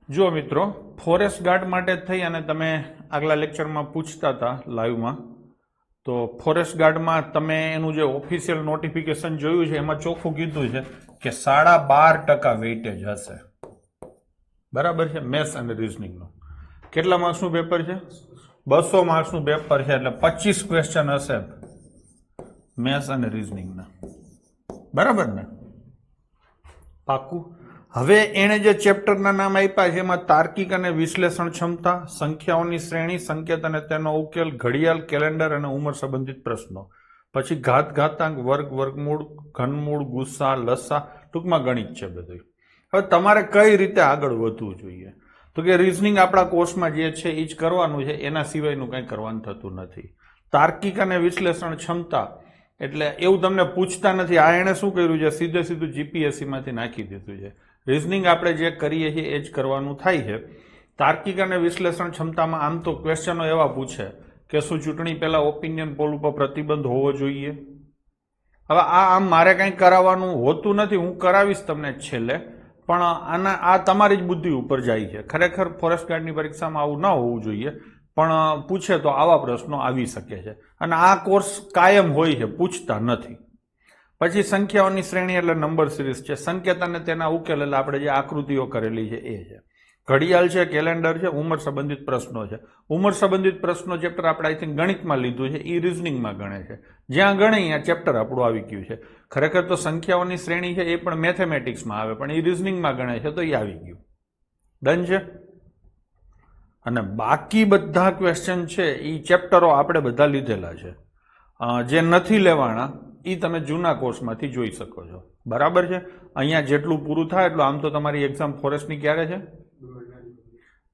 જો મિત્રો, forest guard માટે થઈ અને તમે આગલા લેક્ચરમાં પૂછતા હતા લાઈવમાં, તો ફોરેસ્ટ ગાર્ડમાં તમે એનું જે ઓફિશિયલ નોટિફિકેશન જોયું છે એમાં ચોખ્ખું કીધું છે કે 12.5% વેઇટેજ હશે. બરાબર છે. મેથ્સ અને રિઝનિંગનું કેટલા માર્ક્સનું પેપર છે? 200 માર્ક્સનું પેપર છે, એટલે 25 ક્વેશ્ચન હશે મેથ્સ અને રિઝનિંગના. બરાબર ને? પાકું. હવે એણે જે ચેપ્ટરના નામ આપ્યા છે એમાં તાર્કિક અને વિશ્લેષણ ક્ષમતા, સંખ્યાઓની શ્રેણી, સંકેત અને તેનો ઉકેલ, ઘડિયાળ, કેલેન્ડર અને ઉંમર સંબંધિત પ્રશ્નો, પછી ઘાત, ઘાતાંક, વર્ગ, વર્ગમૂળ, ઘનમૂળ, ગુસ્સા, લસા, ટૂંકમાં ગણિત છે બધું. હવે તમારે કઈ રીતે આગળ વધવું જોઈએ? તો કે રિઝનિંગ આપણા કોર્સમાં જે છે એ જ કરવાનું છે, એના સિવાયનું કંઈ કરવાનું થતું નથી. તાર્કિક અને વિશ્લેષણ ક્ષમતા એટલે એવું તમને પૂછતા નથી. આ એણે શું કર્યું છે? સીધે સીધું જીપીએસસી માંથી નાખી દીધું છે. રિઝનિંગ આપણે જે કરીએ છીએ એ જ કરવાનું થાય છે. તાર્કિક અને વિશ્લેષણ ક્ષમતામાં આમ તો ક્વેશ્ચનો એવા પૂછે કે શું ચૂંટણી પહેલા ઓપિનિયન પોલ ઉપર પ્રતિબંધ હોવો જોઈએ? હવે આમ મારે કંઈ કરાવવાનું હોતું નથી, હું કરાવીશ તમને છેલ્લે, પણ આ તમારી જ બુદ્ધિ ઉપર જાય છે. ખરેખર ફોરેસ્ટ ગાર્ડની પરીક્ષામાં આવું ન હોવું જોઈએ, પણ પૂછે તો આવા પ્રશ્નો આવી શકે છે. અને આ કોર્સ કાયમ હોય છે, પૂછતા નથી. પછી સંખ્યાઓની શ્રેણી એટલે નંબર સિરીઝ છે. સંકેત અને તેના ઉકેલ એટલે આપણે જે આકૃતિઓ કરેલી છે એ છે. ઘડિયાળ છે, કેલેન્ડર છે, ઉંમર સંબંધિત પ્રશ્નો છે. ઉંમર સંબંધિત પ્રશ્નો ચેપ્ટર આપણે આઈ થિંક ગણિતમાં લીધું છે, એ રિઝનિંગમાં ગણે છે. જ્યાં ગણે ત્યાં ચેપ્ટર આપણું આવી ગયું છે. ખરેખર તો સંખ્યાઓની શ્રેણી છે એ પણ મેથેમેટિક્સમાં આવે, પણ એ રિઝનિંગમાં ગણે છે, તો એ આવી ગયું. ડન છે. અને બાકી બધા ક્વેશ્ચન છે એ ચેપ્ટરો આપણે બધા લીધેલા છે. જે નથી લેવાના એ તમે જૂના કોર્સમાંથી જોઈ શકો છો. બરાબર છે. અહીંયા જેટલું પૂરું થાય એટલું. આમ તો તમારી એક્ઝામ ફોરેસ્ટની ક્યારે છે?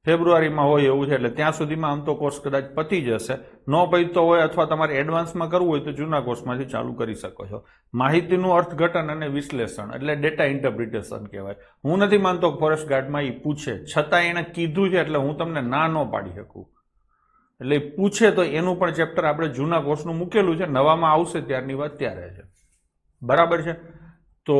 ફેબ્રુઆરીમાં હોય એવું છે, એટલે ત્યાં સુધીમાં આમ તો કોર્સ કદાચ પતી જશે. ન પતતો હોય અથવા તમારે એડવાન્સમાં કરવું હોય તો જૂના કોર્સમાંથી ચાલુ કરી શકો છો. માહિતીનું અર્થઘટન અને વિશ્લેષણ એટલે ડેટા ઇન્ટરપ્રિટેશન કહેવાય. હું નથી માનતો ફોરેસ્ટ ગાર્ડમાં એ પૂછે, છતાં એણે કીધું છે એટલે હું તમને ના ન પાડી શકું. એટલે પૂછે તો એનું પણ ચેપ્ટર આપણે જૂના કોર્સનું મૂકેલું છે, નવામાં આવશે ત્યારની વાત ત્યારે છે. બરાબર છે. તો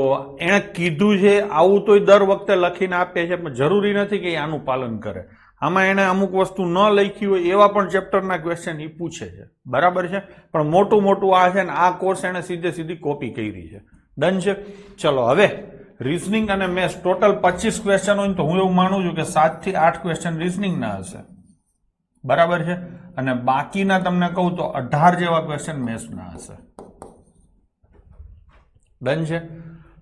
એણે કીધું છે આવું તો દર વખતે લખીને આપે છે, પણ જરૂરી નથી કે આનું પાલન કરે. આમાં એણે અમુક વસ્તુ ન લખી હોય એવા પણ ચેપ્ટરના ક્વેશ્ચન એ પૂછે છે. બરાબર છે. પણ મોટું મોટું આ છે ને આ કોર્સ એણે સીધે સીધી કોપી કરી છે. ડન છે. ચલો હવે રિઝનિંગ અને મેથ્સ ટોટલ 25 ક્વેશ્ચન હોય તો હું એવું માનું છું કે 7 થી 8 ક્વેશ્ચન રિઝનિંગના હશે. બરાબર છે. અને બાકીના તમને કહું તો 18 જેવા ક્વેશ્ચન મેથ્સના હશે. ડન છે.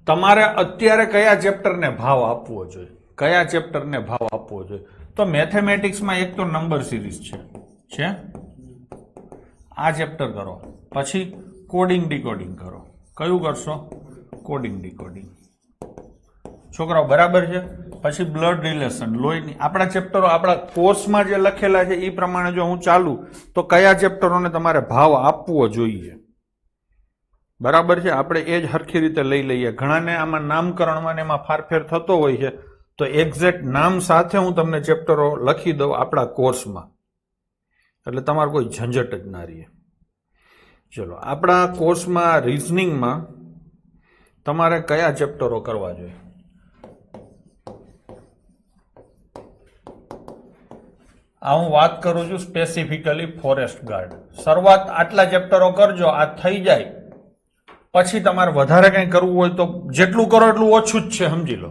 તમારે અત્યારે કયા ચેપ્ટરને ભાવ આપવો જોઈએ? કયા ચેપ્ટરને ભાવ આપવો જોઈએ? તો મેથેમેટિક્સમાં એક તો નંબર સિરીઝ છે. આ ચેપ્ટર કરો. પછી કોડિંગ ડીકોડિંગ કરો. કયું કરશો? Coding decoding. છોકરાઓ બરાબર છે. પછી બ્લડ રિલેશન, લોહીની. આપણા ચેપ્ટરો આપણા કોર્સમાં જે લખેલા છે એ પ્રમાણે જો હું ચાલુ તો કયા ચેપ્ટરોને તમારે ભાવ આપવો જોઈએ? બરાબર છે. આપણે એ જ હરખી રીતે લઈ લઈએ. ઘણાને આમાં નામકરણમાં એમાં ફારફેર થતો હોય છે, તો એક્ઝેક્ટ નામ સાથે હું તમને ચેપ્ટરો લખી દઉં આપણા કોર્સમાં, એટલે તમારે કોઈ ઝંઝટ જ ના રહે. ચલો, આપણા કોર્સમાં રિઝનિંગમાં તમારે કયા ચેપ્ટરો કરવા જોઈએ? આ હું વાત કરું છું સ્પેસિફિકલી ફોરેસ્ટ ગાર્ડ. શરૂઆત આટલા ચેપ્ટરો કરજો, આ થઈ જાય પછી તમારે વધારે કંઈ કરવું હોય તો જેટલું કરો એટલું ઓછું જ છે, સમજી લો.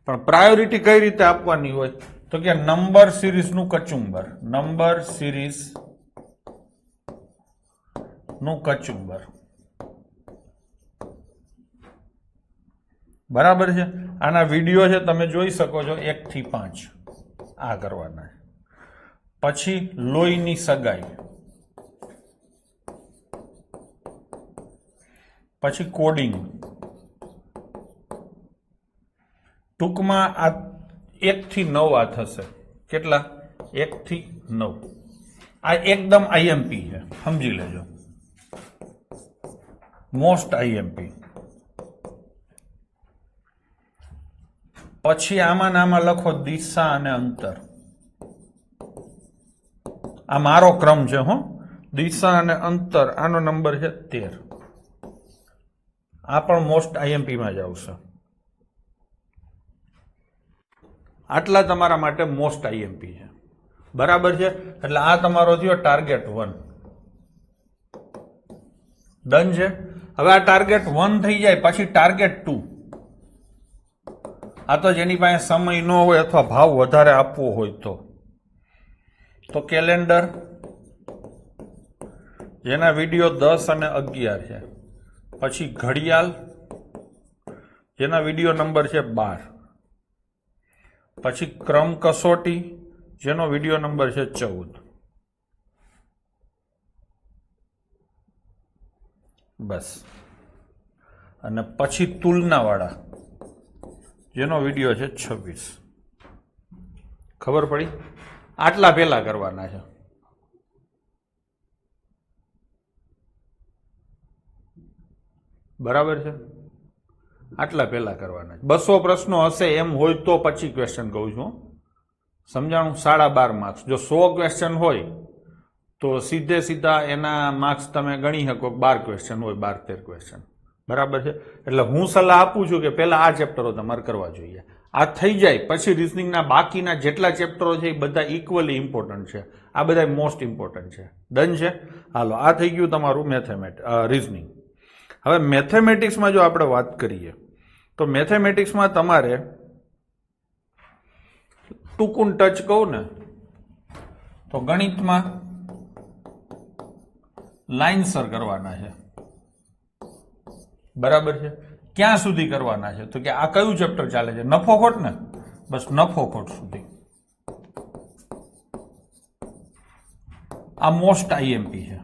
પણ પ્રાયોરિટી કઈ રીતે આપવાની હોય? તો કે નંબર સિરીઝનું કચુંબર. નંબર સિરીઝ નું કચુંબર. બરાબર છે. આના વિડીયો છે, તમે જોઈ શકો છો. 1 થી 5 આ કરવાના. પછી લોહીની સગાઈ, પછી કોડિંગ. ટૂંકમાં આ 1 થી 9 આ થશે. કેટલા? 1 થી 9. આ એકદમ આઈએમપી છે, સમજી લેજો. Most IMP. પછી આમાં નામાં લખો દિશા અને અંતર. આ મારો ક્રમ છે હો. દિશા અને અંતર, આનો નંબર છે 13. આ પણ મોસ્ટ આઈએમપી માં જ આવશે. આટલા તમારા માટે મોસ્ટ આઈએમપી છે, બરાબર છે. એટલે આ તમારો થયો ટાર્ગેટ 1. ડન છે. હવે આ ટાર્ગેટ 1 થઈ જાય પછી ટાર્ગેટ 2. આ તો જેની પાસે સમય ન હોય અથવા ભાવ વધારે આપવો હોય તો કેલેન્ડર જેના વિડીયો 10 અને 11 છે, પછી ઘડિયાળ જેના વિડીયો નંબર છે 12, પછી ક્રમ કસોટી જેનો વિડીયો નંબર છે 14. બસ. અને પછી તુલનાવાળા જેનો વિડીયો છે 26. ખબર પડી? આટલા પહેલા કરવાના છે. બરાબર છે. આટલા પહેલા કરવાના છે. 200 પ્રશ્નો હશે એમ હોય તો પછી ક્વેશ્ચન કહું છું. સમજાણું? 12.5 માર્ક્સ. જો 100 ક્વેશ્ચન હોય તો સીધા એના માર્ક્સ તમે ગણી શકો. 12 ક્વેશ્ચન હોય, 12-13 ક્વેશ્ચન. બરાબર છે. એટલે હું સલાહ આપું છું કે પહેલા આ ચેપ્ટરો તમારે કરવા જોઈએ. આ થઈ જાય પછી રિઝનિંગના બાકીના જેટલા ચેપ્ટરો છે એ બધા ઇક્વલી ઇમ્પોર્ટન્ટ છે. આ બધા મોસ્ટ ઇમ્પોર્ટન્ટ છે. ડન છે. હાલો, આ થઈ ગયું તમારું રિઝનિંગ. હવે મેથેમેટિક્સમાં જો આપણે વાત કરીએ તો મેથેમેટિક્સમાં તમારે ટૂંકું ટચ કહું ને તો ગણિતમાં લાઇનસર કરવાના છે. બરાબર છે. ક્યાં સુધી કરવાના છે? તો કે આ કયું ચેપ્ટર ચાલે છે? નફો ખોટ ને? બસ નફો ખોટ સુધી. આ મોસ્ટ આઈએમપી છે.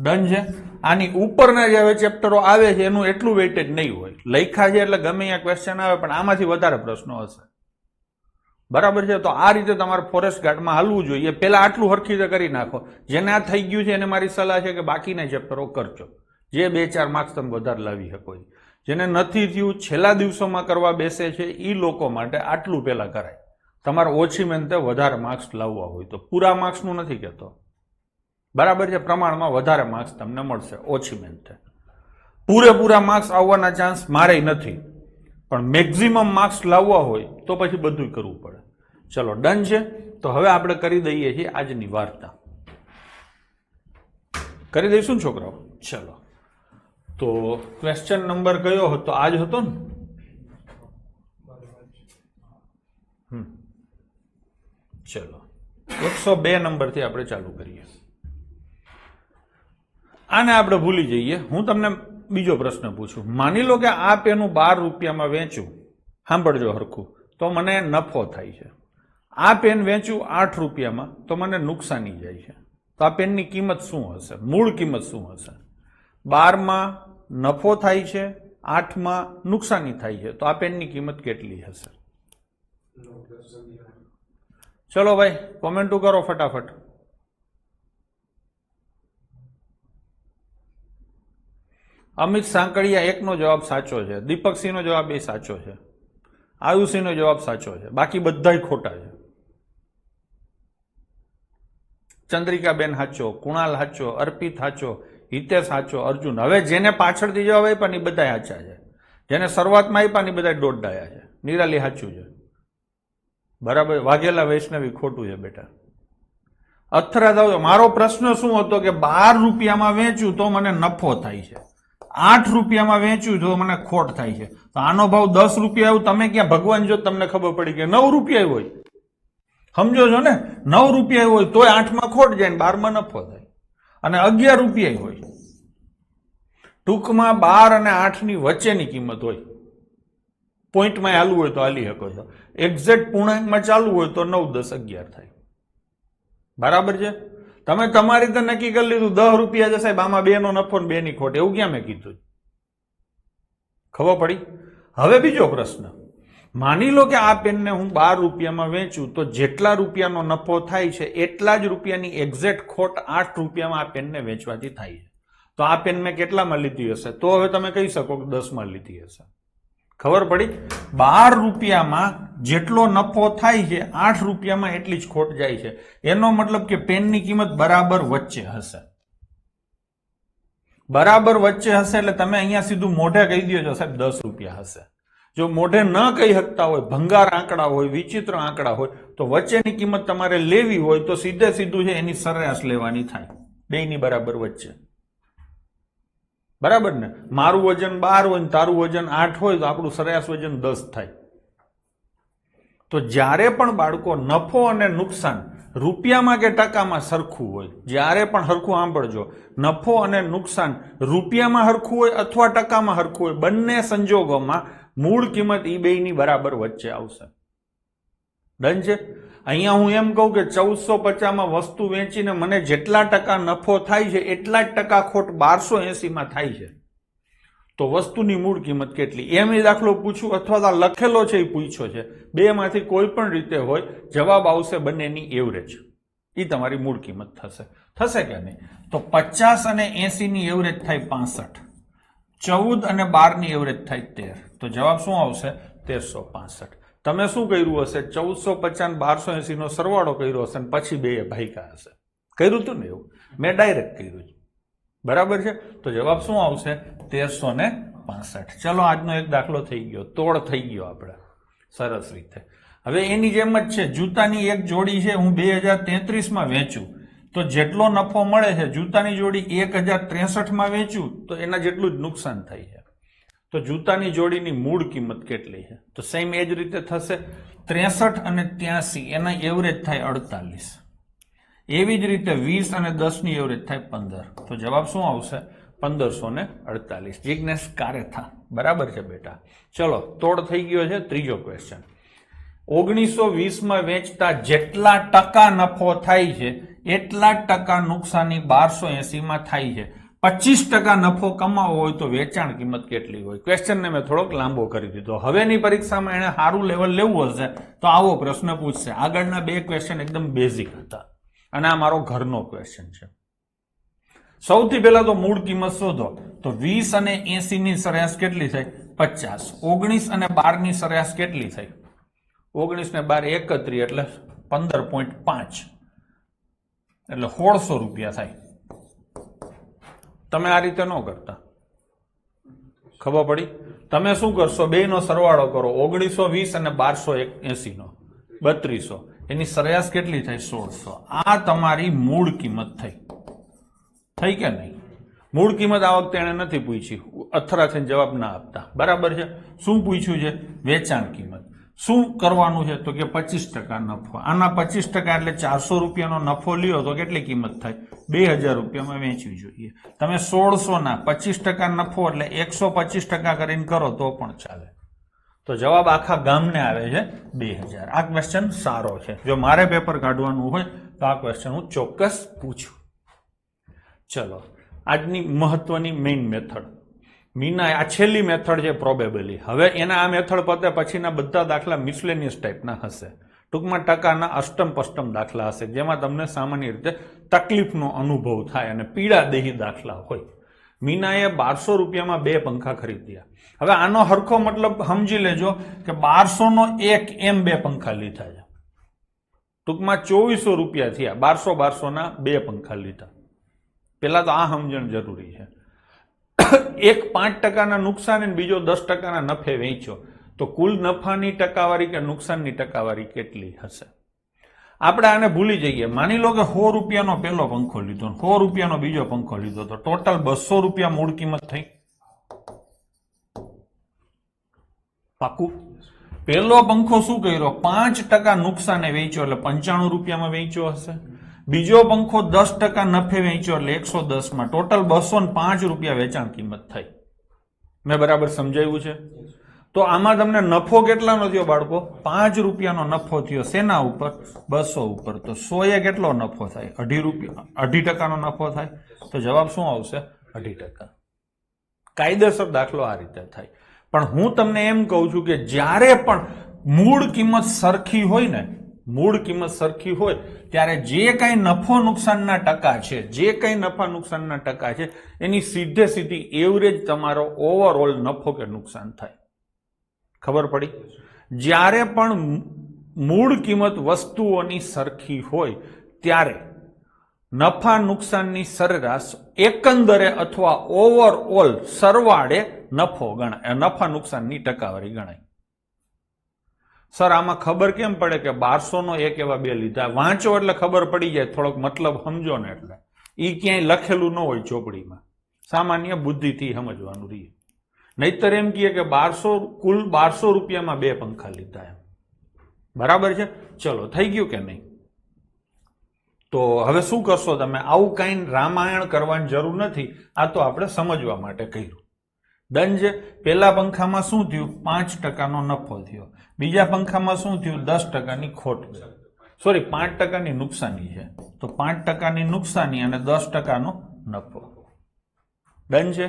ડન છે. આની ઉપરના જે હવે ચેપ્ટરો આવે છે એનું એટલું વેઇટેજ નહીં હોય. લખ્યા છે એટલે ગમે ત્યાં ક્વેશ્ચન આવે પણ આમાંથી વધારે પ્રશ્નો હશે. બરાબર છે. તો આ રીતે તમારે ફોરેસ્ટ ગાર્ડમાં હાલવું જોઈએ. પહેલા આટલું હરખી રીતે કરી નાખો. જેને આ થઈ ગયું છે એને મારી સલાહ છે કે બાકીના ચેપ્ટરો કરજો, જે 2-4 માર્ક્સ તમે વધારે લાવી શકો. જેને નથી થયું છેલ્લા દિવસોમાં કરવા બેસે છે એ લોકો માટે આટલું પહેલા કરાય. તમારે ઓછી મહેનતે વધારે માર્ક્સ લાવવા હોય તો. પૂરા માર્ક્સનું નથી કહેતો. બરાબર છે. પ્રમાણમાં વધારે માર્ક્સ તમને મળશે ઓછી મહેનતે. પૂરેપૂરા માર્ક્સ આવવાના ચાન્સ મારે નથી, પણ મેક્સિમમ માર્ક્સ લાવવા હોય તો પછી બધું કરવું પડે. ચલો, ડન છે. તો હવે આપણે કરી દઈએ છીએ આજની વાર્તા. કરી દઈશું છોકરાઓ? ચલો, તો ક્વેશ્ચન નંબર કયો હતો? આજ હતો ને? ચલો, 102 નંબરથી આપણે ચાલુ કરીએ. આને આપણે ભૂલી જઈએ. હું તમને બીજો પ્રશ્ન પૂછું. માની લો કે આ પેન 12 રૂપિયામાં વેચું, સાંભળજો હરખું, તો મને નફો થાય છે. આ પેન વેચું 8 રૂપિયામાં તો મને નુકસાની જાય છે. તો આ પેનની કિંમત શું હશે? મૂળ કિંમત શું હશે? 12માં નફો થાય છે, 8માં નુકસાની થાય છે, તો આ પેનની કિંમત કેટલી હશે? ચલો ભાઈ, કોમેન્ટો કરો ફટાફટ. અમિત સાંકળિયા 1 નો જવાબ સાચો છે. દીપકસિંહનો જવાબ એ સાચો છે. આયુષિંહનો જવાબ સાચો છે. બાકી બધાય ખોટા છે. ચંદ્રિકાબેન સાચો, કુણાલ સાચો, અર્પિત સાચો, હિતેશ સાચો, અર્જુન. હવે જેને પાછળથી જવાબ આપ્યા ને બધા સાચા છે. જેને શરૂઆતમાં આપ્યા ને બધા દોઢ ડાયા છે. નિરાલી સાચું છે. બરાબર. વાઘેલા વૈષ્ણવી ખોટું છે બેટા. અથરા થાવ. મારો પ્રશ્ન શું હતો કે 12 રૂપિયામાં વેચું તો મને નફો થાય છે, 8 રૂપિયામાં વેચ્યું તો મને ખોટ થાય છે. તો આનો ભાવ 10 રૂપિયા આવ્યું. તમે ક્યાં ભગવાન જો તમને ખબર પડી કે 9 રૂપિયા હોય, સમજો છો ને? 9 રૂપિયા હોય તોય 8માં ખોટ જાય ને 12માં નફો થાય. અને 11 રૂપિયા હોય. ટૂંકમાં 12 અને 8 ની વચ્ચેની કિંમત હોય. પોઈન્ટમાં હાલવું હોય તો હાલી શકો છો. એક્ઝેક્ટ પૂર્ણાંકમાં ચાલુ હોય તો 9, 10, 11 થાય. બરાબર છે. તમે તમારી રીતે નક્કી કરી લીધું 10 રૂપિયા છે સાહેબ, આમાં 2 નો નફો ને 2 ની ખોટ. એવું ક્યાં મેં કીધું? ખબર પડી? હવે બીજો પ્રશ્ન. માની લો કે આ પેનને હું 12 રૂપિયામાં વેચું તો જેટલા રૂપિયાનો નફો થાય છે એટલા જ રૂપિયાની એક્ઝેક્ટ ખોટ 8 રૂપિયામાં આ પેનને વેચવાથી થાય છે. તો આ પેન મેં કેટલામાં લીધી હશે? તો હવે તમે કહી શકો કે 10માં લીધી હશે. ખબર પડી? 12 રૂપિયામાં જેટલો નફો થાય છે 8 રૂપિયામાં એટલી જ ખોટ જાય છે. એનો મતલબ કે પેનની કિંમત બરાબર વચ્ચે હશે. બરાબર વચ્ચે હશે એટલે તમે અહીંયા સીધું મોઢે કહી દો છો સાહેબ 10 રૂપિયા હશે. જો મોઢે ન કહી શકતા હોય, ભંગાર આંકડા હોય, વિચિત્ર આંકડા હોય, તો વચ્ચેની કિંમત તમારે લેવી હોય તો સીધે સીધું છે એની સરેરાશ લેવાની થાય, બેયની બરાબર વચ્ચે. બરાબર ને? મારું વજન 12 હોય ને તારું વજન 8 હોય તો આપણું સરેરાશ વજન 10 થાય. તો જ્યારે પણ બાળકો નફો અને નુકસાન રૂપિયામાં કે ટકામાં સરખું હોય, જ્યારે પણ હરખું સાંભળજો, નફો અને નુકસાન રૂપિયામાં હરખું હોય અથવા ટકામાં હરખું હોય, બંને સંજોગોમાં મૂળ કિંમત ઈ બેયની બરાબર વચ્ચે આવશે. ડન છે? અહીંયા હું એમ કહું કે 1450માં વસ્તુ વેચીને મને જેટલા ટકા નફો થાય છે એટલા જ ટકા ખોટ 1280માં થાય છે, તો વસ્તુની મૂળ કિંમત કેટલી? એમ એ દાખલો પૂછું અથવા તો લખેલો છે એ પૂછ્યો છે, બેમાંથી કોઈ પણ રીતે હોય, જવાબ આવશે બંનેની એવરેજ. એ તમારી મૂળ કિંમત થશે. થશે કે નહીં? તો 50 અને 80 ની એવરેજ થાય 65, 14 અને 12 ની એવરેજ થાય 13, તો જવાબ શું આવશે? 1365. તમે શું કર્યું હશે? 1450 1280 નો સરવાળો કર્યો હશે અને પછી બે ભાગ્યા હશે. કર્યું હતું ને એવું? મેં ડાયરેક્ટ કર્યું છે. બરાબર છે? તો જવાબ શું આવશે? 1365. ચલો, આજનો એક દાખલો થઈ ગયો, તોડ થઈ ગયો આપણે સરસ રીતે. હવે એની જેમ જ છે, જૂતાની એક જોડી છે, હું 2033માં વેચું તો જેટલો નફો મળે છે, જૂતાની જોડી 1063માં વેચું તો એના જેટલું જ નુકસાન થાય છે. તો જૂતાની જોડીની મૂળ કિંમત કેટલી છે? તો સેમ એ જ રીતે થશે. 63 અને 83 એના એવરેજ થાય 48. એવી જ રીતે 20 અને 10 ની એવરેજ થાય 15. તો જવાબ શું આવશે? 1548. જિજ્ઞેશ કારેથા. બરાબર છે બેટા? ચલો, તોડ થઈ ગયો છે. ત્રીજો ક્વેશ્ચન. 1920માં વેચતા જેટલા ટકા નફો થાય છે એટલા જ ટકા નુકસાની 1280માં થાય છે. 25% નફો કમાવો હોય તો વેચાણ કિંમત કેટલી હોય? ક્વેશ્ચનને મેં થોડોક લાંબો કરી દીધો. હવેની પરીક્ષામાં એને સારું લેવલ લેવું હશે તો આવો પ્રશ્ન પૂછશે. આગળના બે ક્વેશ્ચન એકદમ બેઝિક હતા અને આ મારો ઘરનો ક્વેશ્ચન છે. સૌથી પહેલા તો મૂળ કિંમત શોધો. તો 20 અને 80 ની સરેરાશ કેટલી થાય? 50. 19 અને 12 ની સરેરાશ કેટલી થાય? 19 ને 12 31 એટલે 15.5 એટલે 1600 રૂપિયા થાય. તમે આ રીતે ન કરતા, ખબર પડી? તમે શું કરશો? બે નો સરવાળો કરો, 1920 અને 1280 નો 3200, એની સરેરાશ કેટલી થાય? 1600. આ તમારી મૂળ કિંમત થઈ. થઈ કે નહીં? મૂળ કિંમત આ વખતે એને નથી પૂછી, અથડા થઈને જવાબ ના આપતા. બરાબર છે? શું પૂછ્યું છે? વેચાણ કિંમત. શું કરવાનું છે? તો કે 25% નફો. આના 25% એટલે 400 રૂપિયાનો નફો લ્યો તો કેટલી કિંમત થાય? 2000 રૂપિયામાં વેચવી જોઈએ. તમે 1600 ના 25% નફો એટલે 125% કરીને કરો તો પણ ચાલે. તો જવાબ આખા ગામને આવે છે 2000. આ ક્વેશ્ચન સારો છે. જો મારે પેપર કાઢવાનું હોય તો આ ક્વેશ્ચન હું ચોક્કસ પૂછું. ચલો, આજની મહત્વની મેઇન મેથડ. મીના આ છેલ્લી મેથડ છે પ્રોબેબલી. હવે એના આ મેથડ પતે પછીના બધા દાખલા મિસલેનિયસ ટાઈપના હશે. ટૂંકમાં ટકાના અષ્ટમ પષ્ટમ દાખલા હશે જેમાં તમને સામાન્ય રીતે તકલીફનો અનુભવ થાય અને પીડાદેહી દાખલા હોય. મીનાએ 1200 રૂપિયામાં 2 પંખા ખરીદ્યા. હવે આનો હરખો મતલબ સમજી લેજો કે 1200 નો 1 એમ 2 પંખા લીધા છે. ટૂંકમાં 2400 રૂપિયા થયા. 1200 ના 2 પંખા લીધા. પેલા તો આ સમજણ જરૂરી છે. એક 5% નુકસાન અને બીજો 10% નફે વેચ્યો તો કુલ નફાની ટકાવારી કે નુકસાનની ટકાવારી કેટલી હશે? આપણે આને ભૂલી જઈએ. માની લો કે 100 રૂપિયાનો પહેલો પંખો લીધો, 100 રૂપિયાનો બીજો પંખો લીધો, તો ટોટલ 200 રૂપિયા મૂળ કિંમત થઈ. પાકું? પહેલો પંખો શું કર્યો? 5% નુકસાને વેચ્યો એટલે 95 રૂપિયામાં વેચ્યો હશે. બીજો પંખો 10% નફે વેચ્યો એટલે 110માં. ટોટલ 205 રૂપિયા વેચાણ કિંમત થઈ. મેં બરાબર સમજાવ્યું છે? તો આમાં તમને નફો કેટલાનો થયો બાળકો? 5 રૂપિયાનો નફો થયો. શેના ઉપર? 200 ઉપર. તો 100 એ કેટલો નફો થાય? 2.5% નફો થાય. તો જવાબ શું આવશે? 2.5%. કાયદેસર દાખલો આ રીતે થાય. પણ હું તમને એમ કહું છું કે જ્યારે પણ મૂળ કિંમત સરખી હોય ને, મૂળ કિંમત સરખી હોય ત્યારે જે કઈ નફો નુકસાનના ટકા છે, જે કઈ નફા નુકસાનના ટકા છે એની સીધે સીધી એવરેજ તમારો ઓવરઓલ નફો કે નુકસાન થાય. ખબર પડી? જ્યારે પણ મૂળ કિંમત વસ્તુઓની સરખી હોય ત્યારે નફા નુકસાનની સરેરાશ એકંદરે અથવા ઓવરઓલ સરવાળે નફો ગણાય, નફા નુકસાનની ટકાવારી ગણાય. સર આમાં ખબર કેમ પડે કે 1200 નો 1 એવા 2 લીધા? વાંચો એટલે ખબર પડી જાય, થોડોક મતલબ સમજો ને. એટલે ઈ ક્યાંય લખેલું ન હોય ચોપડીમાં, સામાન્ય બુદ્ધિથી સમજવાનું રહે. નહીતર એમ કહે કે 1200 કુલ 1200 રૂપિયામાં 2 પંખા લીધા એમ. બરાબર છે? ચલો, થઈ ગયું કે નહીં? તો હવે શું કરશો તમે? આવું કઈ રામાયણ કરવાની જરૂર નથી, આ તો આપણે સમજવા માટે કર્યું. ડન છે. પેલા પંખામાં શું થયું? 5% નફો થયો. બીજા પંખામાં શું થયું? 10%ની ખોટ. સોરી, 5%ની નુકસાની છે. તો 5%ની નુકસાની અને 10%નો નફો. ડન છે.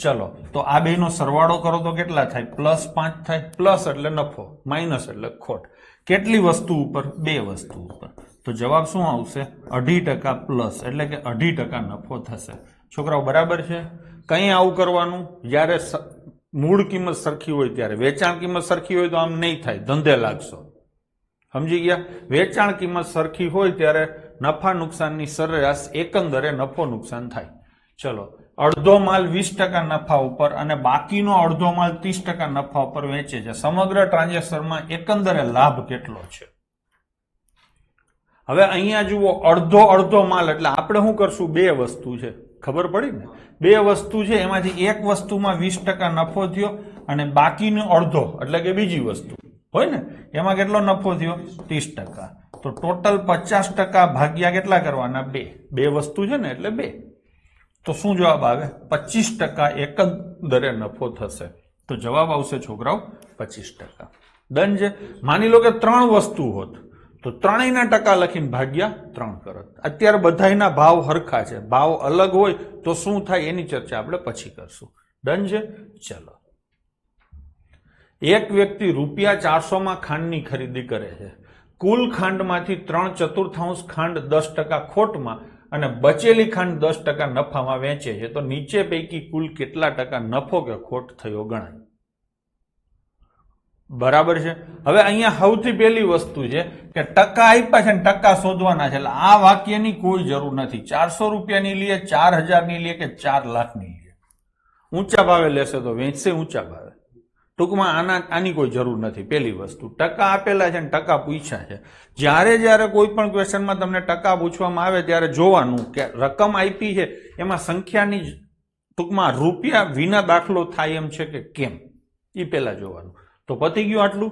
ચલો, તો આ બેનો સરવાળો કરો તો કેટલા થાય? +5 થાય. પ્લસ એટલે નફો, માઇનસ એટલે ખોટ. કેટલી વસ્તુ ઉપર? 2 વસ્તુ ઉપર. તો જવાબ શું આવશે? 2.5% પ્લસ, એટલે કે 2.5% નફો થશે. છોકરાઓ બરાબર છે? કઈ આવું કરવાનું? જ્યારે મૂળ કિંમત સરખી હોય ત્યારે. વેચાણ કિંમત સરખી હોય તો આમ નહીં થાય, ધંધે લાગશો. સમજી ગયા? વેચાણ કિંમત સરખી હોય ત્યારે નફા નુકસાનની સરેરાશ એકંદરે નફો નુકસાન થાય. ચલો, અડધો માલ 20% નફા ઉપર અને બાકીનો અડધો માલ 30% નફા ઉપર વેચે છે. સમગ્ર ટ્રાન્ઝેક્શનમાં એકંદરે લાભ કેટલો છે? હવે અહીંયા જુઓ, અડધો માલ એટલે આપણે શું કરશું? 2 વસ્તુ છે, ખબર પડી ને? 2 વસ્તુ છે, એમાંથી એક વસ્તુમાં 20% નફો થયો અને બાકીનો અડધો એટલે કે બીજી વસ્તુ હોય ને, એમાં કેટલો નફો થયો? 30%. તો ટોટલ 50% ભાગ્યા કેટલા કરવાના? 2. 2 વસ્તુ છે ને એટલે 2. તો શું જવાબ આવે? 25% એકંદરે નફો થશે. તો જવાબ આવશે છોકરાઓ 25%. ડન છે. માની લો કે 3 વસ્તુ હોત તો ત્રણેયના ટકા લખીને ભાગ્યા 3 કરત. અત્યારે બધાયના ભાવ હરખા છે, ભાવ અલગ હોય તો શું થાય એની ચર્ચા આપણે પછી કરશું. ડન છે. ચલો, એક વ્યક્તિ ₹400 ખાંડની ખરીદી કરે છે. કુલ ખાંડમાંથી 3/4 ખાંડ 10% ખોટમાં અને બચેલી ખાંડ 10% નફામાં વેચે છે. તો નીચે પૈકી કુલ કેટલા ટકા નફો કે ખોટ થયો ગણાય? બરાબર છે. હવે અહીંયા સૌથી પહેલી વસ્તુ છે કે ટકા આપ્યા છે ને ટકા શોધવાના છે. એટલે આ વાક્યની કોઈ જરૂર નથી. 400 રૂપિયાની લે, 4000ની લે કે 4 લાખની લે, ઊંચા ભાવે લેશે તો વેચશે ઊંચા ભાવે. ટૂંકમાં આની કોઈ જરૂર નથી. પહેલી વસ્તુ, ટકા આપેલા છે ને ટકા પૂછ્યા છે. જ્યારે કોઈ પણ ક્વેશ્ચનમાં તમને ટકા પૂછવામાં આવે ત્યારે જોવાનું કે રકમ આપી છે એમાં સંખ્યાની ટૂંકમાં રૂપિયા વિના દાખલો થાય એમ છે કે કેમ, એ પહેલા જોવાનું. તો પતી ગયું આટલું.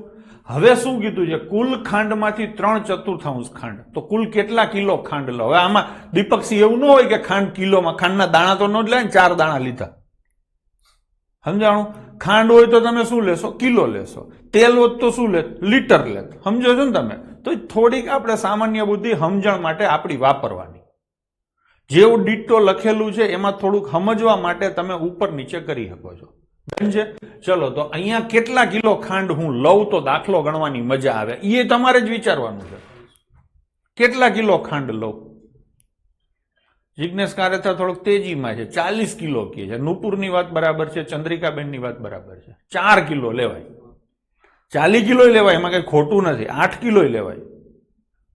હવે શું કીધું છે? કુલ ખાંડમાંથી 3/4 ખાંડ. તો કુલ કેટલા કિલો ખાંડ લો? હવે આમાં દીપકસિંહ એવું ન હોય કે ખાંડ કિલોમાં, ખાંડના દાણા તો ન જ લે ને, 4 દાણા લીધા. સમજાણું? ખાંડ હોય તો તમે શું લેશો? કિલો લેશો. તેલ હોત તો શું લે? લીટર લે. સમજો છો ને તમે? તો થોડીક આપણે સામાન્ય બુદ્ધિ સમજણ માટે આપણી વાપરવાની. જેવું ડિટ્ટો લખેલું છે એમાં થોડુંક સમજવા માટે તમે ઉપર નીચે કરી શકો છો. છે. ચલો, તો અહીંયા કેટલા કિલો ખાંડ હું લઉં તો દાખલો ગણવાની મજા આવે, એ તમારે જ વિચારવાનું છે. કેટલા કિલો ખાંડ લઉં? જિજ્ઞેશ કારેથા થોડોક તેજીમાં છે, 40 કિલો કહે છે. નુપુરની વાત બરાબર છે, ચંદ્રિકાબેનની વાત બરાબર છે. 4 કિલો લેવાય, 40 કિલો લેવાય, એમાં કઈ ખોટું નથી. 8 કિલો લેવાય.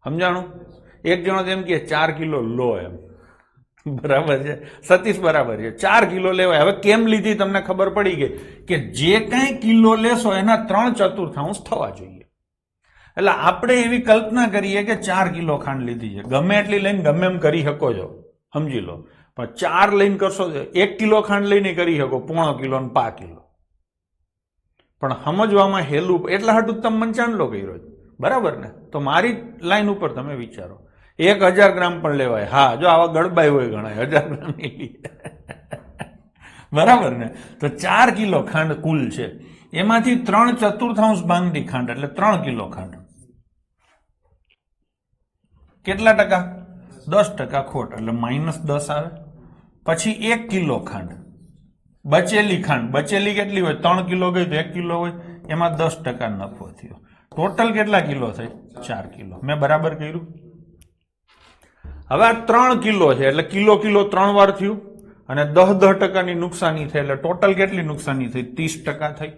સમજાણું? એક જણો એમ કે 4 કિલો લો એમ. બરાબર છે સતીશ? બરાબર છે, 4 કિલો લેવાય. હવે કેમ લીધી તમને ખબર પડી ગઈ કે જે કઈ કિલો લેશો એના 3/4 થવા જોઈએ. એટલે આપણે એવી કલ્પના કરીએ કે 4 કિલો ખાંડ લીધી છે, ગમે એટલી લઈને ગમે એમ કરી શકો છો, સમજી લો. પણ 4 લઈને કરશો, 1 કિલો ખાંડ લઈને કરી શકો, 0.5 કિલો ને 5 કિલો. પણ સમજવામાં હેલું, એટલા હાટું તમે મને ચાંદલો કર્યો. બરાબર ને? તો મારી લાઈન ઉપર તમે વિચારો, 1000 ગ્રામ પણ લેવાય. હા, જો આવા ગડબાઈ હોય ગણાય 1000 ગ્રામ ની. બરાબર ને? તો 4 કિલો ખાંડ કુલ છે, એમાંથી 3/4 ભાગની ખાંડ એટલે 3 કિલો ખાંડ. કેટલા ટકા? 10% ખોટ એટલે -10 આવે. પછી 1 કિલો ખાંડ બચેલી ખાંડ, બચેલી કેટલી હોય? 3 કિલો ગઈ તો 1 કિલો હોય, એમાં 10% નફો થયો. ટોટલ કેટલા કિલો થઈ? 4 કિલો. મેં બરાબર કર્યું? હવે આ 3 કિલો છે એટલે કિલો 3 વાર થયું અને 10% ની નુકસાની થઈ એટલે ટોટલ કેટલી નુકસાની થઈ? 30% થઈ.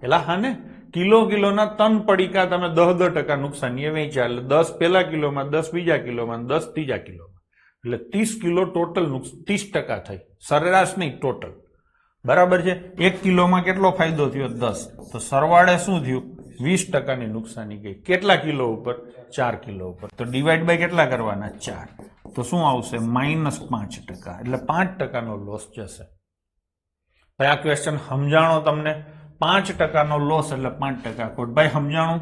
પેલા હા ને, કિલોના તન પડીકા તમે 10% નુકસાની એ વેચ્યા એટલે 10 પેલા કિલોમાં, 10 બીજા કિલોમાં, 10 ત્રીજા કિલોમાં, એટલે 30 કિલો ટોટલ 30% થઈ. સરેરાશ નહીં, ટોટલ. બરાબર છે. 1 કિલોમાં કેટલો ફાયદો થયો? 10. તો સરવાળે શું થયું? 20% નુકસાની ગઈ. કેટલા કિલો ઉપર? 4 કિલો ઉપર. તો ડિવાઈડ બાય કેટલા કરવાના? 4. તો શું આવશે? -5%. એટલે 5%નો લોસ જશે. ભાઈ આ ક્વેશ્ચન સમજાણો તમને? 5%નો લોસ એટલે 5% ખોટ. ભાઈ સમજાણું?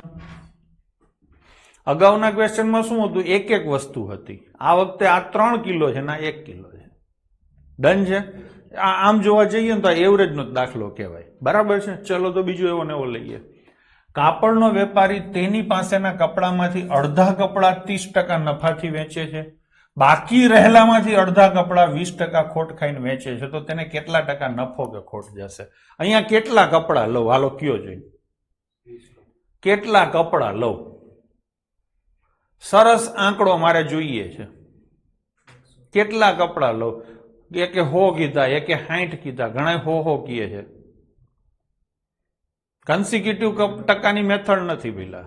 અગાઉના ક્વેશ્ચનમાં શું હતું? એક વસ્તુ હતી. આ વખતે આ 3 કિલો છે ને આ 1 કિલો છે. ડન છે. આમ જોવા જઈએ ને તો એવરેજ નો દાખલો કહેવાય. બરાબર છે. ચલો તો બીજો એવો ને એવો લઈએ. કાપડનો વેપારી તેની પાસેના કપડામાંથી અડધા કપડા 30% નફાથી વેચે છે, બાકી રહેલામાંથી અડધા કપડા 20% ખોટ ખાઈને વેચે છે, તો તેને કેટલા ટકા નફો કે ખોટ જશે? અહીંયા કેટલા કપડા લઉં? હાલો કયો જોઈએ. કેટલા કપડા લઉં? સરસ આંકડો મારે જોઈએ છે. કેટલા કપડા લઉં? એકે 100 કીધા, એકે 60 કીધા, ઘણા 100 કીએ છે. કન્સિક્યુટિવ ટકાની મેથડ નથી પેલા.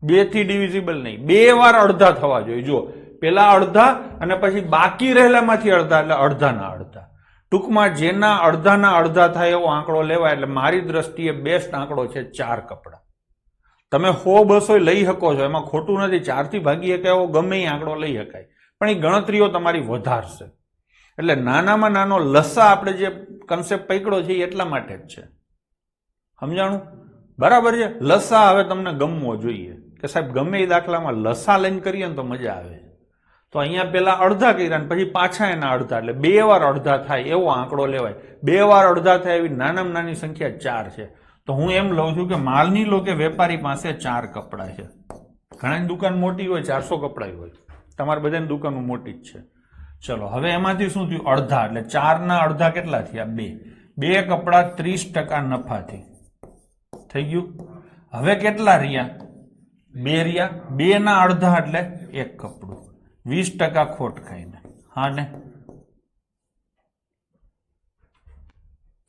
2 થી ડિવિઝિબલ નહીં. 2 વાર અડધા થવા જોઈએ. જો પેલા અડધા અને પછી બાકી રહેલામાંથી અડધા, એટલે અડધાના અડધા. ટૂંકમાં જેના અડધાના અડધા થાય એવો આંકડો લેવાય. એટલે મારી દ્રષ્ટિએ બેસ્ટ આંકડો છે 4 કપડા. તમે 100-200 લઈ શકો છો, એમાં ખોટું નથી. 4 થી ભાગી શકાય એવો ગમે એ આંકડો લઈ શકાય, પણ એ ગણતરીઓ તમારી વધારશે. એટલે નાનામાં નાનો લસા આપણે જે કન્સેપ્ટ પકડ્યો છે એટલા માટે જ છે. સમજાણું? બરાબર છે. લસા હવે તમને ગમવો જોઈએ કે સાહેબ ગમે એ દાખલામાં લસા લઈને કરીએ ને તો મજા આવે. તો અહીંયા પેલા અડધા કર્યા ને પછી પાછા એના અડધા, એટલે 2 વાર અડધા થાય એવો આંકડો લેવાય. 2 વાર અડધા થાય એવી નાનામાં નાની સંખ્યા 4 છે. તો હું એમ લઉં છું કે માલની લો કે વેપારી પાસે 4 કપડા છે. ઘણાની દુકાન મોટી હોય, 400 કપડા હોય. તમારે બધાની દુકાનો મોટી જ છે. ચલો હવે એમાંથી શું થયું? અડધા, એટલે 4 ના અડધા કેટલા થયા? 2 કપડા 30% નફાથી થઈ ગયું. હવે કેટલા રહ્યા? 2 રહ્યા. 2 ના અડધા એટલે 1 કપડું, 20% ખોટ ખાઈને. હા ને?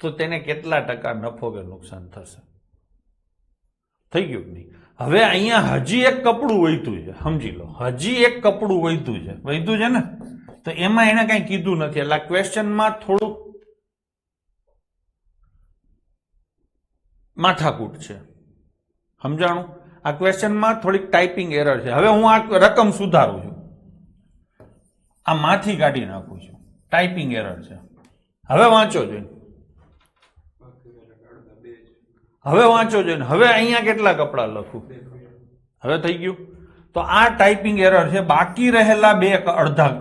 તો તેને કેટલા ટકા નફો કે નુકસાન થશે? થઈ ગયું નહીં? હવે અહીંયા હજી 1 કપડું વધ્યું છે. સમજી લો, હજી 1 કપડું વધ્યું છે ને? તો એમાં એને કઈ કીધું નથી. એટલે ક્વેશ્ચનમાં થોડુંક માથાકૂટ છે. સમજાણું? આ ક્વેશ્ચનમાં થોડીક ટાઈપિંગ એરર છે. હવે હું આ રકમ સુધારું છું, આ માંથી કાઢી નાખું છું. ટાઈપિંગ એરર છે. હવે વાંચો જોઈને. હવે અહીંયા કેટલા કપડા લખું? હવે થઈ ગયું? તો આ ટાઈપિંગ એરર છે. બાકી રહેલા અડધા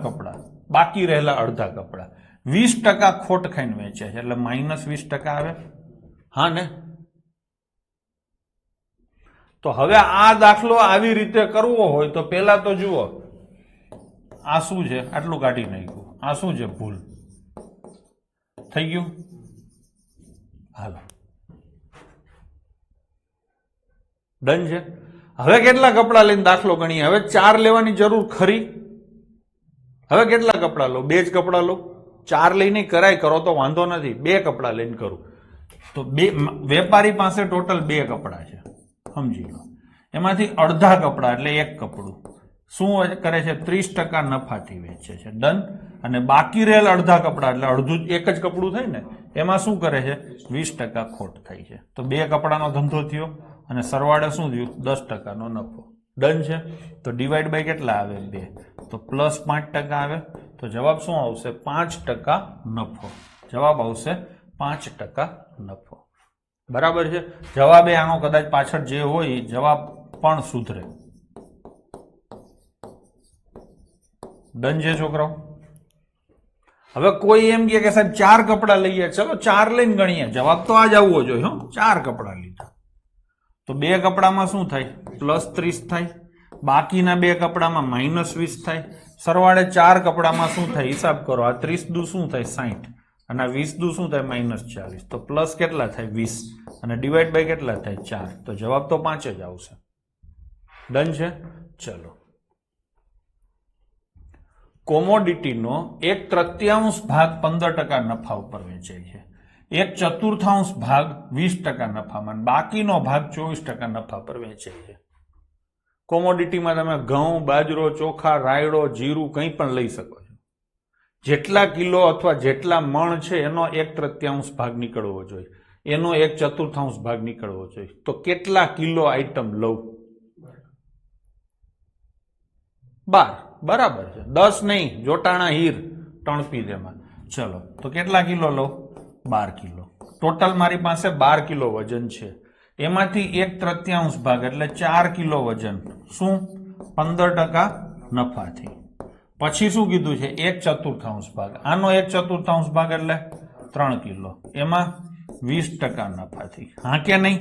કપડા 20% ખોટ ખાઈને વેચે છે, એટલે -20% આવે. હા ને? તો હવે આ દાખલો આવી રીતે કરવો હોય તો પેલા તો જુઓ આ શું છે, આટલું કાઢી નાખ્યું. આ શું છે? ભૂલ થઈ ગયું. હાલો ડન છે. હવે કેટલા કપડા લઈને દાખલો ગણીએ? હવે 4 લેવાની જરૂર ખરી? હવે કેટલા કપડા લો? 2 જ કપડા લો. 4 લઈને કરાય કરો તો વાંધો નથી. 2 કપડા લઈને કરું તો વેપારી પાસે ટોટલ 2 કપડા છે. સમજી લો. એમાંથી અડધા કપડા એટલે 1 કપડું શું કરે છે? 30% નફાથી વેચે છે. ડન. અને બાકી રહેલ અડધા કપડા એટલે અડધું 1 જ કપડું થાય ને, એમાં શું કરે છે? 20% ખોટ થાય છે. તો 2 કપડાનો ધંધો થયો અને સરવાળે શું થયું? 10%નો નફો. ડન છે. તો ડિવાઈડ બાય કેટલા આવે? 2. તો +5% આવે. તો જવાબ શું આવશે? 5% નફો. જવાબ આવશે 5% નફો. બરાબર છે. જવાબ આનો કદાચ પાછળ જે હોય જવાબ પણ સુધરે. ડન છે છોકરાઓ? હવે કોઈ એમ કે સાહેબ 4 કપડા લઈએ, ચલો 4 લઈને ગણીએ. જવાબ તો આ જ આવવો જોઈએ. 4 કપડા લીધા તો 2 કપડામાં શું થાય? +30 થાય. બાકીના 2 કપડામાં -20 થાય. સરવાળે 4 કપડામાં શું થાય? હિસાબ કરો. આ 30 દુ શું થાય? 60. અને આ 20 દુ શું થાય? -40. તો પ્લસ કેટલા થાય? 20. અને ડિવાઈડ બાય કેટલા થાય? 4. તો જવાબ તો 5 જ આવશે. ડન છે. ચલો, કોમોડિટીનો 1/3 ભાગ 15% નફા ઉપર વેચાય છે. 1/4 ભાગ 20% નફામાં, બાકીનો ભાગ 24% નફા પર વેચાય છે. કોમોડિટીમાં તમે ઘઉં, બાજરો, ચોખા, રાયડો, જીરું કંઈ પણ લઈ શકો છો. જેટલા કિલો અથવા જેટલા મણ છે એનો 1/3 ભાગ નીકળવો જોઈએ, એનો 1/4 ભાગ નીકળવો જોઈએ. તો કેટલા કિલો આઈટમ લઉં? 12. બરાબર છે. 10 નહીં, જોટાણા હીર ટણપી દેમાં. ચલો, તો કેટલા કિલો લઉં? 12 કિલો. ટોટલ મારી પાસે 12 કિલો વજન છે. એમાંથી 1/3 ભાગ એટલે 4 કિલો વજન શું? 15% નફાથી. પછી શું કીધું છે? 1/4 ભાગ. આનો 1/4 ભાગ એટલે 3 કિલો. એમાં 20% નફાથી. હા કે નહીં?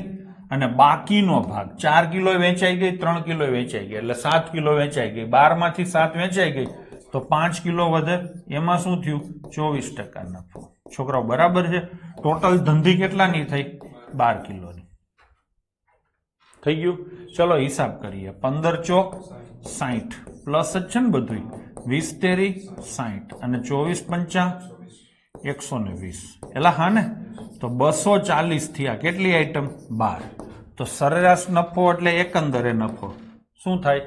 અને બાકીનો ભાગ 4 કિલો વેચાઈ ગઈ, 3 કિલો વેચાઈ ગઈ એટલે 7 કિલો વેચાઈ ગઈ. 12 માંથી 7 વેચાઈ ગઈ તો 5 કિલો વધે. એમાં શું થયું? 24% નફો. છોકરાઓ બરાબર છે? ટોટલ ધંધી કેટલાની થઈ? 12 કિલોની થઈ ગયું. ચલો હિસાબ કરીએ. 15 ચોક 60 પ્લસ જ છે ને બધું. 20 તેરી 60 અને 24 પંચા 120. એલા હા ને? તો 240 થયા. કેટલી આઈટમ? 12. તો સરેરાશ નફો એટલે એકંદરે નફો શું થાય?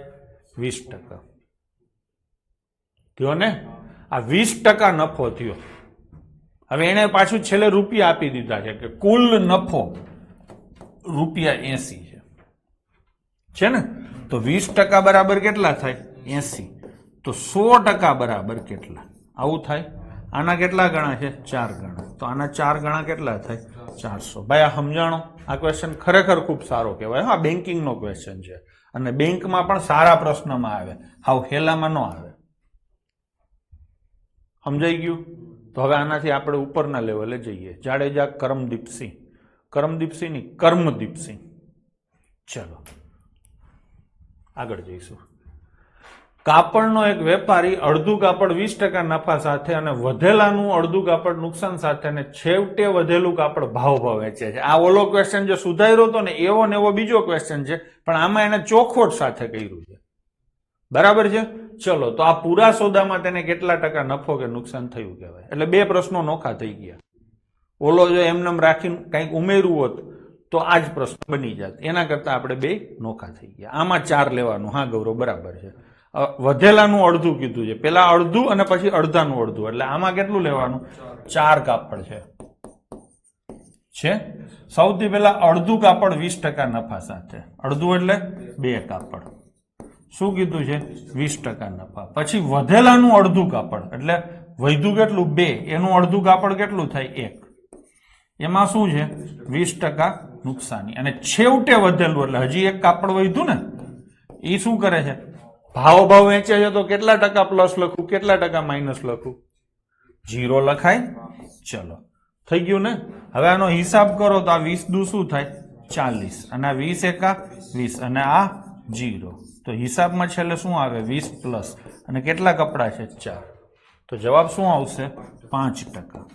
20%. થયો ને? આ 20% નફો થયો. હવે એને પાછું છેલ્લે રૂપિયા આપી દીધા છે કે કુલ નફો ₹80 છે ને? તો 20% બરાબર કેટલા થાય? 80. તો 100% બરાબર કેટલા? આવું થાય. આના કેટલા ગણા છે? 4 ગણા. તો આના 4 ગણા કેટલા થાય? 400. ભાઈ આ સમજાણો? આ ક્વેશ્ચન ખરેખર ખૂબ સારો કહેવાય. હા, બેન્કિંગનો ક્વેશ્ચન છે અને બેંકમાં પણ સારા પ્રશ્નમાં આવે, હાવ હેલામાં ન આવે. સમજાઈ ગયું? તો હવે આનાથી આપણે ઉપરના લેવલે જઈએ. જાડેજા કરમદીપસિંહ. કરમદીપસિંહ ની કર્મદીપસિંહ. ચલો આગળ જઈશું. કાપડનો એક વેપારી અડધું કાપડ 20% નફા સાથે અને વધેલાનું અડધું કાપડ નુકસાન સાથે અને છેવટે વધેલું કાપડ ભાવ વેચે છે. આ ઓલો ક્વેશ્ચન જે સુધાર્યો હતો ને એવો ને એવો બીજો ક્વેશ્ચન છે, પણ આમાં એને ચોખવટ સાથે કર્યું છે. બરાબર છે? ચલો, તો આ પૂરા સોદામાં તેને કેટલા ટકા નફો કે નુકસાન થયું કહેવાય. એટલે બે પ્રશ્નો નોખા થઈ ગયા. ઓલો જો એમનેમ રાખીને કંઈક ઉમેરવું હોત તો આ જ પ્રશ્ન બની જાત. એના કરતા આપણે બે નોખા થઈ ગયા. આમાં 4 લેવાનું. હા ગૌરવ, બરાબર છે. વધેલાનું અડધું કીધું છે. પેલા અડધું અને પછી અડધાનું અડધું. એટલે આમાં કેટલું લેવાનું? 4 કાપડ છે. સૌથી પહેલા અડધું કાપડ 20% નફા સાથે. અડધું એટલે 2 કાપડ. શું કીધું છે? 20% નફા. પછી વધેલાનું અડધું કાપડ એટલે વધ્યું કેટલું? 2. એનું અડધું કાપડ કેટલું થાય? 1. એમાં શું છે? 20% નુકસાની. અને છેવટે વધેલું એટલે હજી 1 કાપડ વધ્યું ને, એ શું કરે છે? ભાવ વેચે છે. તો કેટલા ટકા પ્લસ લખું, કેટલા ટકા માઇનસ લખું? 0 લખાય. ચલો, થઈ ગયું ને? હવે આનો હિસાબ કરો તો આ 20 દુ શું થાય? 40 અને આ 20 એકા 20 અને આ 0. તો હિસાબમાં છેલ્લે શું આવે? 20 પ્લસ અને કેટલા કપડા છે? 4. તો જવાબ શું આવશે? 5%.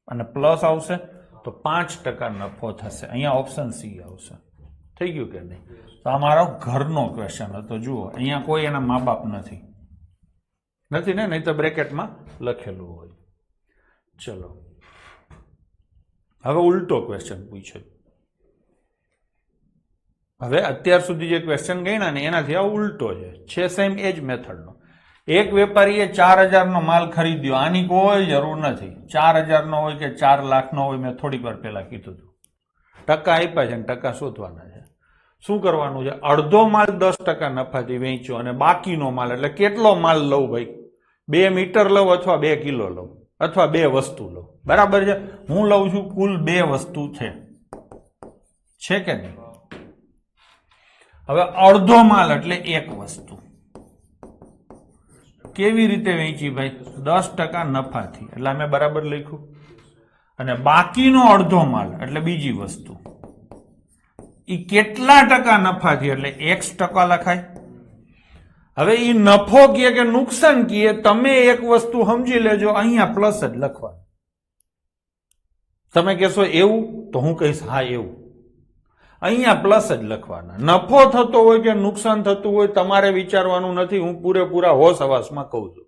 અને પ્લસ આવશે તો 5% નફો થશે. અહીંયા ઓપ્શન સી આવશે. થઈ ગયું કે નહીં? તો આ મારો ઘરનો ક્વેશ્ચન હતો. જુઓ, અહીંયા કોઈ એના મા બાપ નથી ને? નહીં તો બ્રેકેટમાં લખેલું હોય. ચલો, હવે ઉલટો ક્વેશ્ચન પૂછ્યો. હવે અત્યાર સુધી જે ક્વેશ્ચન ગણ્યા ને એનાથી આ ઉલટો છે સેમ એ જ મેથડનો. એક વેપારીએ 4000 માલ ખરીદ્યો. આની કોઈ જરૂર નથી. 4000 હોય કે 4 લાખ હોય, મેં થોડીક વાર પહેલા કીધું હતું. ટકા આપ્યા છે ને ટકા શોધવાના છે. શું કરવાનું છે? અડધો માલ 10% નફાથી વેચ્યો અને બાકીનો માલ એટલે કેટલો માલ લઉં ભાઈ? 2 મીટર લઉં અથવા 2 કિલો લઉં અથવા 2 વસ્તુ લઉં. બરાબર છે? હું લઉં છું કુલ 2 વસ્તુ છે કે નહીં? હવે અડધો માલ એટલે 1 વસ્તુ. કેવી રીતે વેચી ભાઈ? 10% નફાથી. એટલે અમે બરાબર લખ્યું. અને બાકીનો અડધો માલ એટલે બીજી વસ્તુ. એ કેટલા ટકા નફાથી? એટલે X% લખાય. હવે એ નફો કહે કે નુકસાન કહે, તમે એક વસ્તુ સમજી લેજો, અહીંયા પ્લસ જ લખવાનું. તમે કહેશો એવું? તો હું કહીશ હા એવું. અહીંયા પ્લસ જ લખવાના. નફો થતો હોય કે નુકસાન થતું હોય તમારે વિચારવાનું નથી. હું પૂરેપૂરા હોશ હવાસમાં કહું છું.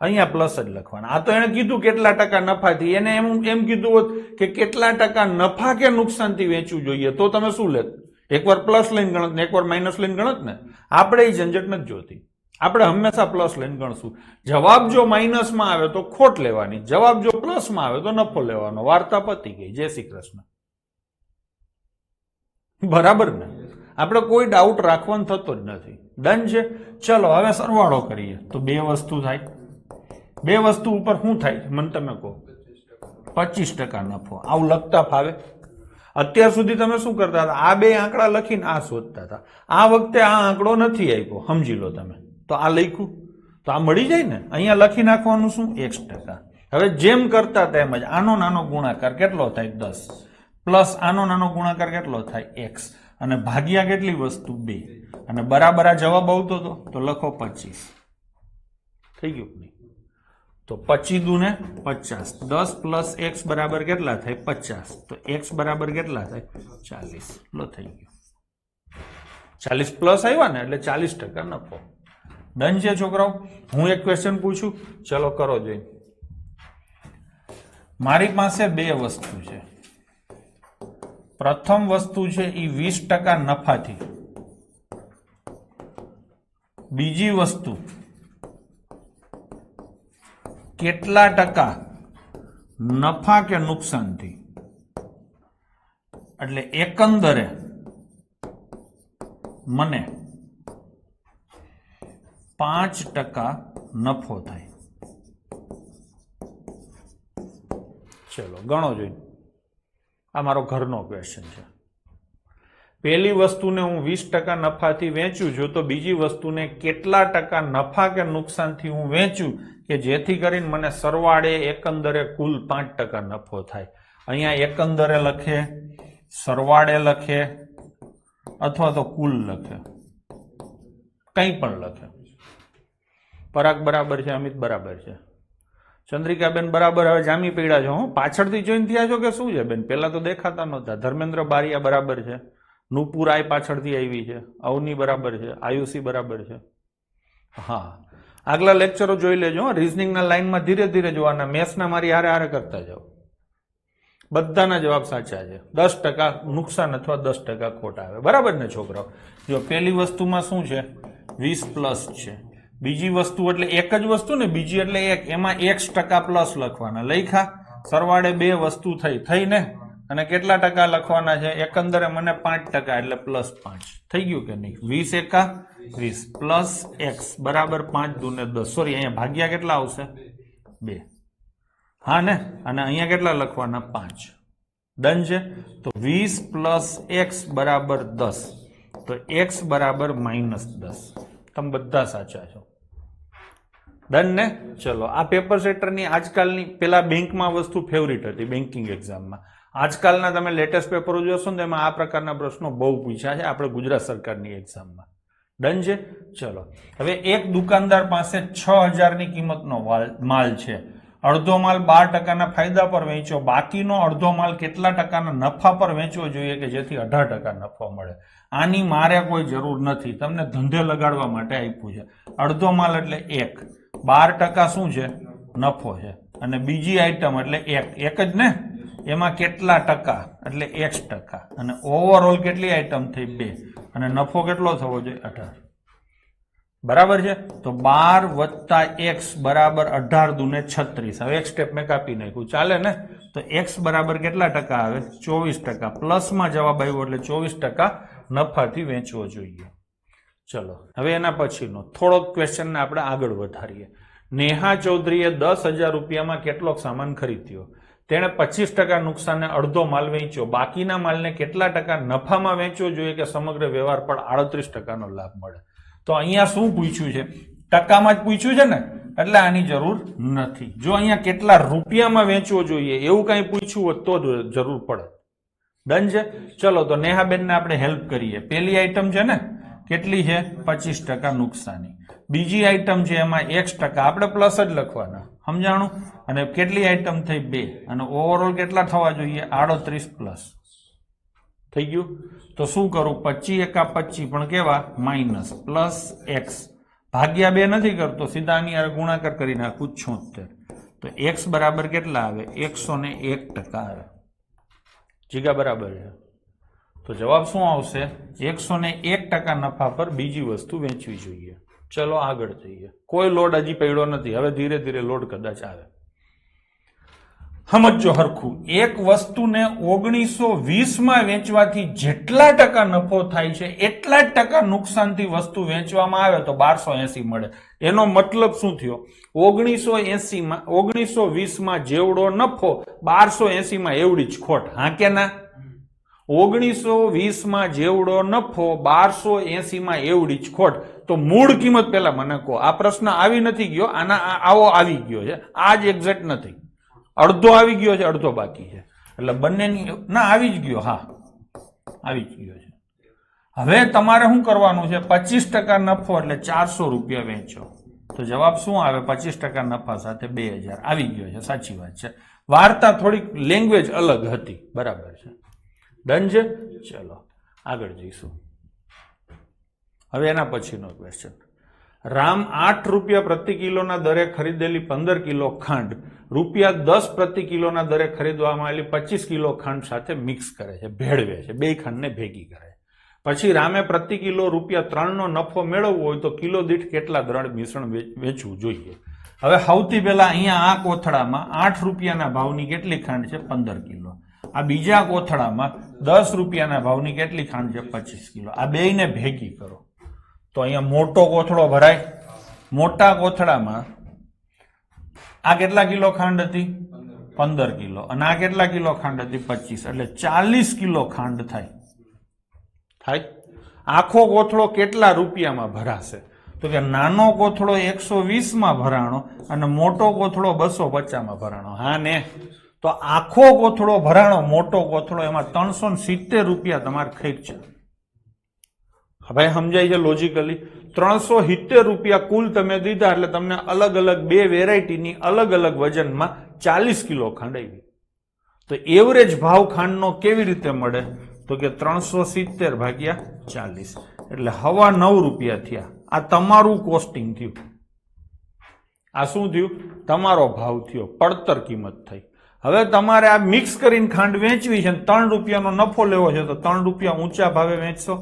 અહીંયા પ્લસ જ લખવાના. આ તો એને કીધું કેટલા ટકા નફાથી. એને એમ કીધું હોત કે કેટલા ટકા નફા કે નુકસાનથી વેચવું જોઈએ તો તમે શું લેત? એકવાર પ્લસ લઈને ગણત ને એકવાર માઇનસ લઈને ગણત ને. આપણે એ ઝંઝટ નથી જોતી. આપણે હંમેશા પ્લસ લઈને ગણશું. જવાબ જો માઇનસમાં આવે તો ખોટ લેવાની, જવાબ જો પ્લસમાં આવે તો નફો લેવાનો. વાર્તા પતી ગઈ. જય શ્રી કૃષ્ણ. બરાબર ને? આપણે કોઈ ડાઉટ રાખવાનો થતો જ નથી. ડન છે. ચલો હવે સરવાળો કરીએ તો બે વસ્તુ થાય. બે વસ્તુ ઉપર શું થાય મને તમે કહો? 25% નફો. આવું લખતા ફાવે? અત્યાર સુધી તમે શું કરતા હતા? આ બે આંકડા લખીને આ શોધતા હતા. આ વખતે આ આંકડો નથી આપ્યો, સમજી લો તમે. તો આ લખ્યું તો આ મળી જાય ને. અહીંયા લખી નાખવાનું શું? 1%. હવે જેમ કરતા તેમ જ આનો નાનો ગુણાકાર કેટલો થાય? 10 પ્લસ આનો નાનો ગુણાકાર કેટલો થાય? x અને ભાગ્યા કેટલી વસ્તુ? 2 અને બરાબર આ જવાબ આવતો હતો તો લખો 25. થઈ ગયું નહીં? તો 25 દુને 50. 10 પ્લસ x બરાબર કેટલા થાય? 50. તો x બરાબર કેટલા થાય? 40. લો થઈ ગયું. 40 પ્લસ આવ્યા ને એટલે 40% નફો. ડન છે છોકરાઓ? હું એક ક્વેશ્ચન પૂછું, ચલો કરો જોઈ. મારી પાસે બે વસ્તુ છે. પ્રથમ વસ્તુ છે એ 20% નફાથી, બીજી વસ્તુ કેટલા ટકા નફા કે નુકસાનથી. એટલે એકંદરે મને 5% નફો થાય. ચલો ગણો જોઈ. આ મારો ઘરનો ક્વેશ્ચન છે. પહેલી વસ્તુને હું 20% નફાથી વેચું છું તો બીજી વસ્તુને કેટલા ટકા નફા કે નુકસાનથી હું વેચું કે જેથી કરીને મને સરવાળે એકંદરે કુલ 5% નફો થાય. અહીંયા એકંદરે લખે, સરવાળે લખે અથવા તો કુલ લખે, કંઈ પણ લખે. પરાગ બરાબર છે, અમિત બરાબર છે, ચંદ્રિકાબેન બરાબર. હવે જામી પીડા છો. પાછળથી જોઈન થયા છો કે શું છે બેન? પેલા તો દેખાતા નહોતા. ધર્મેન્દ્ર બારિયા બરાબર છે, નુપુર આઈ પાછળથી આવી છે, અવની બરાબર છે, આયુષી બરાબર છે. હા, આગલા લેક્ચરો જોઈ લેજો. રીઝનિંગના લાઈનમાં ધીરે ધીરે જોવાના, મેથ્સના મારી હારે હારે કરતા જાઓ. બધાના જવાબ સાચા છે. 10% નુકસાન અથવા 10% ખોટ આવે. બરાબર ને છોકરાઓ? જો પેલી વસ્તુમાં શું છે? 20 પ્લસ છે. બીજી વસ્તુ એટલે એક જ વસ્તુ ને, બીજી એટલે એક, એમાં 1% પ્લસ લખવાના. લખ્યા, સરવાળે બે વસ્તુ થઈ ને, અને કેટલા ટકા લખવાના છે? એકંદરે મને 5% એટલે +5. થઈ ગયું કે નહીં? 20 એકા 20 પ્લસ x બરાબર 5 દુને 10. સોરી, અહીંયા ભાગ્યા કેટલા આવશે? 2. હા ને? અને અહીંયા કેટલા લખવાના? 5. ડન છે? તો 20 પ્લસ x બરાબર 10. તો x બરાબર -10. તમે બધા સાચા છો. ડન ને? ચલો, આ પેપર સેટરની આજકાલની, પેલા બેંકમાં વસ્તુ ફેવરિટ હતી, બેન્કિંગ એક્ઝામમાં. આજકાલના તમે લેટેસ્ટ પેપરો જોશો ને એમાં આ પ્રકારના પ્રશ્નો બહુ પૂછ્યા છે આપણે ગુજરાત સરકારની એક્ઝામમાં. ડન છે? ચલો, હવે એક દુકાનદાર પાસે 6000ની કિંમતનો માલ છે. અડધો માલ 12%ના ફાયદા પર વેચ્યો, બાકીનો અડધો માલ કેટલા ટકાના નફા પર વેચવો જોઈએ કે જેથી 18% નફો મળે? આની મારે કોઈ જરૂર નથી, તમને ધંધે લગાડવા માટે આપ્યું છે. અડધો માલ એટલે 1, 12% શું છે? નફો છે. અને બીજી આઈટમ એટલે એક જ ને, એમાં કેટલા ટકા એટલે x%. અને ઓવરઓલ કેટલી આઈટમ થઈ? 2. અને નફો કેટલો થવો જોઈએ? 18. બરાબર છે? તો 12 + x બરાબર 18 દુને 36. હવે એક સ્ટેપ મેં કાપી નાખ્યું, ચાલે ને? તો x બરાબર કેટલા ટકા આવે? 24%. પ્લસમાં જવાબ આવ્યો એટલે 24% નફાથી વેચવો જોઈએ. ચલો, હવે એના પછીનો થોડોક ક્વેશ્ચનને આપણે આગળ વધારીએ. નેહા ચૌધરીએ 10,000 રૂપિયામાં કેટલોક સામાન ખરીદ્યો. તેણે 25% નુકસાને અડધો માલ વેચ્યો. બાકીના માલને કેટલા ટકા નફામાં વેચવો જોઈએ કે સમગ્ર વ્યવહાર પર 38%નો લાભ મળે? તો અહીંયા શું પૂછ્યું છે? ટકામાં જ પૂછ્યું છે ને, એટલે આની જરૂર નથી. જો અહીંયા કેટલા રૂપિયામાં વેચવો જોઈએ એવું કઈ પૂછ્યું હોત તો જરૂર પડે. ડન છે? ચલો, તો નેહાબેનને આપણે હેલ્પ કરીએ. પેલી આઈટમ છે ને, કેટલી છે? 25% નુકસાની. બીજી આઈટમ છે એમાં x%, આપણે પ્લસ જ લખવાના, સમજાણું? અને કેટલી આઈટમ થઈ? 2. અને ઓવરઓલ કેટલા થવા જોઈએ? 38 પ્લસ. થઈ ગયું? તો શું કરું? 25 એકા 25 પણ કેવા? માઇનસ, પ્લસ x ભાગ્યા 2 નથી કરતો, સીધા આની હારે ગુણાકાર કરી નાખું 76. તો x બરાબર કેટલા આવે? 101% આવે. જીગા બરાબર છે? તો જવાબ શું આવશે? 101% નફા પર બીજી વસ્તુ વેચવી જોઈએ. ચલો આગળ જઈએ. કોઈ લોડ હજી પડ્યો નથી, હવે ધીરે ધીરે લોડ કદાચ આવે. સમજો હરખું, એક વસ્તુને 1920 માં વેચવાથી જેટલા ટકા નફો થાય છે એટલા જ ટકા નુકસાનથી વસ્તુ વેચવામાં આવે તો 1280 મળે. એનો મતલબ શું થયો? 1920 માં જેવડો નફો 1280 માં એવડી જ ખોટ. હા કે ના? 1920 માં જેવડો નફો 1280 માં એવડી જ ખોટ. તો મૂળ કિંમત પેલા મને કહો. આ પ્રશ્ન આવી નથી ગયો, આવો આવી ગયો છે. આ જ એક્ઝેક્ટ નથી, અડધો આવી ગયો છે, અડધો બાકી છે. એટલે બંનેની ના આવી જ ગયો. હા, આવી જ ગયો છે. હવે તમારે શું કરવાનું છે? 25% નફો એટલે 400 રૂપિયા વેચો. તો જવાબ શું આવે? 25% નફા સાથે 2000 આવી ગયો છે. સાચી વાત છે. વાર્તા થોડીક લેંગ્વેજ અલગ હતી, બરાબર છે. ડન છે. ચલો આગળ જઈશું. હવે એના પછીનો ક્વેશ્ચન. રામ 8 રૂપિયા પ્રતિ કિલોના દરે ખરીદેલી 15 કિલો ખાંડ ₹10 પ્રતિ કિલોના દરે ખરીદવામાં આવેલી 25 કિલો ખાંડ સાથે મિક્સ કરે છે, ભેળવે છે, બે ખાંડને ભેગી કરે. પછી રામે પ્રતિ કિલો ₹3 નો નફો મેળવવો હોય તો કિલો દીઠ કેટલા દ્રઢ મિશ્રણ વેચવું જોઈએ? હવે સૌથી પહેલા અહીંયા આ કોથળામાં 8 રૂપિયાના ભાવની કેટલી ખાંડ છે? 15 કિલો. આ બીજા કોથળામાં 10 રૂપિયાના ભાવની કેટલી ખાંડ છે? 25 કિલો. આ બેયને ભેગી કરો તો અહીંયા મોટો કોથળો ભરાય. મોટા કોથળામાં આ કેટલા કિલો ખાંડ હતી? 15 કિલો. અને આ કેટલા કિલો ખાંડ હતી? 25. એટલે 40 કિલો ખાંડ થાય. આખો કોથળો કેટલા રૂપિયામાં ભરાશે? તો કે નાનો કોથળો 120 માં ભરાણો અને મોટો કોથળો 250 માં ભરાણો. હા ને? તો આખો કોથળો ભરાણો, મોટો કોથળો, એમાં 370 રૂપિયા તમારે ખર્ચ છે. ભાઈ સમજાય છે લોજિકલી? 370 રૂપિયા કુલ તમે દીધા એટલે તમને અલગ અલગ બે વેરાયટીની અલગ અલગ વજનમાં 40 કિલો ખાંડ આવી. તો એવરેજ ભાવ ખાંડનો કેવી રીતે મળે? તો કે 370 ભાગ્યા 40 એટલે 9.5 રૂપિયા થયા. આ તમારું કોસ્ટિંગ થયું. આ શું થયું? તમારો ભાવ થયો, પડતર કિંમત થઈ. હવે તમારે આ મિક્સ કરીને ખાંડ વેચવી છે, 3 રૂપિયાનો નફો લેવો છે, તો 3 રૂપિયા ઊંચા ભાવે વેચશો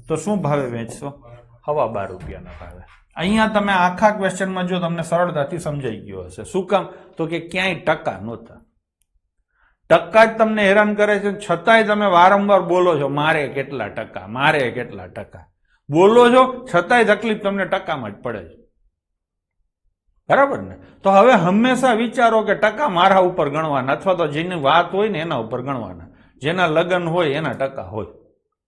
તો શું ભાવે વેચશો? 12.5 રૂપિયાના ભાવે. અહીંયા તમે આખા ક્વેશ્ચનમાં જો તમને સરળતાથી સમજાઈ ગયો હશે. શું કામ? તો કે ક્યાંય ટકા નહોતા. ટકા જ તમને હેરાન કરે છે, છતાંય તમે વારંવાર બોલો છો મારે કેટલા ટકા, મારે કેટલા ટકા બોલો છો, છતાંય તકલીફ તમને ટકામાં જ પડે છે. બરાબર ને? તો હવે હંમેશા વિચારો કે ટકા મારા ઉપર ગણવાના, અથવા તો જેની વાત હોય ને એના ઉપર ગણવાના, જેના લગ્ન હોય એના ટકા હોય.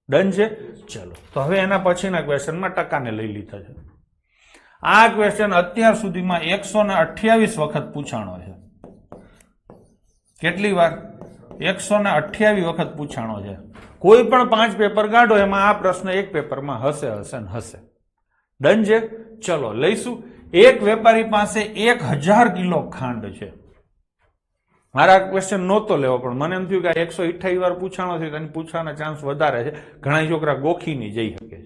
ડન છે? ચલો તો હવે એના પછીના ક્વેશ્ચનમાં ટકાને લઈ લીધા છે. આ ક્વેશ્ચન અત્યાર સુધીમાં 128 વખત પૂછાણો છે. કેટલી વાર? 128 વખત પૂછાણો છે. કોઈ પણ 5 પેપર કાઢો એમાં આ પ્રશ્ન એક પેપરમાં હશે હશે ને હશે. ડન છે? ચલો લઈશું. એક વેપારી પાસે 1000 કિલો ખાંડ છે. મારા ક્વેશ્ચન નહોતો લેવો, પણ મને એમ થયું કે 128 વાર પૂછાણો છે, તેની પૂછવાના ચાન્સ વધારે છે. ઘણા છોકરા ગોખીની જઈ શકે છે.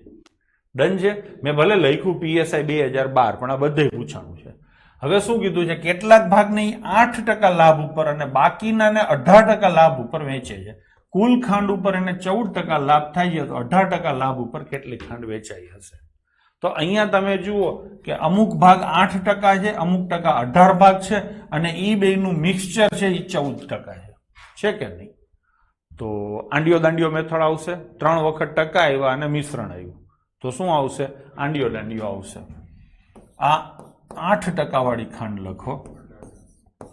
ડન છે? મેં ભલે લખ્યું PSI 2012, પણ આ બધે પૂછાણું છે. હવે શું કીધું છે? કેટલાક ભાગને 8% લાભ ઉપર અને બાકીનાને 18% લાભ ઉપર વેચે છે. કુલ ખાંડ ઉપર એને 14% લાભ થાય છે, તો 18% લાભ ઉપર કેટલી ખાંડ વેચાઈ હશે? તો અહીંયા તમે જુઓ કે અમુક ભાગ 8% છે, અમુક ટકા 18 ભાગ છે, અને એ બેનું મિક્સચર છે એ 14% છે કે નહીં? તો આંડિયો દાંડિયો મેથડ આવશે. 3 વખત ટકા આવ્યા અને મિશ્રણ આવ્યું, તો શું આવશે? આંડિયો દાંડિયો આવશે. આ 8% વાળી ખાંડ લખો,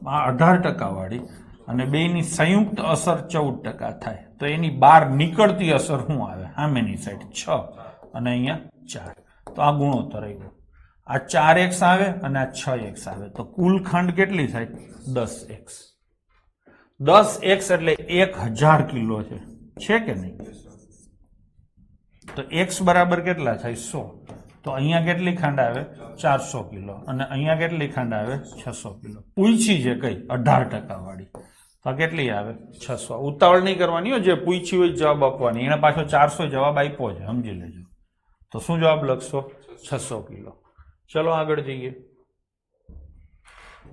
આ 18% વાળી, અને બેની સંયુક્ત અસર 14% થાય. તો એની બહાર નીકળતી અસર શું આવે? સામેની સાઈડ 6 અને અહીંયા 4. તો આ ગુણોત્તર આવ્યો. આ 4x આવે અને આ 6x આવે, તો કુલ ખાંડ કેટલી થાય? 10x. 10x એટલે 1000 કિલો છે કે નહીં? તો x બરાબર કેટલા થાય? 100. તો અહીંયા કેટલી ખાંડ આવે? 400 કિલો. અને અહીંયા કેટલી ખાંડ આવે? 600 કિલો. પૂછી છે કઈ? 18% વાળી. તો કેટલી આવે? 600. ઉતાવળ નહીં કરવાની હો, જે પૂછી હોય જવાબ આપવાની. એને પાછો 400 જવાબ આપ્યો છે, સમજી લેજો. તો શું જવાબ લખશો? 600 કિલો. ચલો આગળ જઈએ.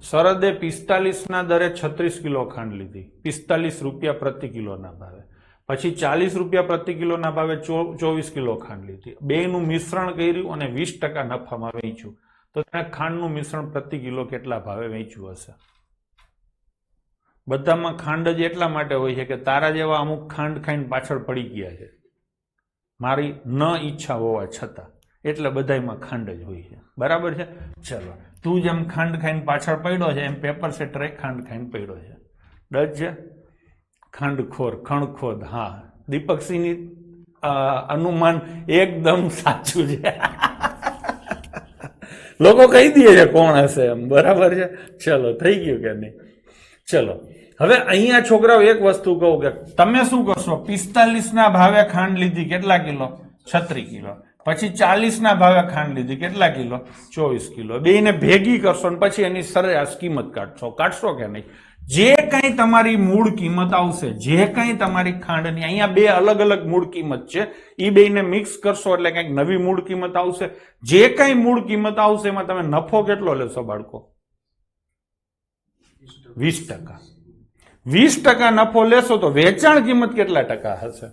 શરદે 45 ના દરે 36 કિલો ખાંડ લીધી, 45 રૂપિયા પ્રતિ કિલોના ભાવે. પછી 40 રૂપિયા પ્રતિ કિલોના ભાવે 24 કિલો ખાંડ લીધી, બેનું મિશ્રણ કર્યું અને 20% નફામાં વેચ્યું, તો તેને ખાંડનું મિશ્રણ પ્રતિ કિલો કેટલા ભાવે વેચ્યું હશે? બધામાં ખાંડ જ એટલા માટે હોય છે કે તારા જેવા અમુક ખાંડ ખાઈને પાછળ પડી ગયા છે, મારી ન ઈચ્છા હોવા છતાં, એટલે બધામાં ખાંડ જ હોય છે, બરાબર છે? ચલો, તું જેમ ખાંડ ખાઈને પાછળ પડ્યો છે એમ પેપર સેટરે ખાંડ ખાઈને પડ્યો છે. ડજ છે? ખાંડખોર, ખણખોદ. હા, દીપકસિંહની અનુમાન એકદમ સાચું છે. લોકો કહી દે છે કોણ હશે એમ, બરાબર છે? ચલો, થઈ ગયું કે નહીં? ચલો, હવે અહીંયા છોકરાઓ એક વસ્તુ કહું કે તમે શું કરશો? 45 ના ભાવે ખાંડ લીધી, કેટલા કિલો? 36 કિલો. પછી 40 ના ભાવે ખાંડ લીધી, કેટલા કિલો? 24 કિલો. બેને ભેગી કરશો ને પછી એની સરેરાશ કિંમત કાઢશો કે નહીં? જે કઈ તમારી મૂળ કિંમત આવશે, જે કઈ તમારી ખાંડની, અહીંયા બે અલગ અલગ મૂળ કિંમત છે, એ બેને મિક્સ કરશો એટલે કંઈક નવી મૂળ કિંમત આવશે. જે કઈ મૂળ કિંમત આવશે એમાં તમે નફો કેટલો લેશો બાળકો? 20%. 20% નફો લેશો તો વેચાણ કિંમત કેટલા ટકા હશે?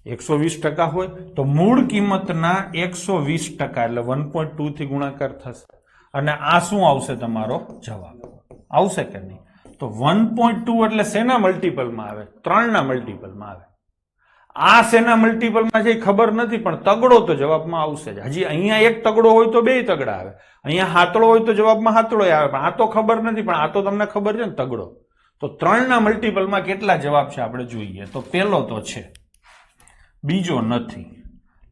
120% હોય તો મૂળ કિંમતના 120% એટલે 1.2 થી ગુણાકાર થશે, અને આ શું આવશે? તમારો જવાબ આવશે કે નહીં? તો 1.2 એટલે શેના મલ્ટીપલમાં આવે? 3 ના મલ્ટીપલમાં આવે. આ શેના મલ્ટીપલમાં છે ખબર નથી, પણ તગડો તો જવાબમાં આવશે જ. હજી અહીંયા એક તગડો હોય તો બે તગડા આવે, અહીંયા હાથળો હોય તો જવાબમાં હાથળો આવે, પણ આ તો ખબર નથી, પણ આ તો તમને ખબર છે ને, તગડો. તો 3 ના મલ્ટીપલમાં કેટલા જવાબ છે આપણે જોઈએ. તો પેલો તો છે, બીજો નથી,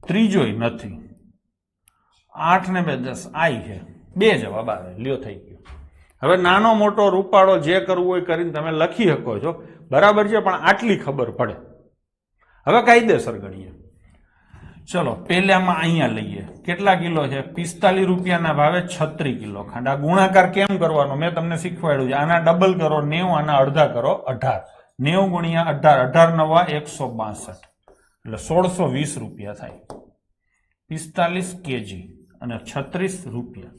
ત્રીજોય નથી, 8 ને 2 10, આઈ છે, 2 જવાબ આવે. લ્યો, થઈ ગયો. હવે નાનો મોટો રૂપાળો જે કરવું હોય કરીને તમે લખી શકો છો, બરાબર છે, પણ આટલી ખબર પડે. હવે કાયદેસર ગણીએ. ચલો, પહેલામાં અહીંયા લઈએ, કેટલા કિલો છે? 45 રૂપિયાના ભાવે 36 કિલો ખાંડ. આ ગુણાકાર કેમ કરવાનો મેં તમને શીખવાડ્યું છે. આના ડબલ કરો 90, આના અડધા કરો 18. 90 ગુણ્યા 18, 18 નવા 162, એટલે 1620 રૂપિયા થાય. 45 કેજી અને 36 રૂપિયા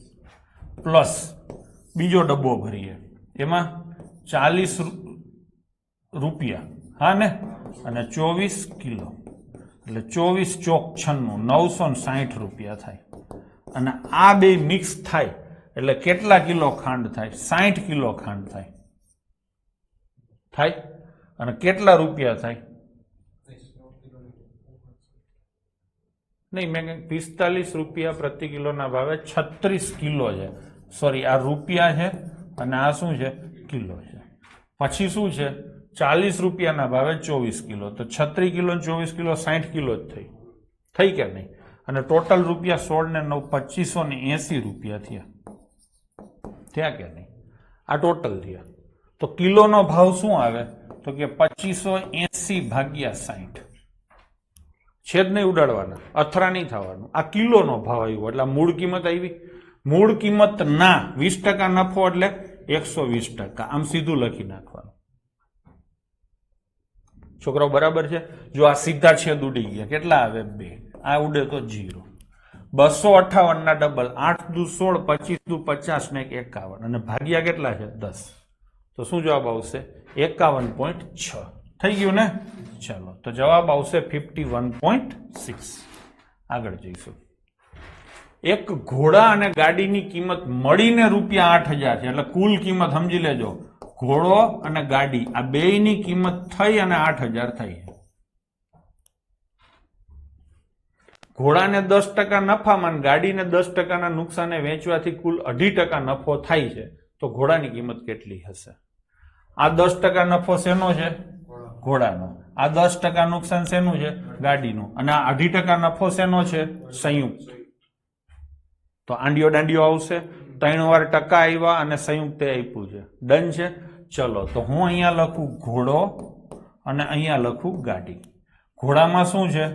પ્લસ બીજો ડબ્બો ભરીએ, એમાં 40 રૂપિયા, હા ને, અને 24 કિલો, એટલે 24 ચોક 96, 960 રૂપિયા થાય. અને આ બે મિક્સ થાય એટલે કેટલા કિલો ખાંડ થાય? 60 કિલો ખાંડ થાય. અને કેટલા રૂપિયા થાય? નહીં, મેં 45 રૂપિયા પ્રતિ કિલોના ભાવે 36 કિલો છે. સોરી, આ રૂપિયા છે અને આ શું છે? કિલો છે. પછી શું છે? 40 રૂપિયાના ભાવે 24 કિલો, તો 36 કિલો 24 કિલો 60 કિલો જ થઈ કે નહીં? અને ટોટલ રૂપિયા 16 ને 9 2580 રૂપિયા થયા કે નહીં? આ ટોટલ થયા. તો કિલોનો ભાવ શું આવે? તો કે 2580 ભાગ્યા 60. છેદ નહીં ઉડાડવાના, અથરા નહીં થવાનું. આ કિલોનો ભાવ આવ્યો એટલે મૂળ કિંમત આવી. મૂળ કિંમત ના 20% નફો એટલે 120%. આમ સીધું લખી નાખવાનું. છોકરાઓ બરાબર છે? જો આ સીધા છેદ ઉડી ગયા, કેટલા આવે? 2. આ ઉડે તો 0. 258 ના ડબલ, 8 દુ 16, 25 દુ 50 ને 51, અને ભાગ્યા કેટલા છે? 10. તો શું જવાબ આવશે? 51.6. થઈ ગયું ને? ચાલો, તો જવાબ આવશે 51.6. આગળ જઈશું. એક ઘોડા અને ગાડીની કિંમત મળીને રૂપિયા 8000 છે, એટલે કુલ કિંમત સમજી લેજો. ઘોડો અને ગાડી આ બેયની કિંમત થઈ અને 8000 થઈ. ઘોડાને 10% નફામાં, ગાડીને 10% નુકસાને વેચવાથી કુલ 2.5% નફો થાય છે. તો ઘોડાની કિંમત કેટલી હશે? આ 10% નફો શેનો છે? ઘોડાનો. આ 10% નુકસાન શેનું છે? ગાડીનું. અને આ 2.5% નફો શેનો છે? સંયુક્ત. તો આંડિયો દાંડિયો આવશે. 3 વાર ટકા આવ્યા અને સંયુક્તે આપ્યું છે. ડન છે? ચલો, તો હું અહીંયા લખું ઘોડો અને અહીંયા લખું ગાડી. ઘોડામાં શું છે?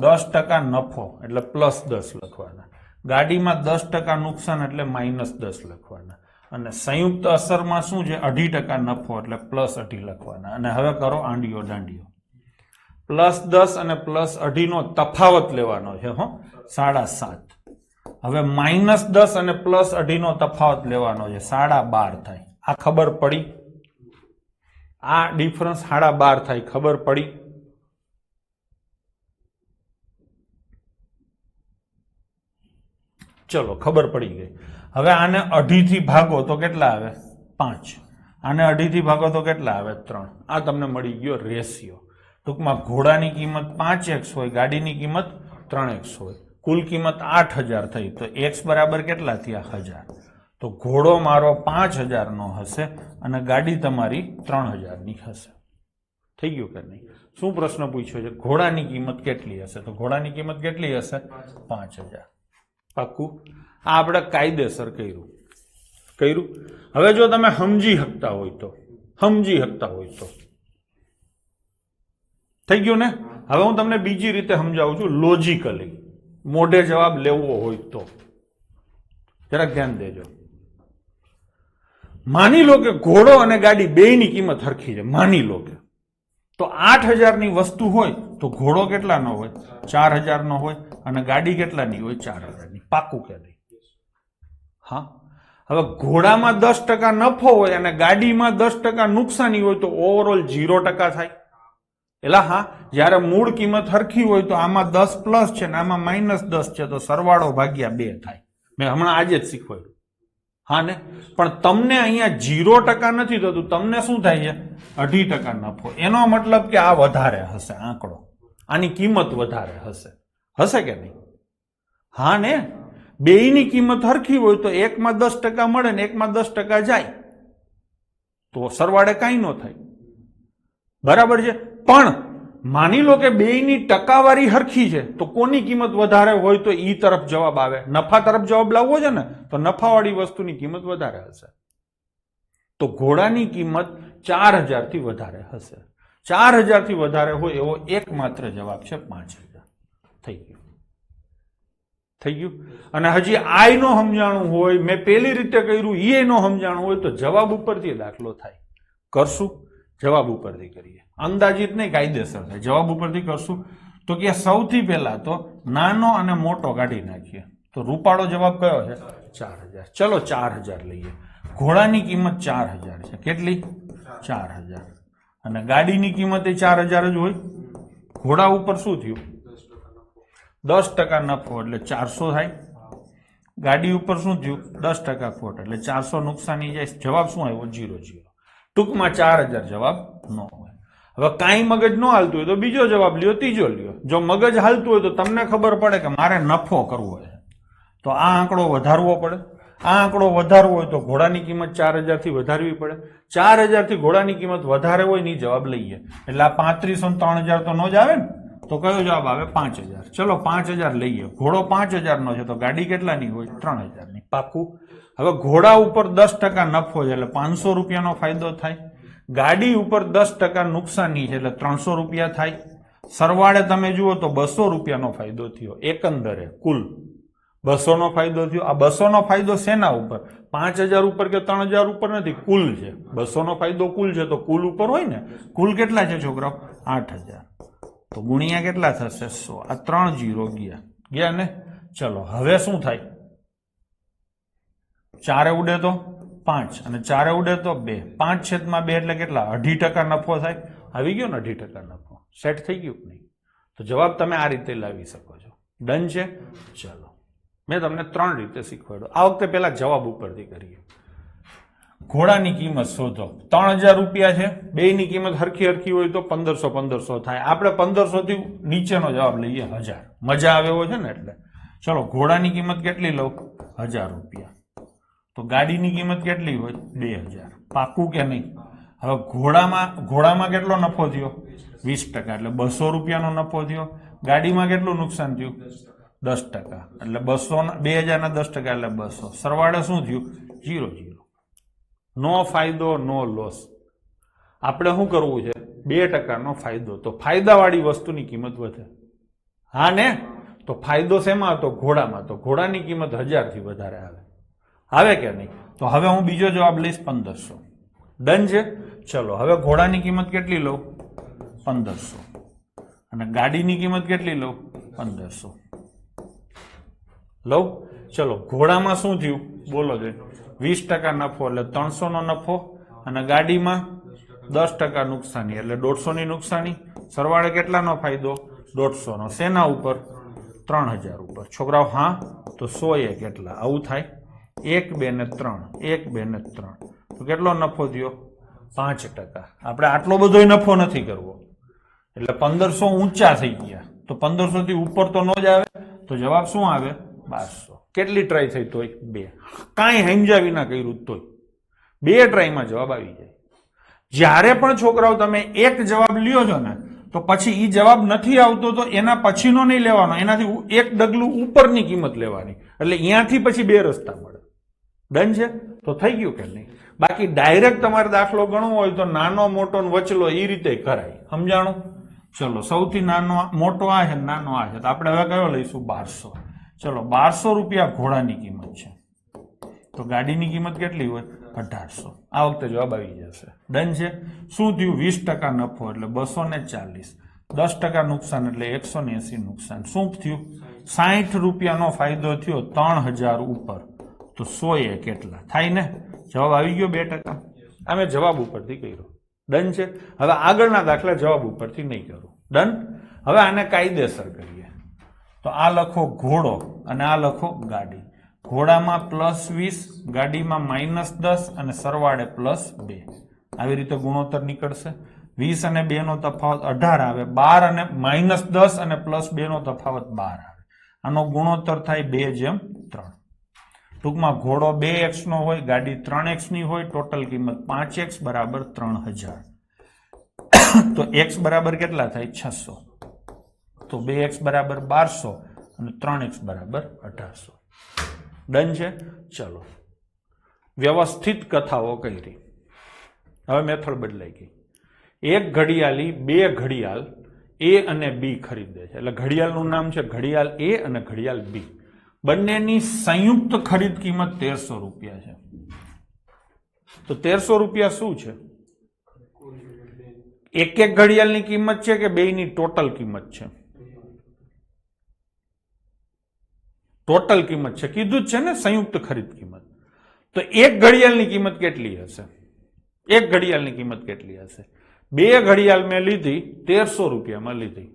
10% નફો એટલે +10 લખવાના. ગાડીમાં 10% નુકસાન એટલે -10 લખવાના. અને સંયુક્ત અસરમાં શું છે? 2.5% નફો એટલે +2.5 લખવાના. અને હવે કરો આંડિયો દાંડિયો. +10 અને +2.5 નો તફાવત લેવાનો છે. 7.5. હવે -10 અને +2.5 નો તફાવત લેવાનો છે. 12.5 થાય. આ ખબર પડી? આ ડિફરન્સ 12.5 થાય. ખબર પડી? ચલો ખબર પડી ગઈ. હવે આને 2.5 થી ભાગો તો કેટલા આવે? 5. આને 2.5 થી ભાગો તો કેટલા આવે? 3. આ તમને મળી ગયો રેશિયો. ટૂંકમાં ઘોડાની કિંમત 5x હોય, ગાડીની કિંમત 3x હોય. કુલ કિંમત 8000 થઈ તો x બરાબર કેટલા થયા? 1000. તો ઘોડો મારો 5000 નો હશે અને ગાડી તમારી 3000 ની હશે. થઈ ગયું કે નહીં? શું પ્રશ્ન પૂછ્યો છે? ઘોડાની કિંમત કેટલી હશે? તો ઘોડાની કિંમત કેટલી હશે? 5000. પાક્કું? આ આપણે કાયદેસર કર્યું. હવે જો તમે સમજી શકતા હોય તો થઈ ગયું ને? હવે હું તમને બીજી રીતે સમજાવું છું, લોજિકલી. મોઢે જવાબ લેવો હોય તો જરાક ધ્યાન દેજો. માની લો કે ઘોડો અને ગાડી બેયની કિંમત સરખી છે. માની લો કે તો 8000 ની વસ્તુ હોય તો ઘોડો કેટલાનો હોય? 4000 નો હોય અને ગાડી કેટલાની હોય? 4000 ની. પાક્કું કે નહીં? હા. હવે ઘોડામાં 10% નફો હોય અને ગાડીમાં 10% નુકસાની હોય તો ઓવરઓલ 0% થાય. એટલે હા, જયારે મૂળ કિંમત સરખી હોય તો આમાં 10 પ્લસ છે ને આમાં -10 છે તો સરવાળો ભાગ્યા 2 થાય. મેં હમણાં આજે જ શીખવાડ્યું. હા ને? પણ તમને અહીંયા 0% નથી થતું. તમને શું થાય છે? 2.5% નફો. એનો મતલબ કે આ વધારે હશે આંકડો. આની કિંમત વધારે હશે. હશે કે નહીં? હા ને? બેયની કિંમત સરખી હોય તો એકમાં 10% મળે ને એકમાં 10% જાય તો સરવાળે કાંઈ ન થાય. બરાબર છે? પણ માની લો કે બેયની ટકાવારી સરખી છે તો કોની કિંમત વધારે હોય તો ઈ તરફ જવાબ આવે. નફા તરફ જવાબ લાવવો છે ને તો નફાવાળી વસ્તુની કિંમત વધારે હશે. તો ઘોડાની કિંમત 4000 થી વધારે હશે. 4000 થી વધારે હોય એવો એકમાત્ર જવાબ છે 5000. થઈ ગયું? અને હજી આઈ નો સમજાણું હોય, મેં પેલી રીતે કર્યું એ નો સમજાણું હોય તો જવાબ ઉપરથી દાખલો થાય. કરશું? જવાબ ઉપરથી કરીએ. અંદાજિત નહીં, કાયદેસર થાય. જવાબ ઉપરથી કરશું તો કે સૌથી પહેલા તો નાનો અને મોટો કાઢી નાખીએ. તો રૂપાળો જવાબ કયો છે? 4000. ચલો 4000 લઈએ. ઘોડાની કિંમત 4000 છે. કેટલી? 4000. અને ગાડીની કિંમત એ 4000 જ હોય. ઘોડા ઉપર શું થયું? 10% નફો એટલે 400 થાય. ગાડી ઉપર શું થયું? 10% ખોટ એટલે 400 નુકસાની જાય. જવાબ શું આવ્યો? 0. ટૂંકમાં 4000 જવાબ ન હોય. હવે કાંઈ મગજ ન હાલતું હોય તો બીજો જવાબ લ્યો, ત્રીજો લ્યો. જો મગજ હાલતું હોય તો તમને ખબર પડે કે મારે નફો કરવો છે તો આ આંકડો વધારવો પડે. આ આંકડો વધારવો હોય તો ઘોડાની કિંમત 4000 થી વધારવી પડે. 4000 થી ઘોડાની કિંમત વધારે હોય ની જવાબ લઈએ એટલે આ 3500 ને 3000 તો નો જ આવે ને. તો કયો જવાબ આવે? 5000. ચલો 5000 લઈએ. ઘોડો 5000 નો છે તો ગાડી કેટલાની હોય? 3000 ની. પાકું? હવે ઘોડા ઉપર 10% નફો છે એટલે 500 રૂપિયાનો ફાયદો થાય. ગાડી ઉપર 10% નુકસાની છે એટલે 300 રૂપિયા થાય. સરવાળે તમે જુઓ તો 200 રૂપિયાનો ફાયદો થયો. એકંદરે કુલ 200 નો ફાયદો થયો. આ 200 નો ફાયદો શેના ઉપર? 5000 ઉપર કે 3000 ઉપર નથી, કુલ છે. 200 નો ફાયદો કુલ છે તો કુલ ઉપર હોય ને. કુલ કેટલા છે છોકરાઓ? 8000. તો ગુણ્યા કેટલા થશે? 100. આ 3 0 ગયા ને. ચલો હવે શું થાય? 4 ઉડે તો 5 અને 4 ઉડે તો 2. 5/2 એટલે કેટલા? 2.5% નફો થાય. આવી ગયો ને 2.5% નફો. સેટ થઈ ગયું કે નહીં? તો જવાબ તમે આ રીતે લાવી શકો છો. ડન છે? ચલો મેં તમને 3 રીતે શીખવાડ્યું. આ વખતે પેલા જવાબ ઉપરથી કરીએ. ઘોડાની કિંમત શોધો. 3000 રૂપિયા છે. બેયની કિંમત હરખી હોય તો 1500 થાય. આપણે 1500 થી નીચેનો જવાબ લઈએ 1000. મજા આવે એવો છે ને એટલે. ચલો ઘોડાની કિંમત કેટલી લઉં? 1000 રૂપિયા. તો ગાડીની કિંમત કેટલી હોય? 2000. પાકું કે નહીં? હવે ઘોડામાં કેટલો નફો થયો? 20%. એટલે 200 રૂપિયાનો નફો થયો. ગાડીમાં કેટલું નુકસાન થયું? 10%. એટલે 2000 ના 10% એટલે 200. સરવાળે શું થયું? 0. નો ફાયદો નો લોસ. આપણે શું કરવું છે? 2% નો ફાયદો. તો ફાયદાવાળી વસ્તુની કિંમત વધે. હા ને? તો ફાયદો શેમાં હતો? ઘોડામાં. તો ઘોડાની કિંમત 1000 થી વધારે આવે કે નહીં? તો હવે હું બીજો જવાબ લઈશ 1500. ડન છે? ચલો હવે ઘોડાની કિંમત કેટલી લઉં? 1500. અને ગાડીની કિંમત કેટલી લઉં? 1500 લઉં. ચલો ઘોડામાં શું થયું? બોલો છે 20% નફો એટલે 300 નો નફો અને ગાડીમાં 10% નુકસાની એટલે 150 ની નુકસાની. સરવાળે કેટલાનો ફાયદો? 150 નો. શેના ઉપર? 3000 ઉપર. છોકરાઓ હા તો 100 કેટલા? આવું થાય 1 2 ને 3 1 2 ને 3 તો કેટલો નફો થયો? 5%. આપણે આટલો બધો નફો નથી કરવો એટલે 1500 ઊંચા થઈ ગયા તો 1500 થી ઉપર તો ન જ આવે તો જવાબ શું આવે? 1200. કેટલી ટ્રાય થઈ તોય? 2. કાંઈ સમજાવી ના કર્યું તોય 2 ટ્રાયમાં જવાબ આવી જાય. જ્યારે પણ છોકરાઓ તમે એક જવાબ લ્યો છો ને તો પછી એ જવાબ નથી આવતો તો એના પછીનો નહીં લેવાનો, એનાથી એક ડગલું ઉપરની કિંમત લેવાની એટલે અહીંયાથી પછી 2 રસ્તા મળે. ડન છે? તો થઈ ગયું કે નહીં? બાકી ડાયરેક્ટ તમારે દાખલો ગણવો હોય તો નાનો મોટો વચલો એ રીતે કરાય. સમજાણું? ચલો સૌથી નાનો મોટો આ છે, નાનો આ છે તો આપણે હવે કયો લઈશું? 1200. ચલો 1200 રૂપિયા ઘોડાની કિંમત છે તો ગાડીની કિંમત કેટલી હોય? 1800. આ વખતે જવાબ આવી જશે. ડન છે? શું થયું? 20% નફો એટલે 240. 10% નુકસાન એટલે 180 નુકસાન. શું થયું? 60 રૂપિયાનો ફાયદો થયો 3000 ઉપર તો 100 કેટલા થાય ને? જવાબ આવી ગયો 2%. આ મેં જવાબ ઉપરથી કર્યો. ડન છે? હવે આગળના દાખલા જવાબ ઉપરથી નહીં કરું. ડન? હવે આને કાયદેસર કરીએ તો આ લખો ઘોડો અને આ લખો ગાડી. ઘોડામાં +20, ગાડીમાં -10 અને સરવાળે +2. આવી રીતે ગુણોત્તર નીકળશે. 20 અને 2 નો તફાવત 18 આવે. 12 અને -10 અને +2 નો તફાવત 12 આવે. આનો ગુણોત્તર થાય 2:3. ટૂંકમાં ઘોડો 2x નો હોય, ગાડી 3x ની હોય, ટોટલ કિંમત 5x બરાબર 3000. તો x બરાબર કેટલા થાય? 600. તો 2x બરાબર 1200 અને 3x બરાબર 1800. ડન છે? ચલો વ્યવસ્થિત કથાઓ કરી. હવે મેથડ બદલાઈ ગઈ. એક ઘડિયાળી 2 ઘડિયાળ A અને B ખરીદે છે એટલે ઘડિયાળનું નામ છે ઘડિયાળ A અને ઘડિયાળ B. બંનેની સંયુક્ત ખરીદ કિંમત 1300 રૂપિયા છે. તો 1300 રૂપિયા શું છે? એક એક ઘડિયાળની કિંમત છે કે બેયની ટોટલ કિંમત છે? ટોટલ કિંમત છે. કીધું જ છે ને સંયુક્ત ખરીદ કિંમત. તો એક ઘડિયાળની કિંમત કેટલી હશે? એક ઘડિયાળની કિંમત કેટલી હશે? 2 ઘડિયાળ મેં લીધી 1300 રૂપિયામાં લીધી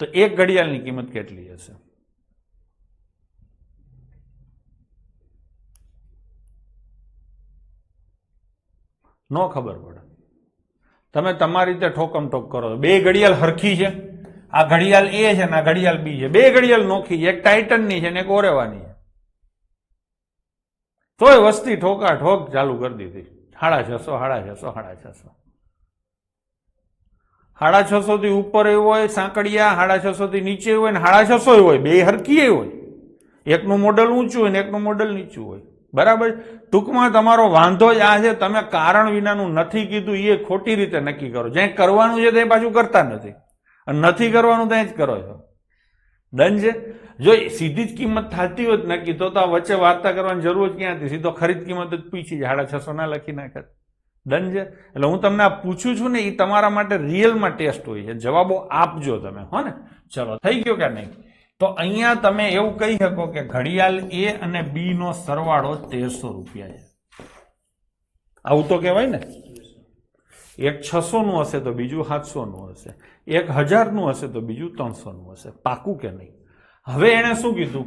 તો એક ઘડિયાળની કિંમત કેટલી હશે? નો ખબર પડે. તમે તમારી રીતે ઠોકમ ઠોક કરો. 2 ઘડિયાળ હરખી છે. આ ઘડિયાળ A છે ને આ ઘડિયાળ B છે. 2 ઘડિયાળ નોખી છે. એક ટાઇટનની છે ને એક ઓરેવાની છે. તોય વસ્તી ઠોકા ઠોક ચાલુ કરી દીધી. 650, 650, 650 થી ઉપર હોય સાંકડિયા, 650 થી નીચે હોય ને 650 હોય. 2 હરખી હોય. એકનું મોડલ ઊંચું હોય ને એકનું મોડલ નીચું હોય. બરાબર? ટૂંકમાં તમારો વાંધો જ આ છે તમે કારણ વિનાનું નથી કીધું એ ખોટી રીતે નક્કી કરો. જ્યાં કરવાનું છે તે પાછું કરતા નથી અને નથી કરવાનું ત્યાં જ કરો છો. ડન છે? જો સીધી જ કિંમત થતી હોય નક્કી તો આ વચ્ચે વાર્તા કરવાની જરૂર જ ક્યાં હતી? સીધો ખરીદ કિંમત જ પૂછી 650 ના લખી નાખે. ડન છે? એટલે હું તમને આ પૂછું છું ને એ તમારા માટે રિયલમાં ટેસ્ટ હોય છે. જવાબો આપજો તમે. હો ને? ચલો થઈ ગયો કે નહીં? તો અહીંયા તમે એવું કહી શકો કે ઘડિયાળ A અને B નો સરવાળો 1300 રૂપિયા છે. આવું તો કહેવાય ને? એક 600 નું હશે તો બીજું 700 નું હશે. એક 1000 નું હશે તો બીજું 300 નું હશે. પાકું કે નહીં? હવે એને શું કીધું?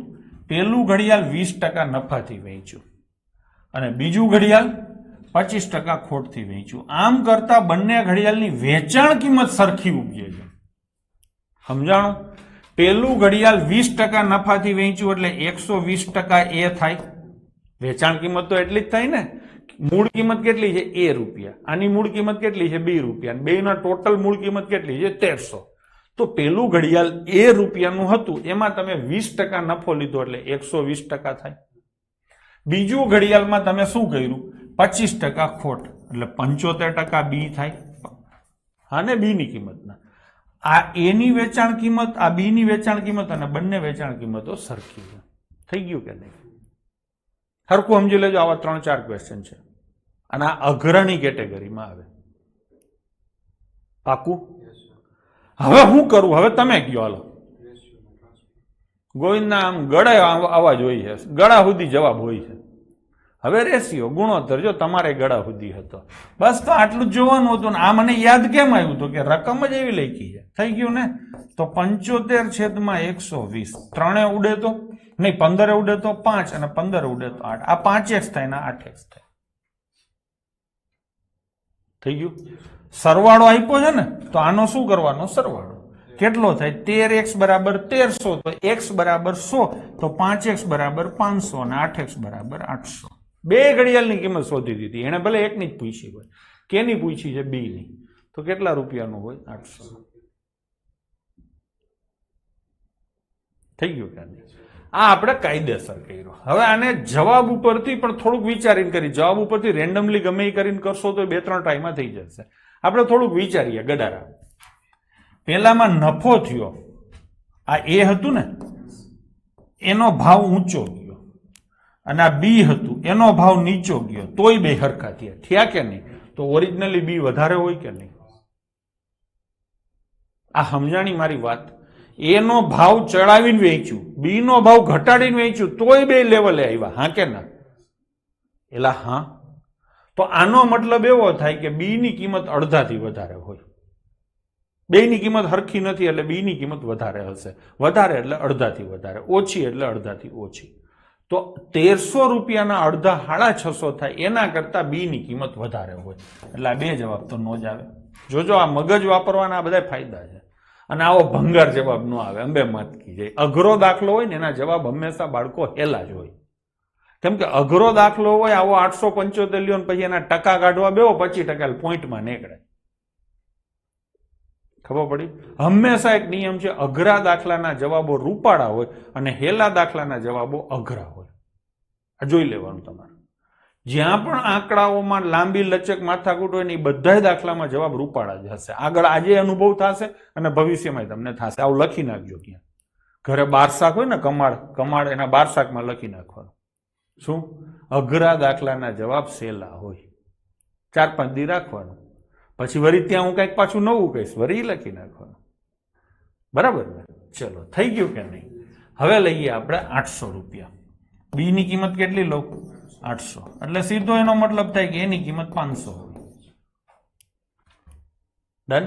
પેલું ઘડિયાળ 20% નફાથી વેચ્યું અને બીજું ઘડિયાળ 25% ખોટથી વેચ્યું. આમ કરતા બંને ઘડિયાળની વેચાણ કિંમત સરખી ઉપજે છે. સમજાણું? પેલું ઘડિયાળ 20% નફાથી વેચ્યું એટલે 120% એ થાય. વેચાણ કિંમત તો એટલી જ થાય ને. મૂળ કિંમત કેટલી છે? A રૂપિયા. આની મૂળ કિંમત કેટલી છે? B રૂપિયા. બેયના ટોટલ મૂળ કિંમત કેટલી છે? 1300. તો પેલું ઘડિયાળ A રૂપિયાનું હતું એમાં તમે 20% નફો લીધો એટલે 120% થાય. બીજું ઘડિયાળમાં તમે શું કર્યું? 25% ખોટ એટલે 75% B થાય. હા ને? B ની કિંમતના આ A ની વેચાણ કિંમત, આ B ની વેચાણ કિંમત અને બંને વેચાણ કિંમતો સરખી છે. થઈ ગયું કે નહીં? સરખું સમજી લેજો. આવા 3-4 ક્વેશ્ચન છે અને આ અઘરાની કેટેગરીમાં આવે. પાકું? હવે હું કરું? હવે તમે કયો. હાલો ગોવિંદના આમ ગળા અવાજ હોય છે, ગળા સુધી જવાબ હોય છે. હવે રેશિયો ગુણોત્તર જો તમારે ગળા સુધી હતો. બસ તો આટલું જ જોવાનું હતું ને આ મને યાદ કેમ આવ્યું હતું કે રકમ જ એવી લખી છે. થઈ ગયું ને? તો 75/120 ત્રણે ઉડે તો નહીં, 15 ઉડે તો 5 અને 15 ઉડે તો 8. આ 5x થાય ને 8x થાય. થઈ ગયું? સરવાળો આપ્યો છે ને તો આનો શું કરવાનો? સરવાળો કેટલો થાય? 13x બરાબર 1300, તો x બરાબર 100, તો 5x બરાબર 500 અને 8x બરાબર 800. બે ઘડિયાળની કિંમત શોધી દીધી. એને ભલે એકની જ પૂછી હોય. કેની પૂછી છે? બી ની. તો કેટલા રૂપિયાનું હોય? 800. થઈ ગયું કે નહીં? આ આપણે કાયદેસર કર્યું. હવે આને જવાબ ઉપરથી પણ થોડુંક વિચારીને કરી. જવાબ ઉપરથી રેન્ડમલી ગમે એ કરીને કરશો તો 2-3 ટ્રાયમાં થઈ જશે. આપણે થોડુંક વિચારીએ. ગડારા પેલામાં નફો થયો, આ એ હતું ને, એનો ભાવ ઊંચો ગયો, અને આ બી હતું એનો ભાવ નીચો ગયો, તોય બે હરખા થયા કે નહીં? તો ઓરિજિનલી બી વધારે હોય કે નહીં? આ સમજાણી મારી વાત? એનો ભાવ ચડાવીને વેચ્યું, બી નો ભાવ ઘટાડીને વેચ્યું, તોય બે લેવલે આવ્યા. હા કે ના? એલા હા. તો આનો મતલબ એવો થાય કે બી ની કિંમત અડધાથી વધારે હોય. બેની કિંમત હરખી નથી એટલે બી ની કિંમત વધારે હશે. વધારે એટલે અડધાથી વધારે, ઓછી એટલે અડધાથી ઓછી. તો 1300 રૂપિયાના અડધા 650 થાય એના કરતા બી ની કિંમત વધારે હોય. એટલે આ બે જવાબ તો નો જ આવે. જોજો આ મગજ વાપરવાના આ બધા ફાયદા છે. અને આવો ભંગાર જવાબ નો આવે. અંબે મત કી જાય. અઘરો દાખલો હોય ને એના જવાબ હંમેશા બાળકો હેલા જ હોય. કેમ કે અઘરો દાખલો હોય આવો 875 લ્યો ને પછી એના ટકા કાઢવા બેવો 25% પોઈન્ટમાં નીકળે. ખબર પડી? હંમેશા એક નિયમ છે, અઘરા દાખલાના જવાબો રૂપાળા હોય અને હેલા દાખલાના જવાબો અઘરા હોય. આ જોઈ લેવાનું તમારે. જ્યાં પણ આંકડાઓમાં લાંબી લચક માથાકૂટ હોય ને એ બધા દાખલામાં જવાબ રૂપાળા જ હશે. આગળ આજે અનુભવ થશે અને ભવિષ્યમાં તમને થશે. આવું લખી નાખજો. ક્યાં ઘરે બારશાક હોય ને, કમાડ એના બારશાકમાં લખી નાખવાનું. શું? અઘરા દાખલાના જવાબ સહેલા હોય. 4-5 દી રાખવાનું. પછી વળી ત્યાં હું કંઈક પાછું નવું કહીશ, વળી લખી નાખવાનું. બરાબર ને? ચલો, થઈ ગયું કે નહીં? હવે લઈએ આપણે 800 રૂપિયા. બી ની કિંમત કેટલી લઉં? 800. એટલે સીધો એનો મતલબ થાય કે એની કિંમત 500 હોય. ડન?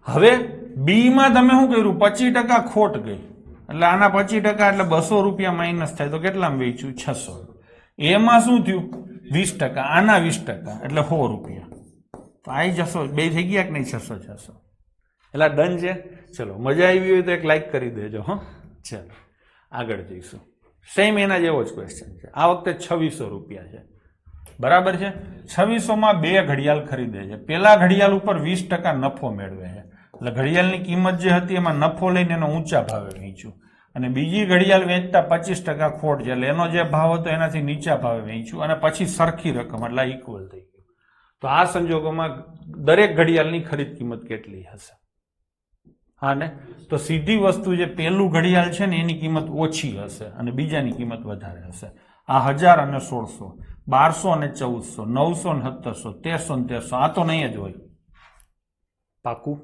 હવે બી માં તમે શું કર્યું? 25% ખોટ ગઈ. એટલે આના 25% એટલે 200 રૂપિયા માઇનસ થાય. તો કેટલામાં વેચ્યું? 600. એમાં શું થયું? 20%. આના 20% એટલે 100 રૂપિયા. તો આવી જશો. બે થઈ ગયા કે નહીં? 600. એટલે ડન છે. ચલો, મજા આવી હોય તો એક લાઈક કરી દેજો. હા, ચલો આગળ જઈશું. સેમ એના જેવો જ ક્વેશ્ચન છે. આ વખતે 2600 રૂપિયા છે. બરાબર છે? 2600 માં બે ઘડિયાળ ખરીદે છે. પેલા ઘડિયાળ ઉપર 20% નફો મેળવે છે. એટલે ઘડિયાળની કિંમત જે હતી એમાં નફો લઈને એનો ઊંચા ભાવે વેચ્યું, અને બીજી ઘડિયાળ વેચતા 25% ખોટ છે. એટલે એનો જે ભાવ હતો એનાથી નીચા ભાવે વેચ્યું, અને પછી સરખી રકમ એટલે ઇક્વલ થઈ ગયું. તો આ સંજોગોમાં દરેક ઘડિયાળની ખરીદ કિંમત કેટલી હશે? હા ને? તો સીધી વસ્તુ જે પેલું ઘડિયાળ છે ને એની કિંમત ઓછી હશે અને બીજાની કિંમત વધારે હશે. આ 1000 અને 1600, 1200 અને 1400, 900 અને 1700, 1300 અને 1300. આ તો નહીં જ હોય. પાકું?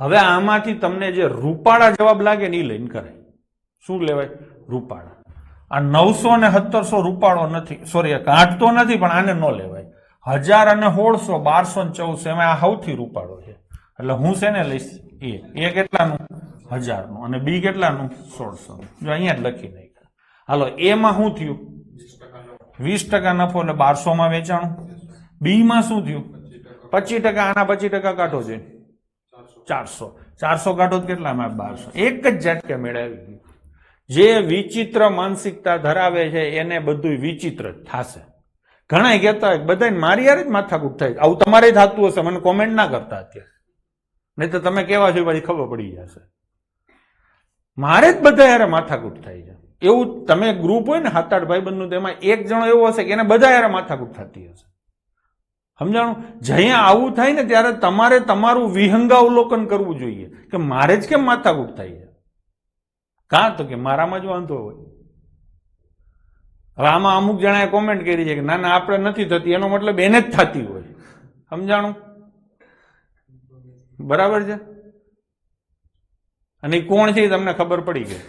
હવે આમાંથી તમને જે રૂપાળા જવાબ લાગે ને એ લઈને કરાય. શું લેવાય? રૂપાળા. આ 900 અને 1700 રૂપાળો નથી, સોરી કાઢતો નથી, પણ આને ન લેવાય. 1000 અને 1600, 1200 અને 1400 એમાં આ સૌથી રૂપાળો છે. એટલે હું છે ને લઈશ એ કેટલાનું? 1000 નું. અને બી કેટલાનું? 1600 નું. જો અહીંયા જ લખી નાખ્યા. હાલો, એમાં શું થયું? 20% નફો એટલે 1200 માં વેચાણું. બી માં શું થયું? 25%. આના 25% કાઢો છે 400 કાઢો તો કેટલામાં? 1200. એક જ ઝટકે મેળવી ગયું. જે વિચિત્ર માનસિકતા ધરાવે છે એને બધું વિચિત્ર જ થશે. ઘણા કહેતા હોય બધા મારી યાર જ માથાકૂટ થાય. આવું તમારે થતું હશે, મને કોમેન્ટ ના કરતા અત્યારે, નહીં તો તમે કેવા છો પછી ખબર પડી જશે. મારે જ બધા યાર માથાકૂટ થાય છે. એવું તમે ગ્રુપ હોય ને 7-8 ભાઈબંધનું, તેમાં એક જણો એવો હશે કે એને બધા યાર માથાકૂટ થતી હશે. સમજાણું? જ્યાં આવું થાય ને ત્યારે તમારે તમારું વિહંગાવલોકન કરવું જોઈએ કે મારે જ કેમ માથાકૂટ થાય છે. કાં તો કે મારામાં જ વાંધો હોય. હવે આમાં અમુક જણાએ કોમેન્ટ કરી છે કે ના ના આપણે નથી થતી, એનો મતલબ એને જ થતી હોય. સમજાણું? બરાબર છે? અને કોણ છે તમને ખબર પડી ગઈ.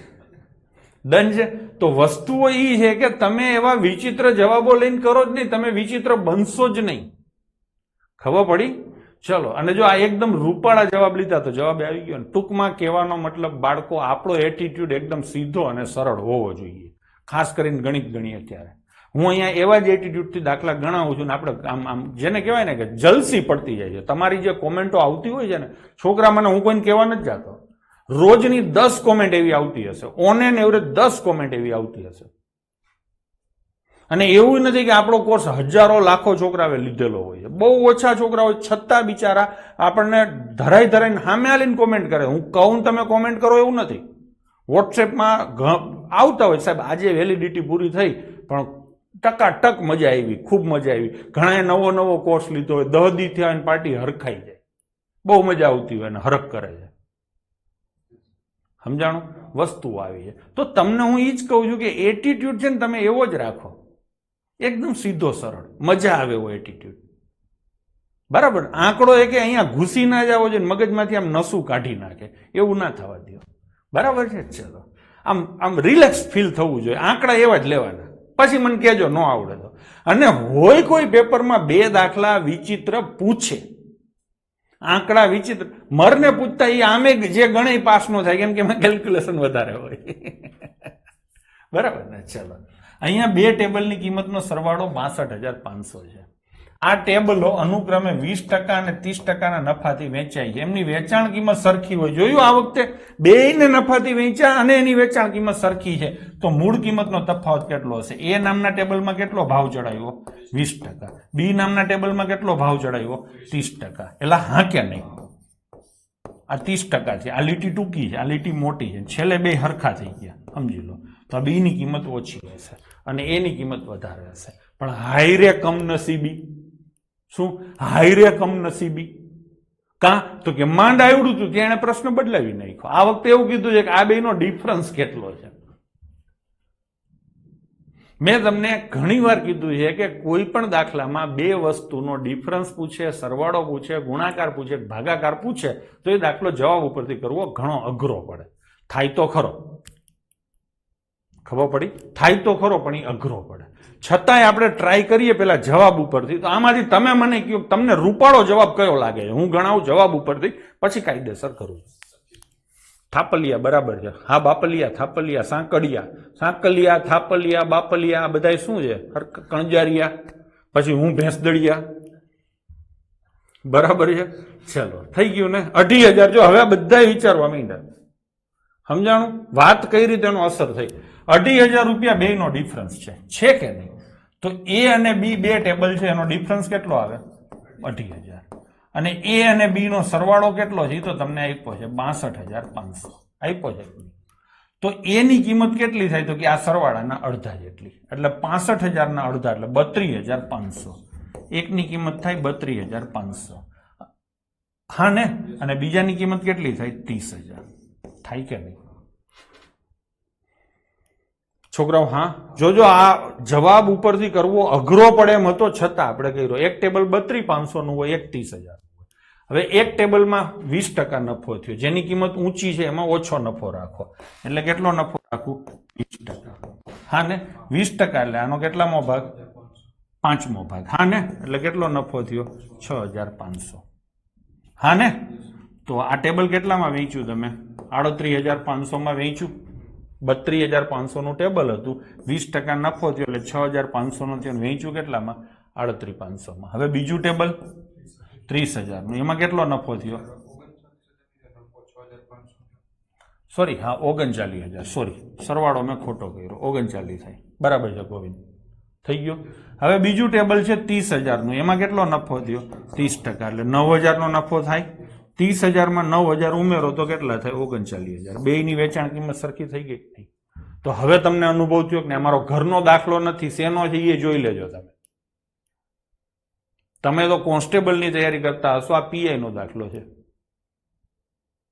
ડન છે. તો વસ્તુઓ એ છે કે તમે એવા વિચિત્ર જવાબો લઈને કરો જ નહીં, તમે વિચિત્ર બનશો જ નહીં. ખબર પડી? ચલો, અને જો આ એકદમ રૂપાળા જવાબ લીધા તો જવાબ આવી ગયો ને. ટૂંકમાં કહેવાનો મતલબ બાળકો, આપણો એટીટ્યુડ એકદમ સીધો અને સરળ હોવો જોઈએ, ખાસ કરીને ગણિત ગણીએ ત્યારે. હું અહીંયા એવા જ એટીટ્યુડથી દાખલા ગણાવું છું ને આપણે આમ જેને કહેવાય ને કે જલસી પડતી જાય છે. તમારી જે કોમેન્ટો આવતી હોય છે ને, છોકરા મને હું કોઈને કહેવા નથી જાતો, રોજની 10 કોમેન્ટ એવી આવતી હશે, ઓન એન એવરેજ 10 કોમેન્ટ એવી આવતી હશે. અને એવું નથી કે આપણો કોર્સ હજારો લાખો છોકરાએ લીધેલો હોય છે, બહુ ઓછા છોકરા હોય, છતાં બિચારા આપણને ધરાઈ ધરાઈને સામે આલીને કોમેન્ટ કરે. હું કહું તમે કોમેન્ટ કરો એવું નથી. વોટ્સએપમાં આવતા હોય, સાહેબ આજે વેલિડિટી પૂરી થઈ પણ ટકાટક મજા આવી, ખૂબ મજા આવી. ઘણાએ નવો કોર્સ લીધો હોય, 10 દી થયા અને પાર્ટી હરખાઈ જાય, બહુ મજા આવતી હોય અને હરખ કરે છે. સમજાણું? વસ્તુ આવી છે. તો તમને હું એ જ કહું છું કે એટીટ્યુડ છે ને તમે એવો જ રાખો, એકદમ સીધો સરળ, મજા આવે એવો એટીટ્યુડ. બરાબર? આંકડો એ કે અહીંયા ઘૂસી ના જાવો જોઈએ, મગજમાંથી આમ નસું કાઢી નાખે, એવું ના થવા દો. બરાબર છે? ચલો, આમ રિલેક્સ ફીલ થવું જોઈએ. આંકડા એવા જ લેવાના, પછી મને કહેજો ન આવડે તો. અને હોય કોઈ પેપરમાં 2 દાખલા વિચિત્ર પૂછે, આંકડા વિચિત્ર, મરને પૂછતા એ આમે જે ગણે પાસ નો થાય, કેમ કે એમાં કેલ્ક્યુલેશન વધારે હોય. બરાબર ને? ચલો, અહીંયા 2 ટેબલની કિંમતનો સરવાળો 62,500 છે. આ ટેબલો અનુક્રમે 20% અને 30% નફાથી વેચાય છે. એમની વેચાણ કિંમત સરખી હોય. જોયું આ વખતે બેયને નફાથી વેચ્યા અને એની વેચાણ કિંમત સરખી છે, તો મૂળ કિંમતનો તફાવત કેટલો હશે? એ નામના ટેબલમાં કેટલો ભાવ ચડાવ્યો? 20%. બી નામના ટેબલમાં કેટલો ભાવ ચડાવ્યો? 30%. એટલે હા કે નહીં? આ 30% છે. આ લીટી ટૂંકી છે, આ લીટી મોટી છે, છેલ્લે બે હરખા થઈ ગયા, સમજી લો. તો બી ની કિંમત ઓછી હશે અને એ ની કિંમત વધારે હશે. પણ હાઈરે કમનસીબી. શું હાઈરે કમનસીબી? કા તો કે માંડ આવડું હતું ત્યાં પ્રશ્ન બદલાવી નાખ્યો. આ વખતે એવું કીધું છે કે આ બેનો ડિફરન્સ કેટલો છે. મેં તમને ઘણી વાર કીધું છે કે કોઈ પણ દાખલામાં 2 વસ્તુનો ડિફરન્સ પૂછે, સરવાળો પૂછે, ગુણાકાર પૂછે, ભાગાકાર પૂછે તો એ દાખલો જવાબ ઉપરથી કરવો ઘણો અઘરો પડે. થાય તો ખરો, ખબર પડી? થાય તો ખરો, પણ એ અઘરો પડે. છતાંય આપણે ટ્રાય કરીએ પેલા જવાબ ઉપરથી. તો આમાંથી તમે મને કહો તમને રૂપાળો જવાબ કયો લાગે છે? હું ગણાવું જવાબ ઉપરથી, પછી કાયદેસર કરું. થાપલિયા, બરાબર છે. હા, બાપલિયા, થાપલિયા, સાંકળિયા, સાંકલિયા, થાપલિયા, બાપલિયા, આ બધા શું છે? કણજારિયા. પછી હું ભેંસદડિયા. બરાબર છે? ચલો, થઈ ગયું ને? 2,500. જો હવે બધા વિચારવા માંડ્યા. સમજાણું? વાત કઈ રીતે એનો અસર થઈ? 2,500 રૂપિયા બેનો ડિફરન્સ છે કે નહીં? તો એ અને બી 2 ટેબલ છે, એનો ડિફરન્સ કેટલો આવે? 2,500. અને એ અને બી નો સરવાળો કેટલો છે? તો તમને આપ્યો છે 62,500 આપ્યો છે. તો એ ની કિંમત કેટલી થાય? તો કે આ સરવાળાના અડધા જેટલી, એટલે 65,000 ના અડધા એટલે 32,500. એકની કિંમત થાય 32,500. હા ને? અને બીજાની કિંમત કેટલી થાય? 30,000. થાય કે નહીં છોકરાઓ? હા, જોજો આ જવાબ ઉપરથી કરવો અઘરો પડે એમ હતો, છતાં આપણે કર્યો. એક ટેબલ 32,500 નું હોય, એક 30,000. હવે એક ટેબલમાં 20% નફો થયો, જેની કિંમત ઊંચી છે એમાં ઓછો નફો રાખો. એટલે કેટલો નફો રાખવું? 20%. હા ને? 20% એટલે આનો કેટલામો ભાગ? 5મો ભાગ. હા ને? એટલે કેટલો નફો થયો? 6,500. હા ને? તો આ ટેબલ કેટલામાં વેચ્યું તમે? 38,500 માં વેચ્યું. 32,500 નું ટેબલ હતું, 20% નફો થયો એટલે 6,500 નો થયો. વેચ્યું કેટલામાં? 38,500 માં. હવે બીજું ટેબલ 30,000 નું, એમાં કેટલો નફો થયો? સોરી, હા, 39,000. સોરી, સરવાળો મેં ખોટો કર્યો, 39 થાય. બરાબર છે ગોવિંદ? થઈ ગયો. હવે બીજું ટેબલ છે 30,000 નું, એમાં કેટલો નફો થયો? 30%, એટલે 9,000 નો નફો થાય. 30,000 માં 9,000 ઉમેરો તો કેટલા થાય? 39,000. બેયની વેચાણ કિંમત સરખી થઈ ગઈ નહીં? તો હવે તમને અનુભવ થયો કે અમારો ઘરનો દાખલો નથી, શેનો છે એ જોઈ લેજો. તમે તો કોન્સ્ટેબલની તૈયારી કરતા હશો, આ પીઆઈ નો દાખલો છે.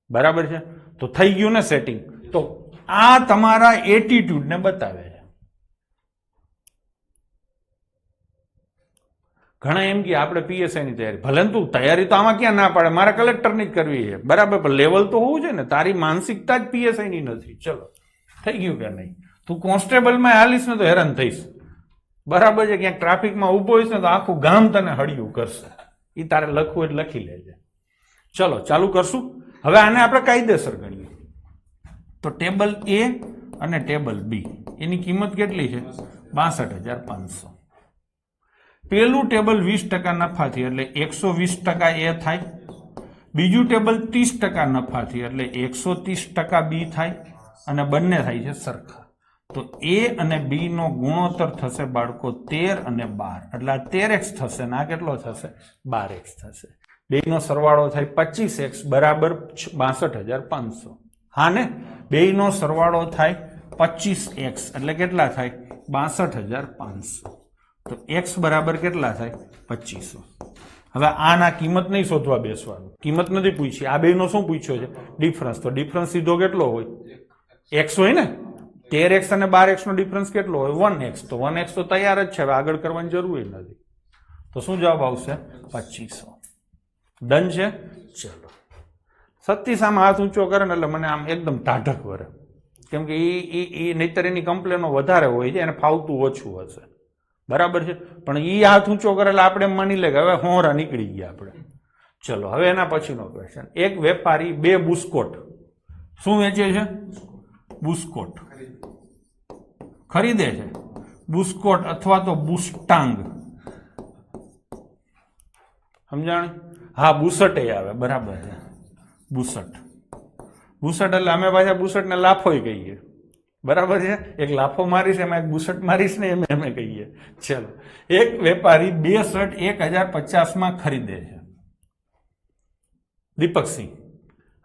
બરાબર છે? તો થઈ ગયું ને સેટિંગ? તો આ તમારા એટીટ્યુડ ને બતાવે છે. ઘણા એમ કે આપણે પીએસઆઈ ની તૈયારી, ભલે તું તૈયારી તો આમાં ક્યાં ના પાડે, મારે કલેક્ટર ની જ કરવી છે. બરાબર, પણ લેવલ તો હોવું છે ને. તારી માનસિકતા જ પીએસઆઈ ની નથી. ચલો, થઈ ગયું કે નહીં? તું કોન્સ્ટેબલમાં હાલીશ ને તો હેરાન થઈશ, બરાબર છે? ક્યાંક ટ્રાફિકમાં ઉભો હોઈશ ને તો આખું ગામ તને હળિયું કરશે. એ તારે લખવું એટલે લખી લેજે. ચલો ચાલુ કરશું. હવે આને આપણે કાયદેસર ગણીએ તો ટેબલ એ અને ટેબલ બી એની કિંમત કેટલી છે? 62,500. પેલું ટેબલ 20% નફાથી એટલે 120% એ થાય. બીજું ટેબલ 30% નફાથી એટલે 130% બી થાય. અને બંને થાય છે સરખા. તો એ અને બી નો ગુણોત્તર થશે બાળકો 13 અને 12, એટલે આ 13x થશે ને આ કેટલો થશે? 12x થશે. બેયનો સરવાળો થાય 25x બરાબર 62,500. હા ને? બેયનો સરવાળો થાય 25x એટલે કેટલા થાય? 62,500. તો x બરાબર કેટલા થાય? 2500. હવે આના કિંમત નહીં શોધવા બેસવાનું, કિંમત નથી પૂછી. આ બેયનો શું પૂછ્યો છે? ડિફરન્સ. તો ડિફરન્સ સીધો કેટલો હોય? x હોય ને? 13x અને 12x નો ડિફરન્સ કેટલો હોય? 1x. તો 1x તો તૈયાર જ છે, હવે આગળ કરવાની જરૂર નથી. તો શું જવાબ આવશે? 2500. ડન છે? ચલો. સતીશ આમ હાથ ઊંચો કરે ને એટલે મને આમ એકદમ ટાઢક વરે, કેમ કે નહીતર એની કમ્પ્લેનો વધારે હોય છે, એને ફાવતું ઓછું હશે, બરાબર છે? પણ એ હાથ ઊંચો કરે એટલે આપણે માની લે કે હવે હોરા નીકળી ગયા આપણે. ચલો હવે એના પછીનો ક્વેશ્ચન. એક વેપારી 2 બુસ્કોટ શું વેચે છે? બુસ્કોટ ખરીદે છે. બુસ્કોટ અથવા તો બુસ્ટાંગ, સમજાણી? હા, બુસટ એ આવે, બરાબર છે. બુસટ. બુસટ એટલે અમે પાછા બુસટ ને લાફોય કહીએ, બરાબર છે? એક લાફો મારીશ એમાં એક બુસટ મારીશ ને એમ અમે કહીએ. ચલો, એક વેપારી 2 શર્ટ 1050 ખરીદે છે. દીપકસિંહ,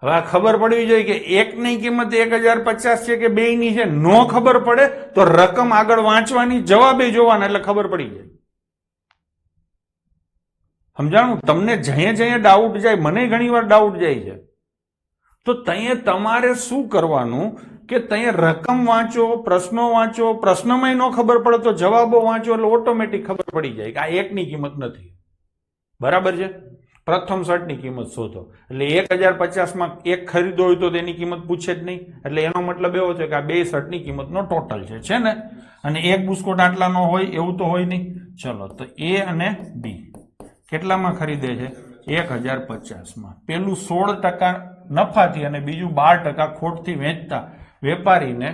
હવે આ ખબર પડવી જોઈએ કે એકની કિંમત 1050 છે કે બેયની છે. નો ખબર પડે તો રકમ આગળ વાંચવાની, જવાબે જોવાના, એટલે ખબર પડી જાય. સમજાણું? તમને જઈએ ડાઉટ જાય, મને ઘણી વાર ડાઉટ જાય છે, તો ત્યાં તમારે શું કરવાનું કે ત્યાં રકમ વાંચો, પ્રશ્નો વાંચો. પ્રશ્નમાં ન ખબર પડે તો જવાબો વાંચો, એટલે ઓટોમેટિક ખબર પડી જાય કે આ એકની કિંમત નથી, બરાબર છે? પ્રથમ શર્ટની કિંમત શોધો એટલે 1050 એક ખરીદો હોય તો તેની કિંમત પૂછે જ નહીં, એટલે એનો મતલબ એવો છે કે આ 2 શર્ટની કિંમતનો ટોટલ છે ને? અને એક બુસ્કોટ આટલાનો હોય એવું તો હોય નહીં. ચલો, તો એ અને બી કેટલામાં ખરીદે છે? 1050. પેલું 16% નફાથી અને બીજું 12% ખોટથી વેચતા વેપારીને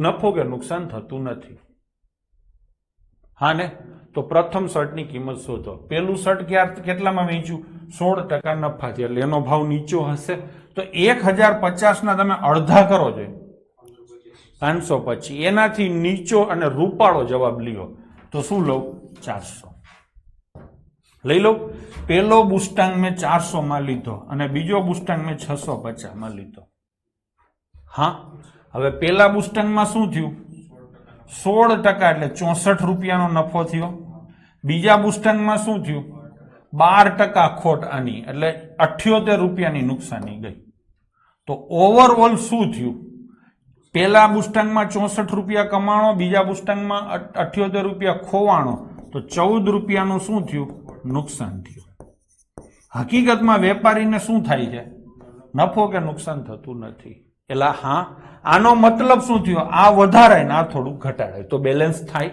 નફો કે નુકસાન થતું નથી. હા ને? તો પ્રથમ શર્ટની કિંમત શોધો. પેલું શર્ટ કેટલામાં વેચ્યું? 16% નફાથી, એટલે એનો ભાવ નીચો હશે. તો 1050 ના તમે અડધા કરો છો 525, એનાથી નીચો અને રૂપાળો જવાબ લ્યો તો શું લઉં? 400 લઈ લો. પેલો બુસ્ટાંગ મેં 400 માં લીધો અને બીજો બુસ્ટાંગ મેં 650 માં લીધો. હા, હવે પેલા બુસ્ટાંગમાં શું થયું? 16% એટલે 64 રૂપિયાનો નફો થયો. બીજા બુસ્ટાંગમાં શું થયું? 12% ખોટ આની, એટલે 78 રૂપિયાની નુકસાની ગઈ. તો ઓવરઓલ શું થયું? પેલા બુસ્ટાંગમાં 64 રૂપિયા કમાણો, બીજા બુસ્ટાંગમાં 78 રૂપિયા ખોવાણો, તો 14 રૂપિયાનું શું થયું? નુકસાન થયું. હકીકતમાં વેપારીને શું થાય છે? નફો કે નુકસાન થતું નથી. એટલે હા, આનો મતલબ શું થયો? આ વધારે ને આ થોડું ઘટાડે તો બેલેન્સ થાય.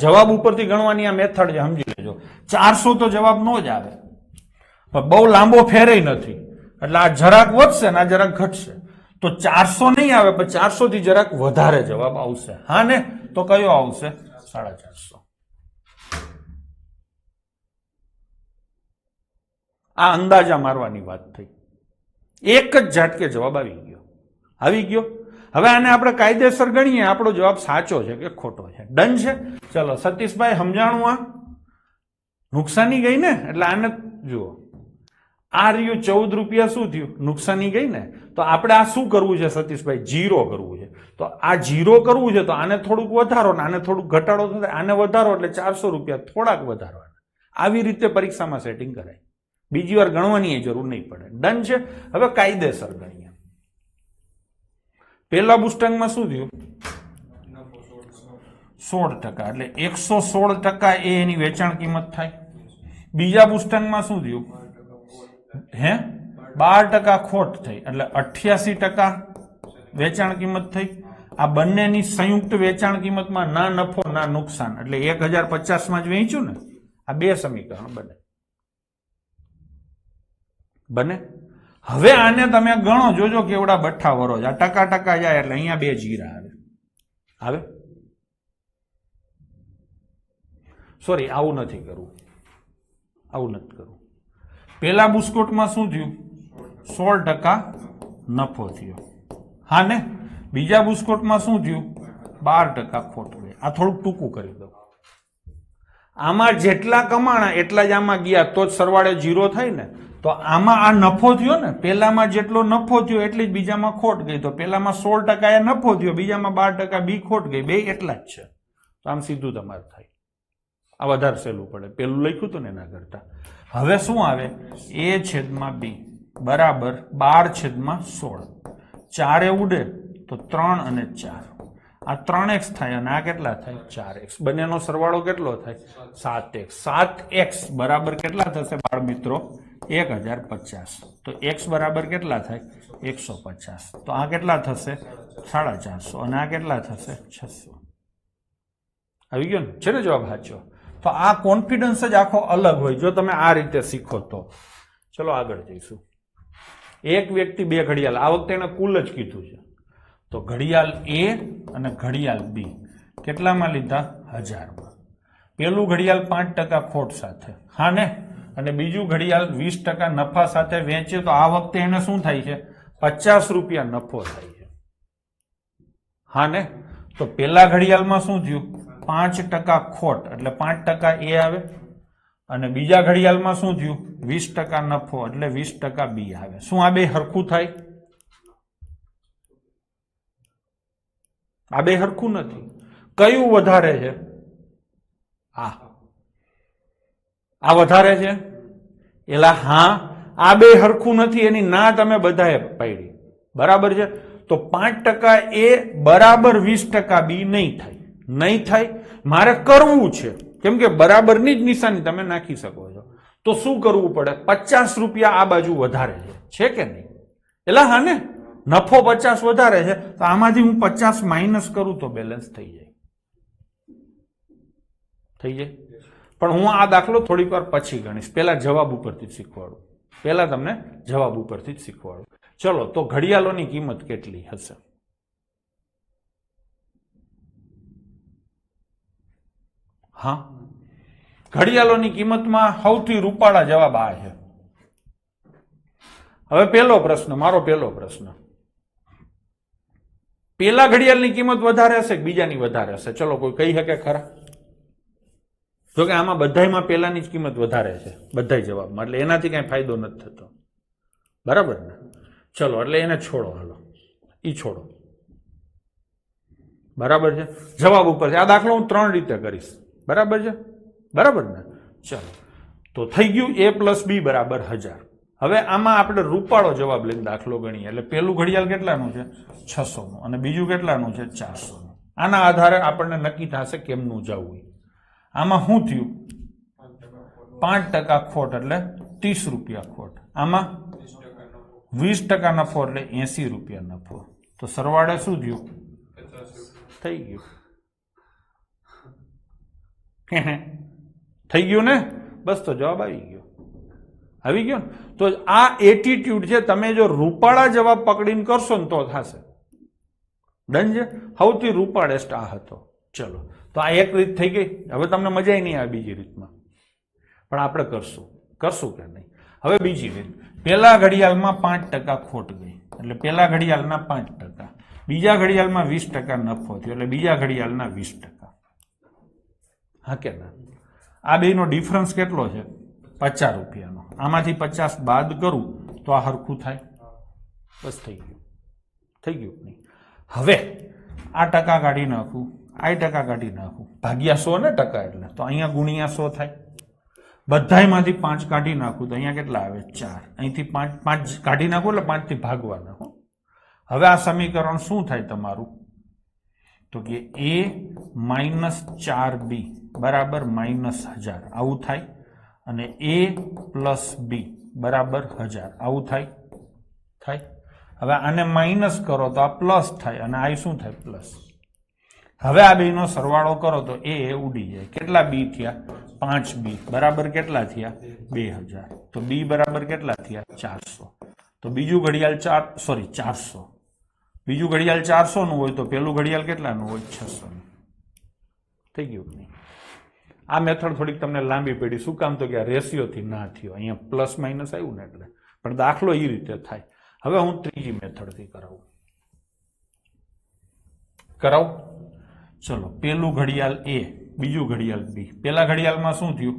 જવાબ ઉપરથી ગણવાની આ મેથડ છે, સમજી લેજો. 400 તો જવાબ નો જ આવે, પણ બહુ લાંબો ફેરે નથી, એટલે આ જરાક વધશે ને આ જરાક ઘટશે. તો 400 નહીં આવે, પણ 400 થી જરાક વધારે જવાબ આવશે. હા ને? તો કયો આવશે? 450. આ અંદાજા મારવાની વાત થઈ. એક જ ઝાટકે જવાબ આવી ગયો. હવે આને આપણે કાયદેસર ગણીએ, આપણો જવાબ સાચો છે કે ખોટો છે. ડન છે? ચલો સતીશભાઈ, સમજાણું? આ નુકસાની ગઈ ને, એટલે આને જુઓ, આ રહ્યું 14 રૂપિયા શું થયું? નુકસાની ગઈ ને. તો આપણે આ શું કરવું છે સતીશભાઈ? 0 કરવું છે. તો આ 0 કરવું છે તો આને થોડુંક વધારો ને આને થોડુંક ઘટાડો થશે. આને વધારો એટલે 400 રૂપિયા થોડાક વધારો. આવી રીતે પરીક્ષામાં સેટિંગ કરાય, બીજી વાર ગણવાની જરૂર નહીં પડે. ડન છે? હવે કાયદેસર ગણીએ. પેલા બુસ્ટાંગમાં શું થયું? 16%, એટલે 116% એ એની વેચાણ કિંમત થાય. બીજા બુસ્ટાંગમાં શું થયું? 12% ખોટ થઈ, એટલે 88% વેચાણ કિંમત થઈ. આ બંનેની સંયુક્ત વેચાણ કિંમતમાં ના નફો ના નુકસાન એટલે 1050 માં જ વેચ્યું ને. આ બે સમીકરણ બને. હવે આને તમે ગણો, જોજો કેવડા બઠ્ઠા વરો. આ ટકા જાય એટલે અહીંયા 2 જીરા આવે. સોરી, આવું નથી કરવું. પેલા બુસ્કોટમાં શું થયું? 16% નફો થયો. હા ને? બીજા બુસ્કોટમાં શું થયું? 12% ખોટ ગઈ. આ થોડુંક ટૂંકું કરી દઉં. આમાં જેટલા કમાણા એટલા જ આમાં ગયા તો જ સરવાળે 0 થાય ને. તો આમાં આ નફો થયો ને, પેલામાં જેટલો નફો થયો એટલી જ બીજામાં ખોટ ગઈ. તો પેલામાં 16% એ નફો થયો, બીજામાં 12% બી ખોટ ગઈ. બે એટલા જ છે. તો આમ સીધું તમારે થાય. આ વધારે સહેલું પડે. પેલું લખ્યું હતું ને એના કરતા. હવે શું આવે? a/b બરાબર 12/16. 4 એ ઉડે તો 3 અને 4. આ 3x થાય અને આ કેટલા થાય? 4x. બંનેનો સરવાળો કેટલો થાય? 7x. 7x બરાબર કેટલા થશે બાળ મિત્રો? 1050. તો x બરાબર કેટલા થાય? 150. તો આ કેટલા થશે? 450. અને આ કેટલા થશે? 600. આવી ગયો ને? છે ને જવાબ સાચો? તો આ કોન્ફિડન્સ જ આખો અલગ હોય જો તમે આ રીતે શીખો તો. ચલો આગળ જઈશું. એક વ્યક્તિ 2 ઘડિયાળ, આ વખતે એને કુલ જ કીધું છે. તો ઘડિયાળ A અને ઘડિયાળ B કેટલામાં લીધા? 1000માં. પેલું ઘડિયાળ 5% ખોટ સાથે, હા ને? અને બીજું ઘડિયાળ 20% નફા સાથે વેચે તો આ વખતે એને શું થાય છે? 50 રૂપિયા નફો થાય છે, હા ને? તો પેલા ઘડિયાળમાં શું થયું? 5% ખોટ એટલે 5% A આવે. અને બીજા ઘડિયાળમાં શું થયું? 20% નફો એટલે 20% B આવે. શું આ બે હરખું થાય? આ બે હરખું નથી. કયું વધારે છે? આ વધારે છે. એલા હા, આ બે હરખું નથી એની ના તમે બધાએ પાડી. બરાબર છે? તો 5% A બરાબર 20% B નહીં થાય. મારે કરવું છે કેમ કે બરાબરની જ નિશાની તમે નાખી શકો છો. તો શું કરવું પડે? 50 રૂપિયા આ બાજુ વધારે છે કે નહીં? એલા હા ને? નફો 50 વધારે છે તો આમાંથી હું 50 માઇનસ કરું તો બેલેન્સ થઈ જાય. પણ હું આ દાખલો થોડીક વાર પછી ગણીશ. પહેલા જવાબ ઉપરથી જ શીખવાડું. ચલો, તો ઘડિયાળોની કિંમત કેટલી હશે? હા, ઘડિયાળોની કિંમતમાં સૌથી રૂપાળા જવાબ આ છે. હવે મારો પહેલો પ્રશ્ન, પેલા ઘડિયાળની કિંમત વધારે હશે કે બીજાની વધારે હશે? ચલો, કોઈ કહી શકે ખરા? જો કે આમાં બધાયમાં પેલાની જ કિંમત વધારે છે, બધાય જવાબમાં, એટલે એનાથી કઈ ફાયદો નથી થતો. બરાબર ને? ચલો, એટલે એને છોડો. હાલો, ઈ છોડો. બરાબર છે? જવાબ ઉપર છે. આ દાખલો હું 3 રીતે કરીશ. બરાબર છે? બરાબર ને? ચલો, તો થઈ ગયું A+B બરાબર 1000. હવે આમાં આપણે રૂપાળો જવાબ લઈને દાખલો ગણીએ. એટલે પેલું ઘડિયાળ કેટલાનું છે? 600નું. અને બીજું કેટલાનું છે? 400નું. આના આધારે આપણને નક્કી થશે કેમનું જવું. આમાં શું થયું? 5% ખોટ એટલે 30 રૂપિયા ખોટ. આમાં 20% નફો એટલે 80 રૂપિયા નફો. તો સરવાળે શું થયું? થઈ ગયું. થઈ ગયું ને? બસ, તો જવાબ આવી ગયો. તો આ એટીટ્યુડ છે. તમે જો રૂપાળા જવાબ પકડીને કરશો ને તો થશે. ડન છે? સૌથી રૂપાળેસ્ટ આ હતો. ચલો, તો આ એક રીત થઈ ગઈ. હવે તમને મજા નહીં આવે બીજી રીતમાં, પણ આપણે કરશું કે નહીં? હવે બીજી રીત, પેલા ઘડિયાળમાં 5% ખોટ ગઈ એટલે પેલા ઘડિયાળના 5%, બીજા ઘડિયાળમાં 20% નફો થયો એટલે બીજા ઘડિયાળના 20%. હા કે ના? આ બેનો ડિફરન્સ કેટલો છે? 50 રૂપિયાનો. આમાંથી 50 બાદ કરું તો આ હરખું થાય. બસ, થઈ ગયું નહીં? હવે આ ટકા કાઢી નાખું, આ ટકા કાઢી નાખું, ભાગ્યા 100 ને ટકા એટલે, તો અહીંયા ગુણ્યા 100 થાય. બધાયમાંથી 5 કાઢી નાખું તો અહીંયા કેટલા આવે? 4. અહીંથી 5 કાઢી નાખું એટલે 5 થી ભાગવાના. હવે આ સમીકરણ શું થાય તમારું? તો કે A - 4B બરાબર -1000 આવું થાય. અને A + B બરાબર 1000 આવું થાય. હવે આને માઇનસ કરો તો આ પ્લસ થાય અને આ શું થાય પ્લસ. હવે આ બેનો સરવાળો કરો તો એ ઉડી જાય. કેટલા બી થયા 5 બી બરાબર કેટલા થયા 2000. તો બી બરાબર કેટલા થયા 400. તો બીજું ઘડિયાળ 400. બીજું ઘડિયાળ 400 નું હોય તો પેલું ઘડિયાળ કેટલાનું હોય 600 નું. થઈ ગયું નહીં? આ મેથડ થોડીક તમને લાંબી પડી. શું કામ? તો કે આ રેશિયોથી ના થયો, અહીંયા પ્લસ માઇનસ આવ્યું ને એટલે. પણ દાખલો એ રીતે થાય. હવે હું ત્રીજી મેથડથી કરાવું. ચલો, પેલું ઘડિયાળ એ, બીજું ઘડિયાળ બી. પેલા ઘડિયાળમાં શું થયું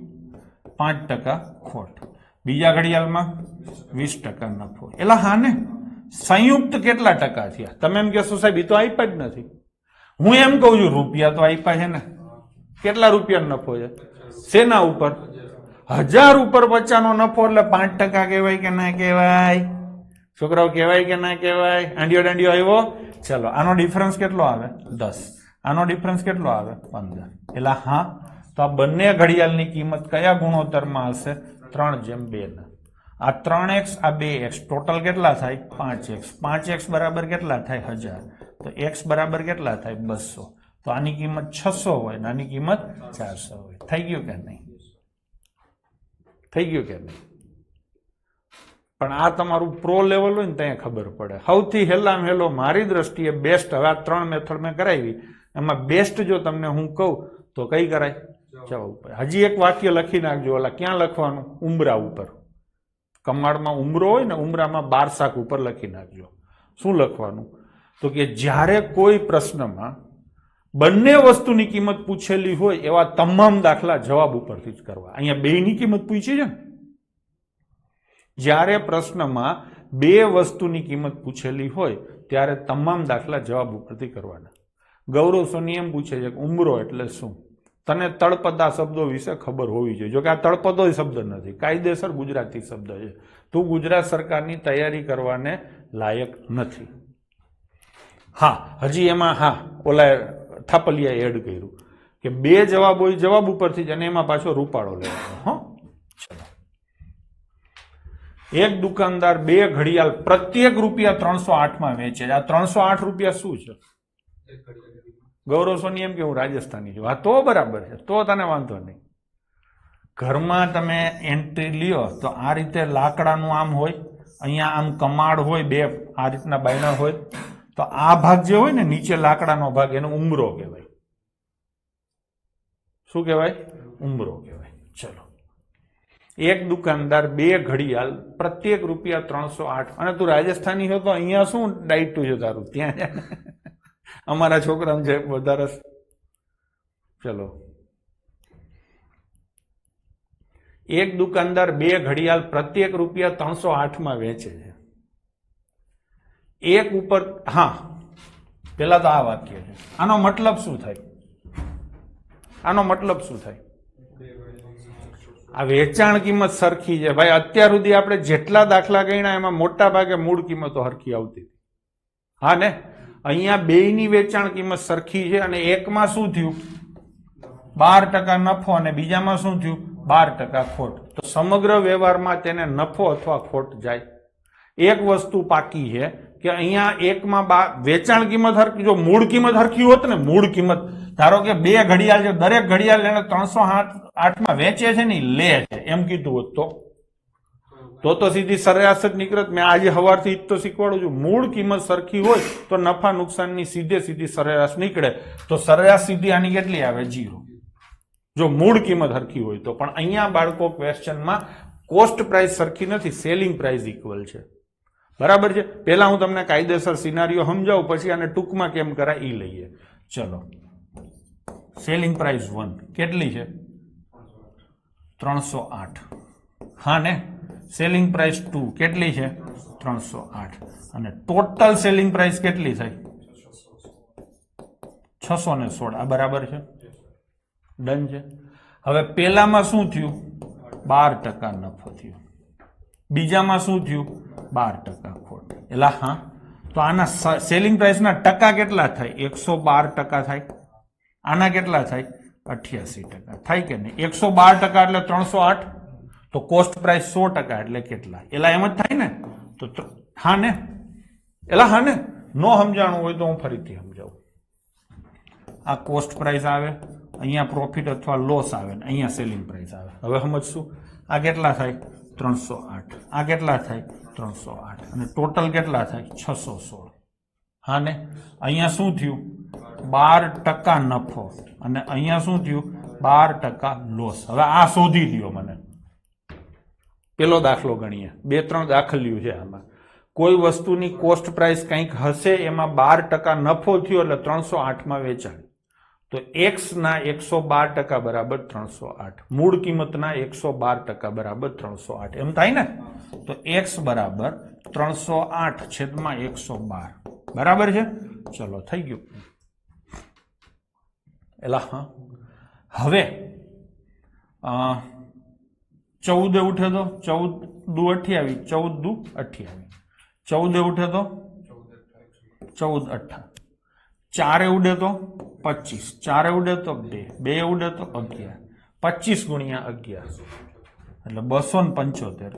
5% ખોટ, બીજા ઘડિયાળમાં 20% નફો. એટલે હા ને, સંયુક્ત કેટલા ટકા થયા? તમે એમ કહેશો સાહેબ એ તો આપ્યા જ નથી. હું એમ કહું છું રૂપિયા તો આપ્યા છે ને. કેટલા રૂપિયાનો નફો છે? શેના ઉપર? 1000 ઉપર 50 નો નફો એટલે 5% કહેવાય કે ના કહેવાય? છોકરાઓ કહેવાય કે ના કહેવાય? આંડિયો દાંડિયો આવ્યો? ચલો, આનો ડિફરન્સ કેટલો આવે 10. આનો ડિફરન્સ કેટલો આવે 15. એટલે હા, તો આ બંને ઘડિયાળની કિંમત કયા ગુણોત્તરમાં હશે? 3:2. આ 3x આ 2x ટોટલ કેટલા થાય 5x. 5x બરાબર કેટલા થાય 1000. તો x બરાબર કેટલા થાય 200. તો આની કિંમત 600 હોય ને આની કિંમત 400 હોય. થઈ ગયું કે નહીં? થઈ ગયું કે નહીં? પણ આ તમારું પ્રો લેવલ હોય ને ત્યાં ખબર પડે. સૌથી હેલામ હેલો મારી દ્રષ્ટિએ બેસ્ટ, હવે આ 3 મેથડ મેં કરાવી, એમાં બેસ્ટ જો તમને હું કહું તો કઈ કરાય? જવાબ ઉપર. હજી એક વાક્ય લખી નાખજો. ઓલા ક્યાં લખવાનું? ઉમરા ઉપર. કમાડમાં ઉમરો હોય ને, ઉમરામાં 12 શાક ઉપર લખી નાખજો. શું લખવાનું? તો કે જ્યારે કોઈ પ્રશ્નમાં બંને વસ્તુની કિંમત પૂછેલી હોય એવા તમામ દાખલા જવાબ ઉપરથી જ કરવા. અહીંયા બેની કિંમત પૂછી છે ને. જ્યારે પ્રશ્નમાં 2 વસ્તુની કિંમત પૂછેલી હોય ત્યારે તમામ દાખલા જવાબ ઉપરથી કરવાના. ગૌરવ સોની એમ પૂછે છે કે ઉમરો એટલે શું? તને તળપદા શબ્દો વિશે ખબર હોવી જોઈએ. જો કે આ તળપદો શબ્દ નથી, કાયદેસર ગુજરાતી શબ્દ છે. તું ગુજરાત સરકારની તૈયારી કરવાને લાયક નથી. હા, હજી એમાં હા ઓલા થાપલિયા એડ કર્યું કે 2 જવાબ હોય જવાબ ઉપરથી જ, અને એમાં પાછો રૂપાળો લેવાનો. હા, ચલો. એક દુકાનદાર 2 ઘડિયાળ પ્રત્યેક ₹308 માં વેચે છે. આ 308 રૂપિયા શું છે? ગૌરવ સોની એમ કે હું રાજસ્થાની છું. હા, તો બરાબર છે, તો તને વાંધો નહીં. ઘરમાં તમે એન્ટ્રી લ્યો તો આ રીતે લાકડાનું આમ હોય, અહીંયા આમ કમાડ હોય, 2 આ રીતના બાયણા હોય. તો આ ભાગ જે હોય ને નીચે લાકડાનો ભાગ, એનો ઉમરો કહેવાય. શું કહેવાય? ઉમરો કહેવાય. ચલો, એક દુકાનદાર 2 ઘડિયાળ પ્રત્યેક ₹308. અને તું રાજસ્થાની છો તો અહીંયા શું ડાયટું છે તારું? ત્યાં અમારા છોકરાને છે વધારે. ચલો, એક દુકાનદાર 2 ઘડિયાળ પ્રત્યેક ₹308 માં વેચે છે. એક ઉપર, હા, પેલા તો આ વાક્ય છે. આનો મતલબ શું થાય? આનો મતલબ શું થાય? આ વેચાણ કિંમત સરખી છે ભાઈ. અત્યાર સુધી આપણે જેટલા દાખલા ગણ્યા એમાં મોટા ભાગે મૂળ કિંમતો સરખી આવતી હતી. હા ને, અહીંયા બેયની વેચાણ કિંમત સરખી છે અને એકમાં શું થયું 12% નફો અને બીજામાં શું થયું 12% ખોટ. તો સમગ્ર વ્યવહારમાં તેને નફો અથવા ખોટ જાય. એક વસ્તુ પાકી છે કે અહીંયા એકમાં વેચાણ કિંમત હરખી, જો મૂળ કિંમત હરખી હોત ને, મૂળ કિંમત ધારો કે 2 ઘડિયાળ છે, દરેક ઘડિયાળ એને 308 માં વેચે છે ને લે છે એમ કીધું હોત તો સીધી સરેરાશ જ નીકળત. મેં આજે સવારથી જ તો શીખવાડું છું, મૂળ કિંમત સરખી હોય તો નફા નુકસાનની સીધી સરેરાશ નીકળે. તો સરેરાશ સીધી આની કેટલી આવે? 0, જો મૂળ કિંમત સરખી હોય તો. પણ અહીંયા બાળકો ક્વેશ્ચનમાં કોસ્ટ પ્રાઇસ સરખી નથી, સેલિંગ પ્રાઇસ ઇક્વલ છે. બરાબર છે? પહેલા હું તમને કાયદેસર સિનારીઓ સમજાવું, પછી આને ટૂંકમાં કેમ કરાય એ લઈએ. ચલો, સેલિંગ પ્રાઇસ 1 કેટલી છે? 308. હા ને, સેલિંગ પ્રાઇસ 2 કેટલી છે? 308. અને ટોટલ સેલિંગ પ્રાઇસ કેટલી થાય? 616. આ બરાબર છે? ડન છે. હવે પેલામાં શું થયું? 12% નફો થયો. બીજામાં શું થયું? 12% ખોટ. એટલે હા, તો આના સેલિંગ પ્રાઇસના ટકા કેટલા થાય? 112% થાય. આના કેટલા થાય? 88% થાય કે નહીં? 112% એટલે 308. તો કોસ્ટ પ્રાઇસ 100% એટલે કેટલા? એલા એમ જ થાય ને. તો હા ને, એલા હા ને નો સમજાણું હોય તો હું ફરીથી સમજાવું. આ કોસ્ટ પ્રાઇસ આવે, અહીંયા પ્રોફિટ અથવા લોસ આવે ને અહીંયા સેલિંગ પ્રાઇસ આવે. હવે સમજશું આ કેટલા થાય 308, આ કેટલા થાય 308 અને ટોટલ કેટલા થાય 616. હા ને અહીંયા શું થયું 12% નફો અને અહીંયા શું થયું 12% લોસ. હવે આ શોધી લ્યો મને. પેલો દાખલો ગણીએ, 2-3 દાખલ્યું છે આમાં. કોઈ વસ્તુની કોસ્ટ પ્રાઇસ કંઈક હશે, એમાં 12% નફો થયો એટલે 308 માં વેચાણ. તો x ના 112% બરાબર 308, મૂળ કિંમતના 112% બરાબર 308 એમ થાય ને. તો x બરાબર 308 છેદમાં 112 બરાબર છે. ચલો થઈ ગયું. એલા હા હવે 14 ઉઠે તો 14 દુ 28, 14 દુ 28, 14 ઉઠે તો 14 8, 4 ઉડે તો 25, 4 ઉડે તો 2, 2 ઉડે તો 11, 25 ગુણ્યા 11 એટલે 275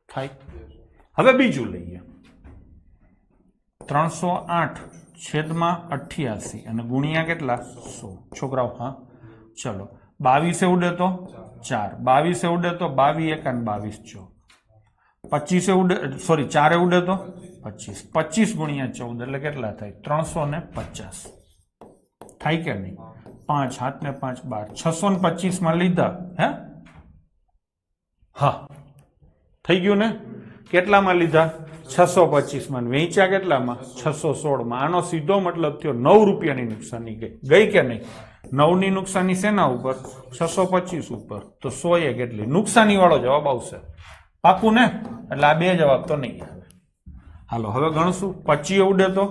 થાય. હવે બીજું લઈએ 308 છેદમાં 88 અને ગુણ્યા કેટલા 100. છોકરાઓ હા ચલો 22 ઉડે તો 4, 22 ઉડે તો 22 1 અને 22 25 ઉડે સોરી 4 ઉડે તો 25, 25 ગુણ્યા 14 એટલે કેટલા થાય 350 થાય કે નહીં. 5 7 ને 5 12, 625 માં લીધા હે. હા થઈ ગયું ને. કેટલામાં લીધા 625 માં, વેચ્યા કેટલામાં 616 માં. આનો સીધો મતલબ થયો 9 રૂપિયાની નુકસાની ગઈ કે નહીં. 9 ની નુકસાની શેના ઉપર 625 ઉપર. તો 100 એ કેટલી નુકસાની વાળો જવાબ આવશે. પાકું ને. એટલે આ બે જવાબ તો નહીં આવે. હાલો હવે ગણશું. 25 ઉડે તો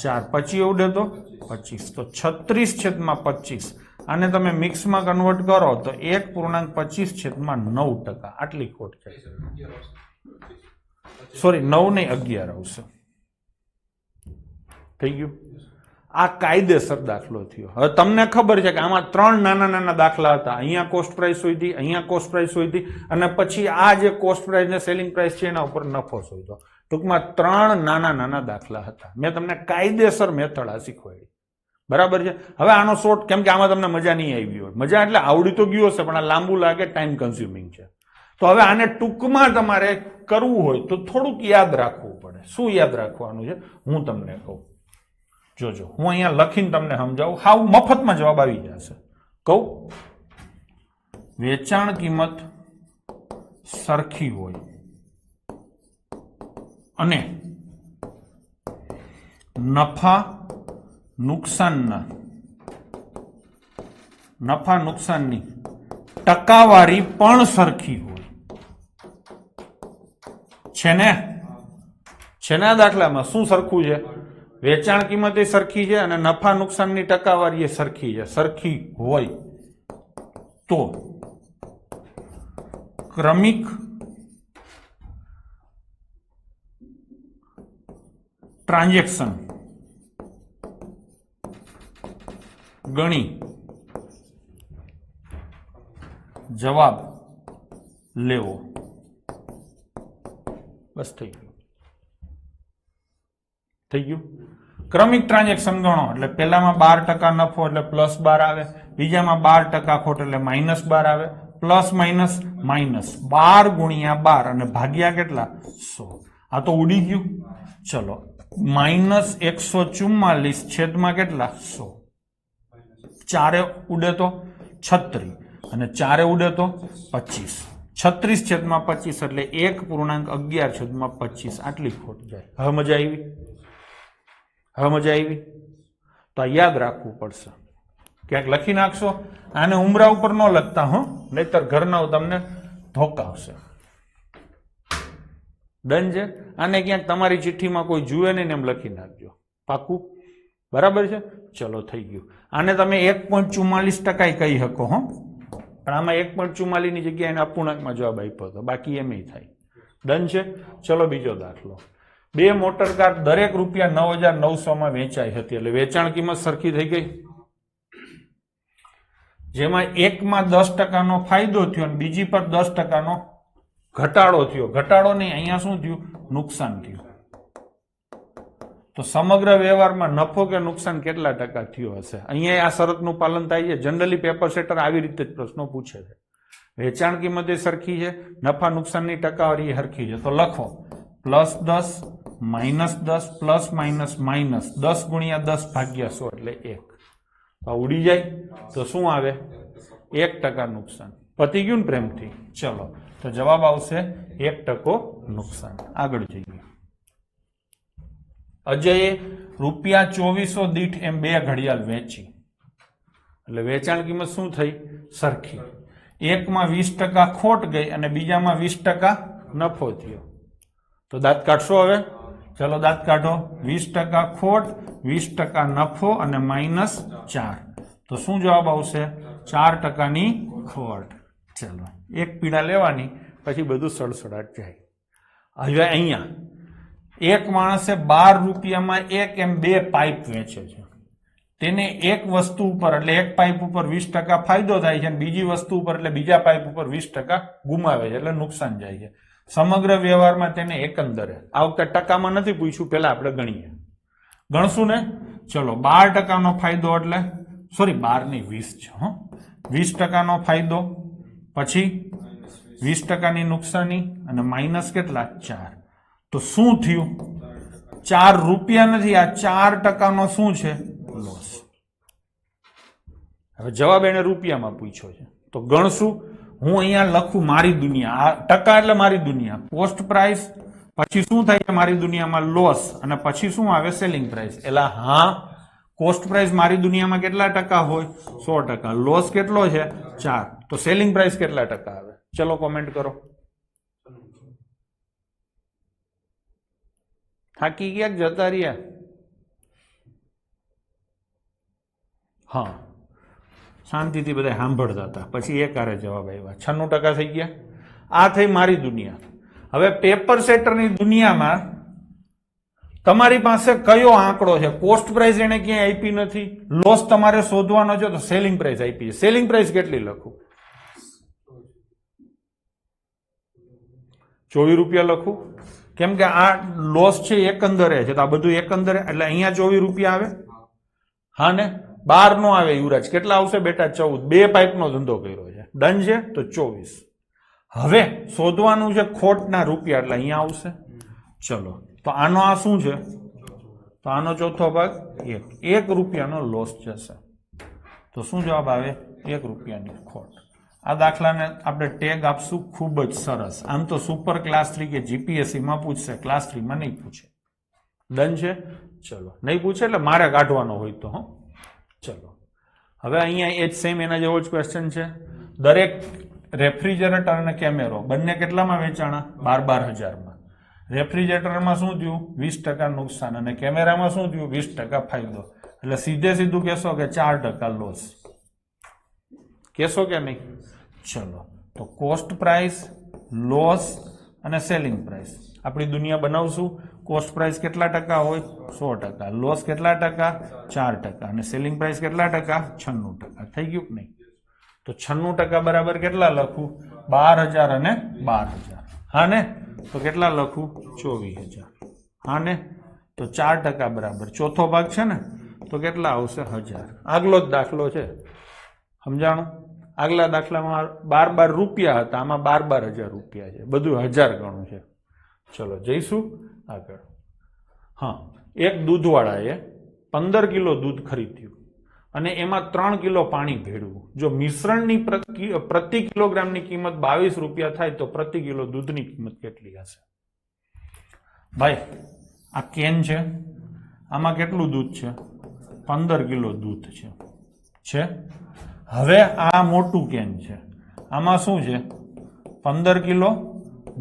4, 25 ઉડે તો 25, તો 36 છેદમાં 25. આને તમે મિક્સમાં કન્વર્ટ કરો તો 1.25 છેદમાં 9%. આટલી ખોટ જાય. સોરી 9 નહીં 11 આવશે. થઈ ગયું. આ કાયદેસર દાખલો થયો. હવે તમને ખબર છે કે આમાં 3 નાના નાના દાખલા હતા. અહીંયા કોસ્ટ પ્રાઇસ શોધી, અહીંયા કોસ્ટ પ્રાઇસ શોધી અને પછી આ જે કોસ્ટ પ્રાઇસ ને સેલિંગ પ્રાઇસ છે એના ઉપર નફો શોધ્યો. ટૂંકમાં 3 નાના નાના દાખલા હતા. મેં તમને કાયદેસર મેથડ આ શીખવાડી. બરાબર છે. હવે આનો શોર્ટ, કેમ કે આમાં તમને મજા નહીં આવી હોય. મજા એટલે આવડી તો ગયું હશે પણ આ લાંબુ લાગે, ટાઈમ કન્ઝ્યુમિંગ છે. તો હવે આને ટૂંકમાં તમારે કરવું હોય તો થોડુંક યાદ રાખવું પડે. શું યાદ રાખવાનું છે હું તમને કહું. જોજો હું અહીંયા લખીને તમને સમજાવું. હાવ મફતમાં જવાબ આવી જશે. કહું વેચાણ કિંમત સરખી હોય અને નફા નુકસાનની ટકાવારી પણ સરખી હોય છે ને. આ દાખલામાં શું સરખું છે? વેચાણ કિંમત એ સરખી છે અને નફા નુકસાનની ટકાવારી એ સરખી છે. સરખી હોય તો ક્રમિક ટ્રાન્ઝેક્શન ગણી જવાબ લેવો. બસ થઈ ગયું. ક્રમિક ટ્રાન્ઝેક્શન ગણો એટલે પેલામાં 12% નફો એટલે +12 આવે, બીજામાં 12% ખોટ એટલે -12 આવે. પ્લસ માઇનસ માઇનસ 12 ગુણ્યા 12 અને ભાગ્યા કેટલા 100. આ તો ઉડી ગયું. ચલો -144 છેદમાં કેટલા 100. 4 ઉડે તો 36 અને 4 ઉડે તો 25. 36 છેદમાં 25 એટલે 1.11 છેદમાં 25. આટલી ખોટ જાય. હવે મજા આવી? તો આ યાદ રાખવું પડશે. ક્યાંક લખી નાખશો. આને ઉમરા ઉપર ન લખતા હો, નહીતર ઘરના તમને ધોકાવશે. ડન છે. આને ક્યાંક તમારી ચિઠ્ઠીમાં કોઈ જુએ નહીં એમ લખી નાખજો. પાકું? બરાબર છે. ચલો થઈ ગયું. આને તમે 1.44% કહી શકો હો, પણ આમાં 1.44 ની જગ્યાએ એને અપૂર્ણાંકમાં જવાબ આપ્યો હતો. બાકી એમ થાય. ડન છે. ચલો બીજો દાખલો. 2 મોટરકાર દરેક ₹9,900 માં વેચાઈ હતી. એટલે વેચાણ કિંમત સરખી થઈ ગઈ. જેમાં એકમાં 10%નો ફાયદો થયો અને બીજી પર 10%નો ઘટાડો થયો. ઘટાડો નહીં, અહીંયા શું થયું? નુકસાન થયું. તો સમગ્ર વ્યવહારમાં નફો કે નુકસાન કેટલા ટકા થયો હશે? અહીંયા આ શરતનું પાલન થાય છે. જનરલી પેપર સેટર આવી રીતે જ પ્રશ્નો પૂછે છે. વેચાણ કિંમત એ સરખી છે, નફા નુકસાનની ટકાવારી એ સરખી છે, તો લખો +10 -10 પ્લસ માઇનસ માઇનસ 10 ગુણ્યા 10 ભાગ્યા 100 એટલે 1. તો ઉડી જાય તો શું આવે? 1% નુકસાન. પતી ગયું ને પ્રેમથી? ચલો, તો જવાબ આવશે 1% નુકસાન. આગળ જઈએ. અજયે ₹2400 દીઠ એમ 2 ઘડિયાળ વેચી, એટલે વેચાણ કિંમત શું થઈ? સરખી. એકમાં 20% ખોટ ગઈ અને બીજામાં 20% નફો થયો. તો દાંત કાઢશો હવે? ચલો દાંત કાઢો. 20% ખોટ, 20% નફો અને -4. તો શું જવાબ આવશે? 4%ની ખોટ. ચલો, એક પીડા લેવાની, પછી બધું સડસડાટ જાય. હવે અહીંયા એક માણસે 12 રૂપિયામાં 1 એમ 2 પાઇપ વેચે છે. તેને એક વસ્તુ ઉપર એટલે એક પાઇપ ઉપર 20% ફાયદો થાય છે અને બીજી વસ્તુ ઉપર એટલે બીજા પાઇપ ઉપર 20% ગુમાવે છે, એટલે નુકસાન જાય છે. સમગ્ર વ્યવહારમાં તેને એકંદરે, આ વખતે ટકામાં નથી પૂછ્યું, પેલા આપણે ગણીએ. ગણશું ને? ચલો, 12%નો ફાયદો એટલે સોરી 12 નહીં 20 છે. 20%નો ફાયદો, પછી 20%ની નુકસાની અને માઇનસ કેટલા? 4. તો શું થયું? 4 રૂપિયા નથી, આ 4%નો શું છે? લોસ. હવે જવાબ એને રૂપિયામાં પૂછ્યો છે, તો ગણશું. હું અહીંયા લખું મારી દુનિયા, આ ટકા એટલે મારી દુનિયા, કોસ્ટ પ્રાઇસ, પછી શું થાય મારી દુનિયામાં? લોસ, અને પછી શું આવે? Selling price. એલા હા, કોસ્ટ પ્રાઇસ મારી દુનિયામાં કેટલા ટકા હોય? 100%. લોસ કેટલો છે? 4. તો સેલિંગ પ્રાઇસ કેટલા ટકા આવે? ચલો કોમેન્ટ કરો. થાકી ગયા જતા રહ્યા? હા, શાંતિથી બધા સાંભળતા હતા, પછી એકારે જવાબ આવ્યા. 96% થઈ ગયા. આ થઈ મારી દુનિયા. હવે પેપર સેટરની દુનિયામાં તમારી પાસે કયો આંકડો છે? કોસ્ટ પ્રાઇસ એને ક્યાંય આપી નથી, લોસ તમારે શોધવાનો છે, તો સેલિંગ પ્રાઇસ આપી છે. સેલિંગ પ્રાઇસ કેટલી લખું? 24 રૂપિયા લખું, કેમ કે આ લોસ છે એકંદરે છે, તો આ બધું એકંદરે, એટલે અહીંયા 24 રૂપિયા આવે. હા ને? 12 નો આવે યુવરાજ. કેટલા આવશે બેટા? 14. 2 પાઇપનો ધંધો કર્યો છે, ડન છે, તો 24. હવે શોધવાનું છે ખોટના રૂપિયા, એટલે અહીંયા આવશે. ચલો, તો આનો આ શું છે? તો આનો ચોથો ભાગ 1 રૂપિયાનો લોસ જશે. તો શું જવાબ આવે? 1 રૂપિયાની ખોટ. આ દાખલાને આપણે ટેગ આપશું ખૂબ જ સરસ. આમ તો સુપર ક્લાસ 3 કે જીપીએસસી માં પૂછશે, ક્લાસ 3 માં નહીં પૂછે. ડન છે? ચલો, નહીં પૂછે એટલે મારે કાઢવાનો હોય તો. ચલો, હવે અહીંયા એ જ સેમ એના જેવો જ ક્વેશ્ચન છે. દરેક રેફ્રિજરેટર અને કેમેરો બંને કેટલામાં વેચાણા? 12,000માં. રેફ્રિજરેટરમાં શું થયું? 20% નુકસાન, અને કેમેરામાં શું થયું? 20% ફાયદો. એટલે સીધે સીધું કહેશો કે 4% લોસ. કહેશો કે નહીં? ચલો, તો કોસ્ટ પ્રાઇસ, લોસ અને સેલિંગ પ્રાઇસ આપણી દુનિયા બનાવશું. કોસ્ટ પ્રાઇસ કેટલા ટકા હોય? 100%. લોસ કેટલા ટકા? 4%. અને સેલિંગ પ્રાઇસ કેટલા ટકા? 96%. થઈ ગયું કે નહીં? તો 96% બરાબર કેટલા લખું? 12,000 અને 12,000. હા ને? તો કેટલા લખું? 24,000. હા ને? તો 4% બરાબર ચોથો ભાગ છે ને, તો કેટલા આવશે? 1000. આગલો જ દાખલો છે, સમજાણું? આગલા દાખલામાં 12 રૂપિયા હતા, આમાં 12,000 રૂપિયા છે, બધું 1000 ગણું છે. ચલો જઈશું આગળ. હા, એક દૂધવાળાએ 15 કિલો દૂધ ખરીદ્યું અને એમાં 3 કિલો પાણી ભેળવ્યું. જો મિશ્રણની પ્રતિ કિલોગ્રામની કિંમત 22 રૂપિયા થાય તો પ્રતિ કિલો દૂધની કિંમત કેટલી હશે? ભાઈ, આ કેન છે, આમાં કેટલું દૂધ છે? 15 કિલો દૂધ છે. હવે આ મોટું કેન છે, આમાં શું છે? 15 કિલો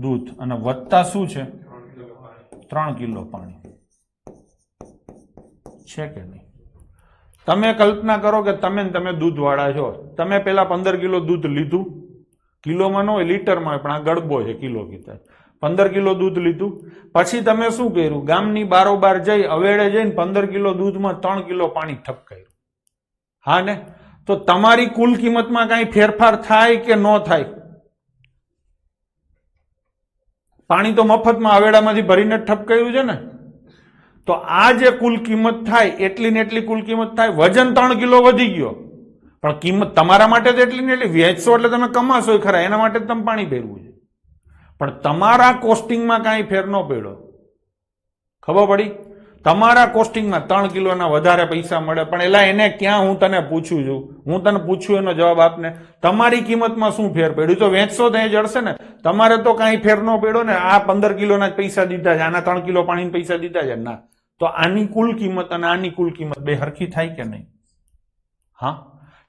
દૂધ અને વત્તા શું છે? 3 કિલો પાણી છે કે નહીં? તમે કલ્પના કરો કે તમે દૂધવાળા છો, તમે પેલા 15 કિલો દૂધ લીધું, કિલોમાં ન હોય લીટરમાં હોય, પણ આ ગડબો છે, કિલો કીધા. 15 કિલો દૂધ લીધું, પછી તમે શું કર્યું? ગામની બારોબાર જઈ અવેડે જઈને 15 કિલો દૂધમાં 3 કિલો પાણી ઠપકાયું. હા ને? તો તમારી કુલ કિંમતમાં કઈ ફેરફાર થાય કે ન થાય? પાણી તો મફતમાં અવેડામાંથી ભરીને ઠપકાયું છે ને. તો આ જે કુલ કિંમત થાય એટલી ને એટલી કુલ કિંમત થાય. વજન 3 કિલો વધી ગયો, પણ કિંમત તમારા માટે તો એટલી ને એટલી. વેચશો એટલે તમે કમાશો ખરા, એના માટે જ તમે પાણી ભેરવું છે. પણ તમારા કોસ્ટિંગમાં કાંઈ ફેર ન પડ્યો. ખબર પડી? તમારા કોસ્ટિંગમાં 3 કિલોના વધારે પૈસા મળે, પણ એલા એને ક્યાં હું તને પૂછું છું? હું તને પૂછું એનો જવાબ આપને. તમારી કિંમતમાં શું ફેર પડ્યું? તો વેચશો તો એ જડશે ને. તમારે તો કાંઈ ફેર ન પડ્યો ને. આ 15 કિલોના જ પૈસા દીધા છે, આના 3 કિલો પાણીના પૈસા દીધા છે ના. તો આની કુલ કિંમત અને આની કુલ કિંમત બે હરખી થાય કે નહીં? હા,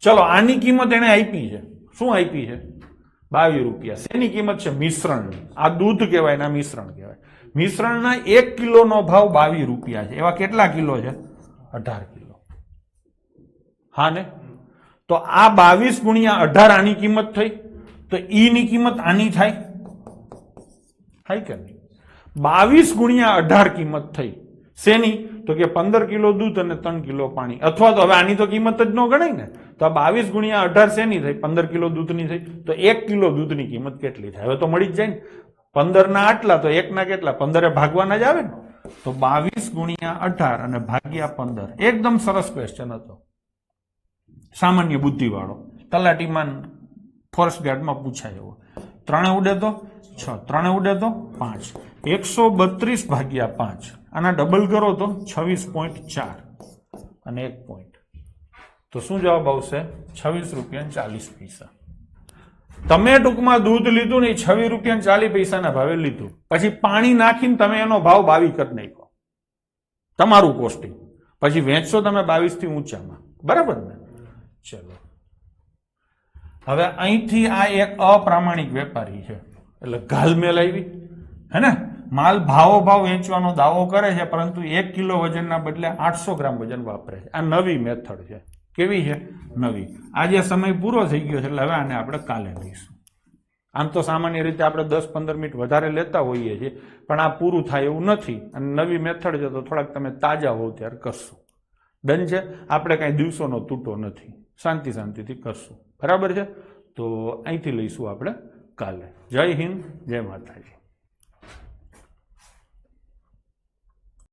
ચલો આની કિંમત એને આપી છે. શું આપી છે? 22 રૂપિયા. શેની કિંમત છે? મિશ્રણની. આ દૂધ કહેવાય ને, આ મિશ્રણ કહેવાય. મિશ્રણના 1 કિલોનો ભાવ 22 રૂપિયા છે. એવા કેટલા કિલો છે? 18 કિલો. હા ને? તો આ 22 ગુણ્યા 18 આની કિંમત થઈ. તો ઈ ની કિંમત આની થાય? થાય કે નહીં? 22 ગુણ્યા 18 કિંમત થઈ. શેની? તો કે 15 કિલો દૂધ અને 3 કિલો પાણી. અથવા તો હવે આની તો કિંમત જ ન ગણાય ને. તો આ 22 ગુણ્યા 18 શેની થઈ? 15 કિલો દૂધની થઈ. તો 1 કિલો દૂધની કિંમત કેટલી થાય? હવે તો મળી જ જાય ને. 15 ના આટલા તો 1 ના કેટલા? 15 ભાગવાના જ આવે ને. તો 22 ગુણ્યા 18 અને ભાગ્યા 15. એકદમ સરસ ક્વેશ્ચન હતો, સામાન્ય બુદ્ધિ વાળો. તલાટીમાન ફોરેસ્ટ ગાર્ડમાં પૂછાય એવો. 3 ઉડે તો 6, 3 ઉડે તો 5. 132 ભાગ્યા 5. આના ડબલ કરો તો 26.4 અને 1 પોઈન્ટ. તો શું જવાબ આવશે? 26 રૂપિયા 40 પૈસા. તમે ટૂંકમાં દૂધ લીધું ને 26 રૂપિયા 40 પૈસાના ભાવે લીધું, પછી પાણી નાખીને તમે એનો ભાવ 22 કરી નાખ્યો, તમારું કોસ્ટિંગ. પછી વેચશો તમે 22 થી ઊંચામાં. બરાબર ને? ચલો, હવે અહીંથી આ એક અપ્રામાણિક વેપારી છે, એટલે ઘાલમેલ આવી હે ને. માલ ભાવો ભાવ વેચવાનો દાવો કરે છે, પરંતુ 1 કિલો વજનના બદલે 800 ગ્રામ વજન વાપરે છે. આ નવી મેથડ છે. કેવી છે? નવી. આજે સમય પૂરો થઈ ગયો છે, એટલે હવે આને આપણે કાલે લઈશું. આમ તો સામાન્ય રીતે આપણે 10-15 મિનિટ વધારે લેતા હોઈએ છીએ, પણ આ પૂરું થાય એવું નથી. અને નવી મેથડ છે, તો થોડાક તમે તાજા હોવ ત્યારે કરશું. ડન છે? આપણે કાંઈ દિવસોનો તૂટો નથી, શાંતિથી કરશું. બરાબર છે? તો અહીંથી લઈશું આપણે કાલે. જય હિન્દ, જય માતાજી.